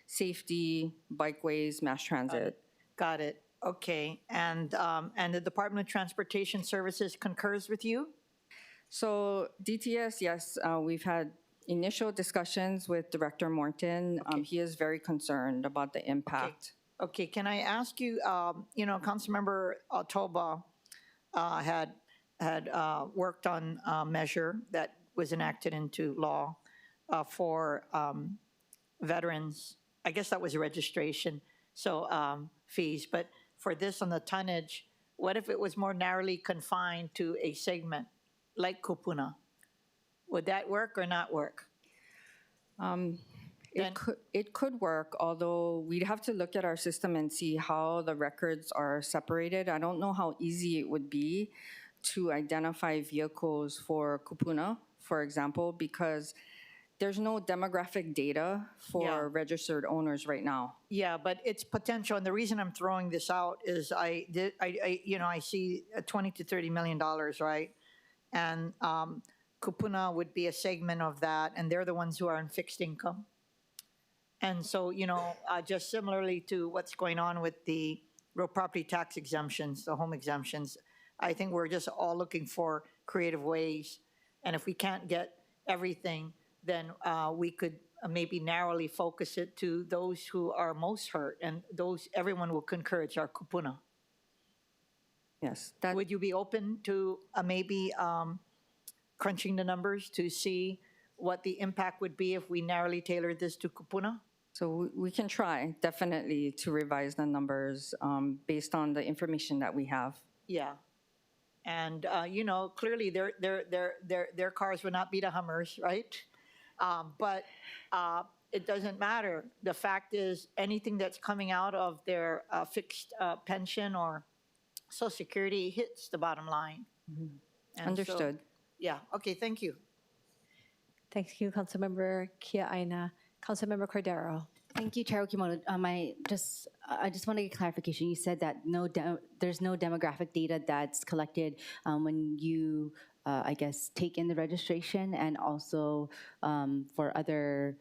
safety, bikeways, mass transit. Got it. Okay. And the Department of Transportation Services concurs with you? So DTS, yes, we've had initial discussions with Director Morton. He is very concerned about the impact. Okay, can I ask you, Councilmember Toba had worked on a measure that was enacted into law for veterans. I guess that was registration, so fees. But for this on the tonnage, what if it was more narrowly confined to a segment like Kupuna? Would that work or not work? It could work, although we'd have to look at our system and see how the records are separated. I don't know how easy it would be to identify vehicles for Kupuna, for example, because there's no demographic data for registered owners right now. Yeah, but it's potential, and the reason I'm throwing this out is I see $20 to $30 million, right? And Kupuna would be a segment of that, and they're the ones who are on fixed income. And so, just similarly to what's going on with the real property tax exemptions, the home exemptions, I think we're just all looking for creative ways. And if we can't get everything, then we could maybe narrowly focus it to those who are most hurt, and those everyone will concur it's our kupuna. Yes, that, Would you be open to maybe crunching the numbers to see what the impact would be if we narrowly tailored this to kupuna? so we can try definitely to revise the numbers based on the information that we have. Yeah. And, you know, clearly their cars would not be the Hummers, right? But it doesn't matter. The fact is, anything that's coming out of their fixed pension or Social Security hits the bottom line. And so- Understood. yeah, okay, thank you. Thank you, Councilmember Kia Aina. Councilmember Cordero. Thank you, Chair Okimoto. I just want to get clarification. You said that there's no demographic data that's collected when you, I guess, take in the registration, and also for other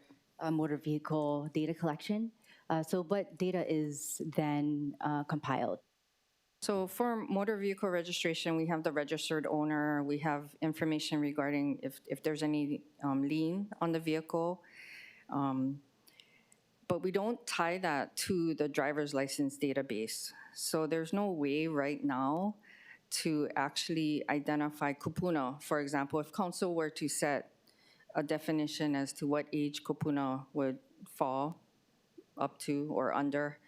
motor vehicle data collection. So what data is then compiled? So for motor vehicle registration, we have the registered owner. We have information regarding if there's any lien on the vehicle. But we don't tie that to the driver's license database. So there's no way right now to actually identify kupuna. For example, if council were to set a definition as to what age kupuna would fall up to or under,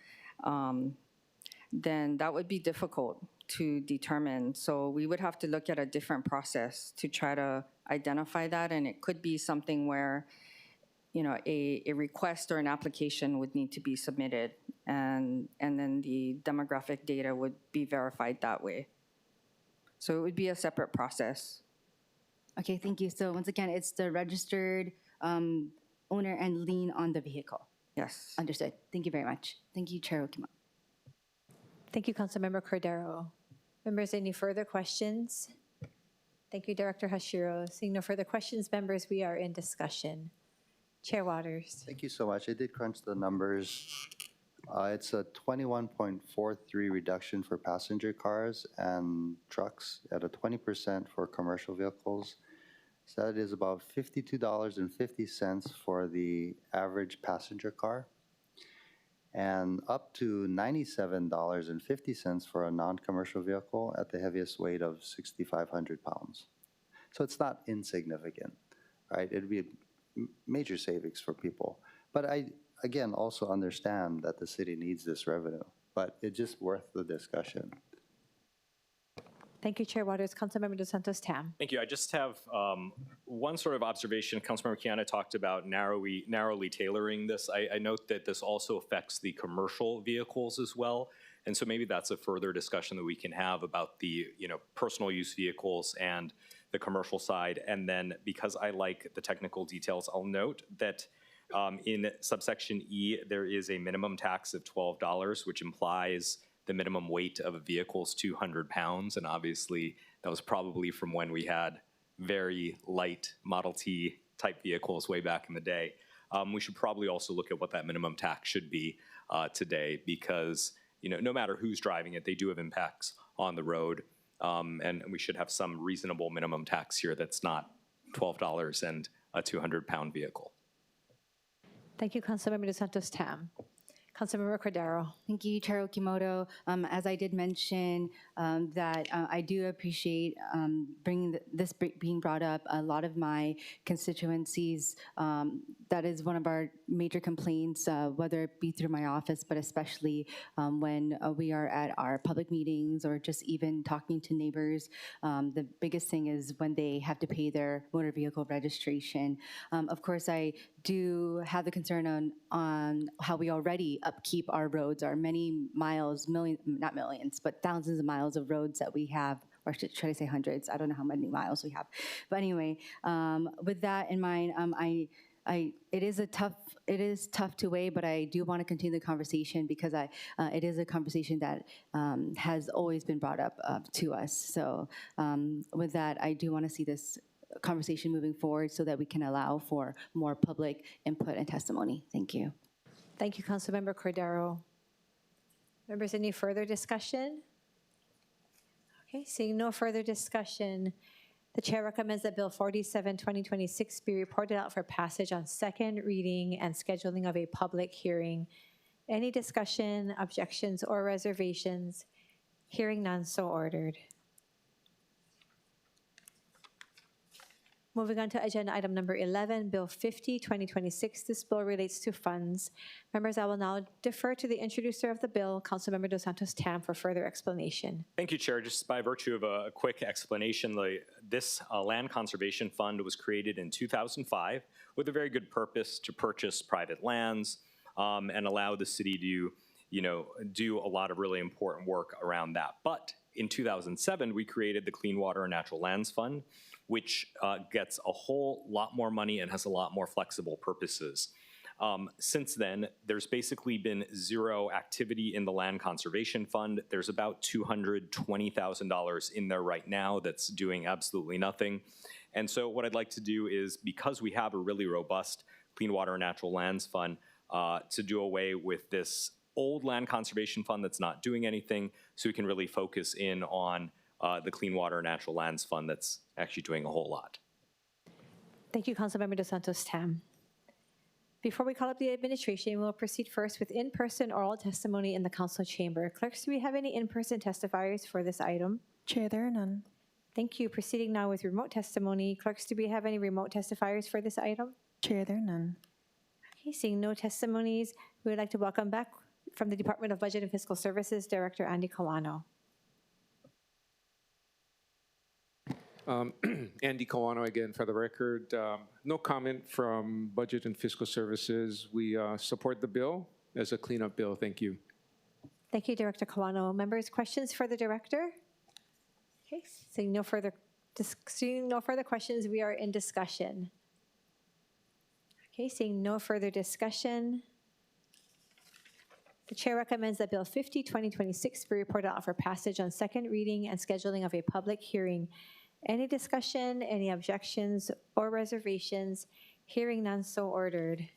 then that would be difficult to determine. So we would have to look at a different process to try to identify that, and it could be something where, you know, a request or an application would need to be submitted, and then the demographic data would be verified that way. So it would be a separate process. Okay, thank you. So once again, it's the registered owner and lien on the vehicle. Yes. Understood. Thank you very much. Thank you, Chair Okimoto. Thank you, Councilmember Cordero. Members, any further questions? Thank you, Director Hashiro. Seeing no further questions, members, we are in discussion. Chair Waters. Thank you so much. I did crunch the numbers. It's a 21.43 reduction for passenger cars and trucks at a 20% for commercial vehicles. So that is about $52.50 for the average passenger car, and up to $97.50 for a non-commercial vehicle at the heaviest weight of 6,500 pounds. So it's not insignificant, right? It'd be major savings for people. But I, again, also understand that the city needs this revenue, but it's just worth the discussion. Thank you, Chair Waters. Councilmember Dos Santos Tam. Thank you. I just have one sort of observation. Councilmember Kiana talked about narrowly tailoring this. I note that this also affects the commercial vehicles as well. And so maybe that's a further discussion that we can have about the, you know, personal use vehicles and the commercial side. And then, because I like the technical details, I'll note that in subsection E, there is a minimum tax of $12, which implies the minimum weight of a vehicle is 200 pounds. And obviously, that was probably from when we had very light Model T type vehicles way back in the day. We should probably also look at what that minimum tax should be today, because, you know, no matter who's driving it, they do have impacts on the road. And we should have some reasonable minimum tax here that's not $12 and a 200-pound vehicle. Thank you, Councilmember Dos Santos Tam. Councilmember Cordero. Thank you, Chair Okimoto. As I did mention, that I do appreciate this being brought up. A lot of my constituencies, that is one of our major complaints, whether it be through my office, but especially when we are at our public meetings or just even talking to neighbors. The biggest thing is when they have to pay their motor vehicle registration. Of course, I do have the concern on how we already upkeep our roads, our many miles, not millions, but thousands of miles of roads that we have, or should I say hundreds? I don't know how many miles we have. But anyway, with that in mind, it is tough to weigh, but I do want to continue the conversation because it is a conversation that has always been brought up to us. So with that, I do want to see this conversation moving forward so that we can allow for more public input and testimony. Thank you. Thank you, Councilmember Cordero. Members, any further discussion? Okay, seeing no further discussion, the chair recommends that Bill 47, 2026 be reported out for passage on second reading and scheduling of a public hearing. Any discussion, objections, or reservations? Hearing none, so ordered. Moving on to agenda item number 11, Bill 50, 2026. This bill relates to funds. Members, I will now defer to the introducer of the bill, Councilmember Dos Santos Tam, for further explanation. Thank you, Chair. Just by virtue of a quick explanation, this Land Conservation Fund was created in 2005 with a very good purpose to purchase private lands and allow the city to, do a lot of really important work around that. But in 2007, we created the Clean Water and Natural Lands Fund, which gets a whole lot more money and has a lot more flexible purposes. Since then, there's basically been zero activity in the Land Conservation Fund. There's about $220,000 in there right now that's doing absolutely nothing. And so what I'd like to do is, because we have a really robust Clean Water and Natural Lands Fund, to do away with this old Land Conservation Fund that's not doing anything, so we can really focus in on the Clean Water and Natural Lands Fund that's actually doing a whole lot. Thank you, Councilmember Dos Santos Tam. Before we call up the administration, we'll proceed first with in-person oral testimony in the council chamber. Clerks, do we have any in-person testifiers for this item? Chair, there are none. Thank you. Proceeding now with remote testimony. Clerks, do we have any remote testifiers for this item? Chair, there are none. Okay, seeing no testimonies, we would like to welcome back from the Department of Budget and Fiscal Services, Director Andy Kawano. Andy Kawano again for the record. No comment from Budget and Fiscal Services. We support the bill as a cleanup bill. Thank you. Thank you, Director Kawano. Members, questions for the director? Okay, seeing no further questions, we are in discussion. Okay, seeing no further discussion, the chair recommends that Bill 50, 2026 be reported out for passage on second reading and scheduling of a public hearing. Any discussion, any objections or reservations? Hearing none, so ordered.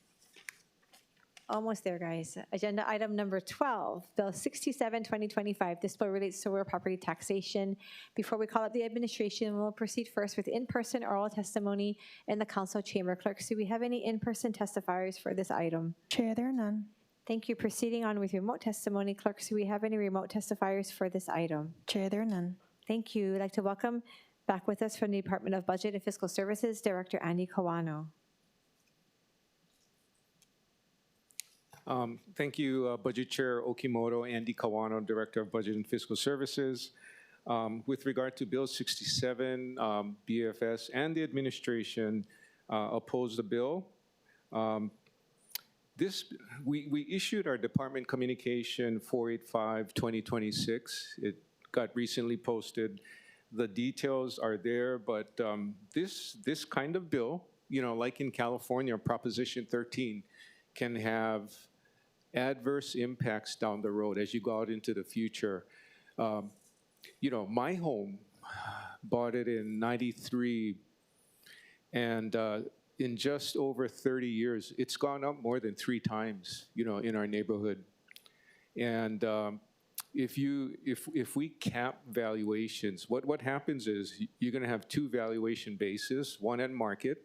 Almost there, guys. Agenda item number 12, Bill 67, 2025. This bill relates to real property taxation. Before we call up the administration, we'll proceed first with in-person oral testimony in the council chamber. Clerks, do we have any in-person testifiers for this item? Chair, there are none. Thank you. Proceeding on with remote testimony. Clerks, do we have any remote testifiers for this item? Chair, there are none. Thank you. I'd like to welcome back with us from the Department of Budget and Fiscal Services, Director Andy Kawano. Thank you, Budget Chair Okimoto, Andy Kawano, Director of Budget and Fiscal Services. With regard to Bill 67, BFS and the administration oppose the bill. We issued our department communication 485-2026. It got recently posted. The details are there, but this kind of bill, like in California, Proposition 13, can have adverse impacts down the road as you go out into the future. My home, bought it in '93, and in just over 30 years, it's gone up more than 3 times, in our neighborhood. And if we cap valuations, what happens is you're going to have 2 valuation bases, one at market,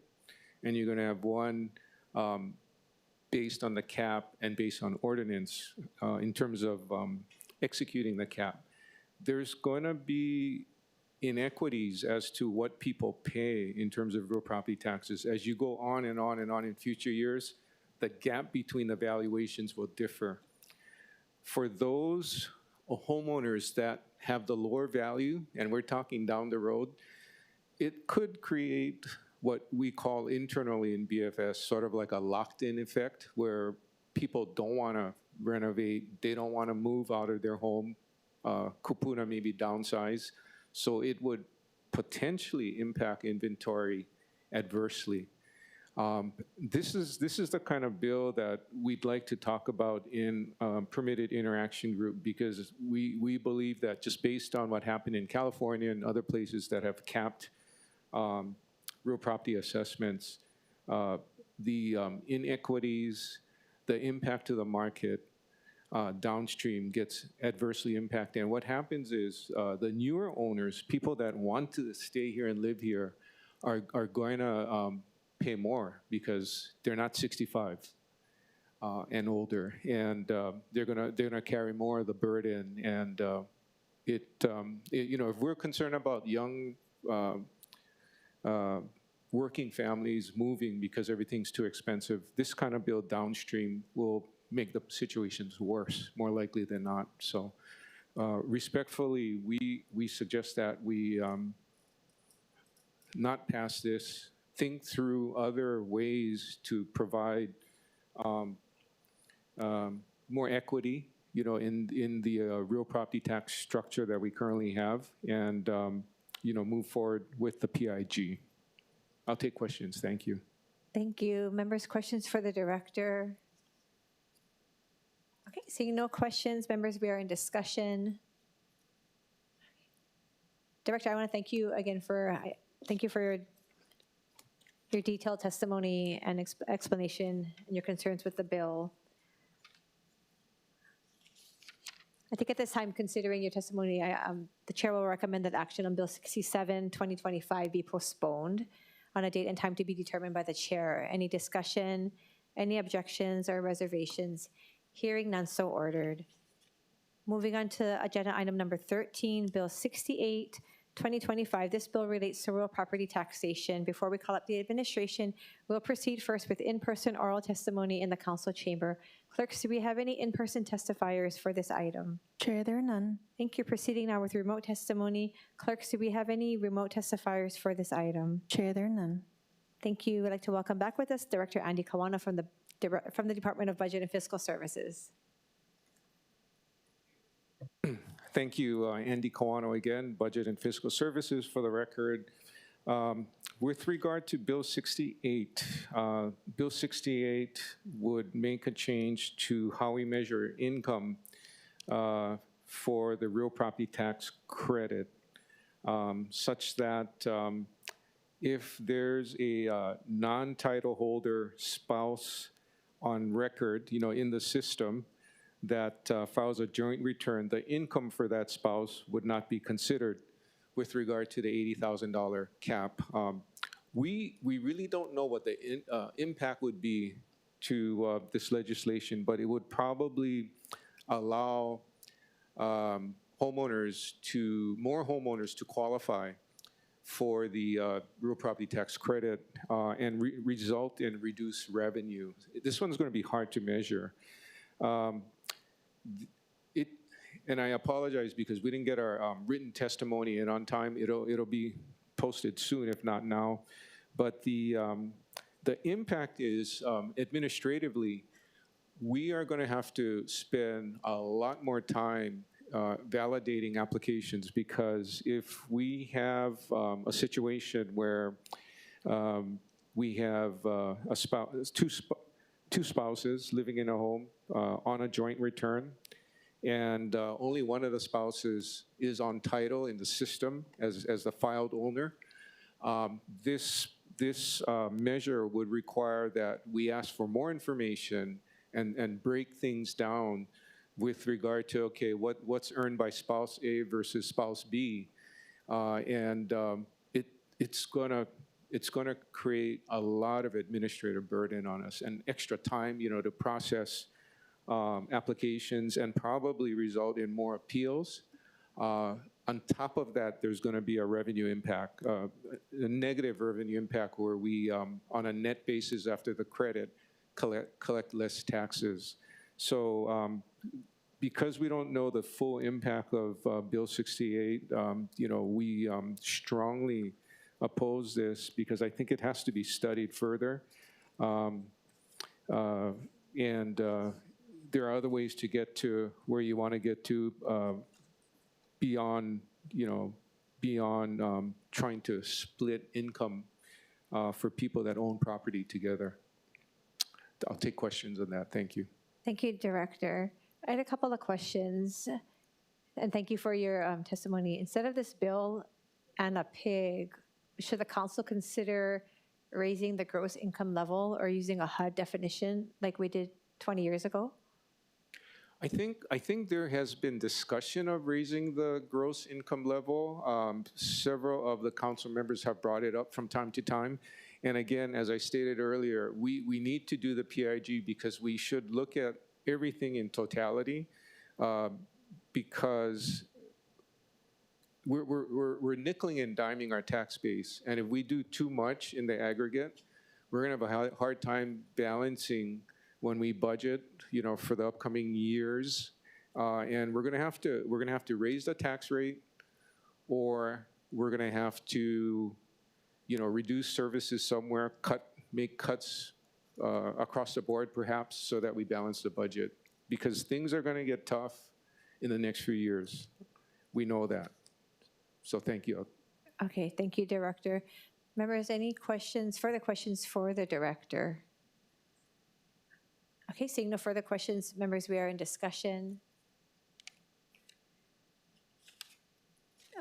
and you're going to have one based on the cap and based on ordinance in terms of executing the cap. There's going to be inequities as to what people pay in terms of real property taxes. As you go on and on and on in future years, the gap between the valuations will differ. For those homeowners that have the lower value, and we're talking down the road, it could create what we call internally in BFS sort of like a locked-in effect, where people don't want to renovate, they don't want to move out of their home, kupuna maybe downsize, so it would potentially impact inventory adversely. This is the kind of bill that we'd like to talk about in permitted interaction group, because we believe that just based on what happened in California and other places that have capped real property assessments, the inequities, the impact to the market, downstream gets adversely impacted. And what happens is the newer owners, people that want to stay here and live here, are going to pay more because they're not 65 and older, and they're gonna carry more of the burden. And you know, if we're concerned about young working families moving because everything's too expensive, this kind of bill downstream will make the situations worse, more likely than not. So respectfully, we suggest that we not pass this, think through other ways to provide more equity, you know, in the real property tax structure that we currently have, and you know, move forward with the PIG. I'll take questions. Thank you. Thank you. Members, questions for the director? Okay, seeing no questions, members, we are in discussion. Director, I want to thank you again for your detailed testimony and explanation and your concerns with the bill. I think at this time, considering your testimony, the chair will recommend that action on Bill 67, 2025 be postponed on a date and time to be determined by the chair. Any discussion, any objections or reservations? Hearing none, so ordered. Moving on to agenda item number 13, Bill 68, 2025. This bill relates to real property taxation. Before we call up the administration, we'll proceed first with in-person oral testimony in the council chamber. Clerks, do we have any in-person testifiers for this item? Chair, there are none. Thank you. Proceeding now with remote testimony. Clerks, do we have any remote testifiers for this item? Chair, there are none. Thank you. I'd like to welcome back with us Director Andy Kawano from the Department of Budget and Fiscal Services. Thank you, Andy Kawano again, Budget and Fiscal Services, for the record. With regard to Bill 68, Bill 68 would make a change to how we measure income for the real property tax credit, such that if there's a non-title holder spouse on record, you know, in the system, that files a joint return, the income for that spouse would not be considered with regard to the $80,000 cap. We really don't know what the impact would be to this legislation, but it would probably allow more homeowners to qualify for the real property tax credit and result in reduced revenue. This one's going to be hard to measure. And I apologize because we didn't get our written testimony in on time. It'll be posted soon, if not now. But the impact is administratively, we are going to have to spend a lot more time validating applications, because if we have a situation where we have a spouse, two spouses living in a home on a joint return, and only one of the spouses is on title in the system as the filed owner, this measure would require that we ask for more information and break things down with regard to, okay, what's earned by spouse A versus spouse B, and it's gonna create a lot of administrative burden on us and extra time, you know, to process applications, and probably result in more appeals. On top of that, there's going to be a revenue impact, a negative revenue impact, where we, on a net basis after the credit, collect less taxes. So because we don't know the full impact of Bill 68, you know, we strongly oppose this, because I think it has to be studied further. There are other ways to get to where you want to get to beyond, you know, beyond trying to split income for people that own property together. I'll take questions on that. Thank you. Thank you, Director. I had a couple of questions, and thank you for your testimony. Instead of this bill and a PIG, should the council consider raising the gross income level or using a HUD definition like we did 20 years ago? I think there has been discussion of raising the gross income level. Several of the council members have brought it up from time to time. And again, as I stated earlier, we need to do the PIG because we should look at everything in totality because we're nickeling and diming our tax base. And if we do too much in the aggregate, we're going to have a hard time balancing when we budget, for the upcoming years, and we're going to have to raise the tax rate, or we're going to have to, reduce services somewhere, make cuts across the board, perhaps, so that we balance the budget, because things are going to get tough in the next few years. We know that. So thank you. Okay, thank you, Director. Members, any questions, further questions for the Director? Okay, seeing no further questions, members, we are in discussion.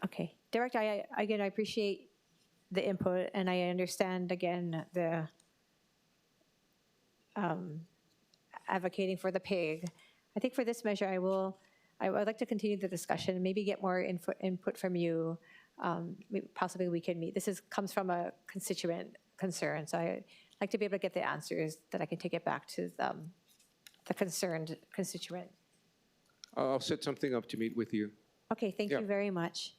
Okay, Director, I appreciate the input, and I understand, again, the advocating for the PIG. I think for this measure, I would like to continue the discussion, maybe get more input from you. Possibly we can meet. This comes from a constituent concern, so I'd like to be able to get the answers that I can take it back to the concerned constituent. I'll set something up to meet with you. Okay, thank you very much.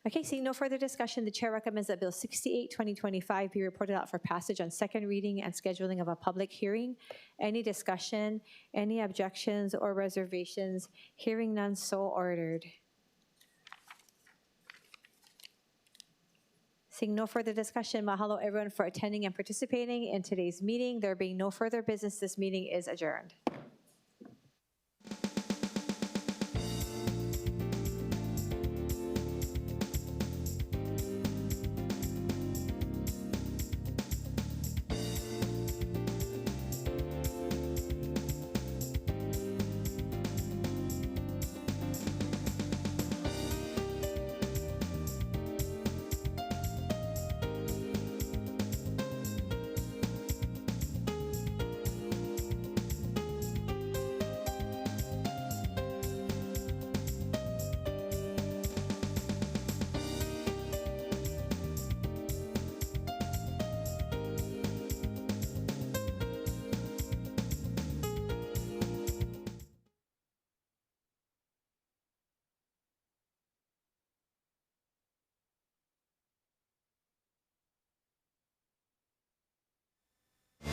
Okay, seeing no further discussion, the chair recommends that Bill 68, 2025 be reported out for passage on second reading and scheduling of a public hearing. Any discussion, any objections or reservations? Hearing none, so ordered. Seeing no further discussion, mahalo everyone for attending and participating in today's meeting. There being no further business, this meeting is adjourned.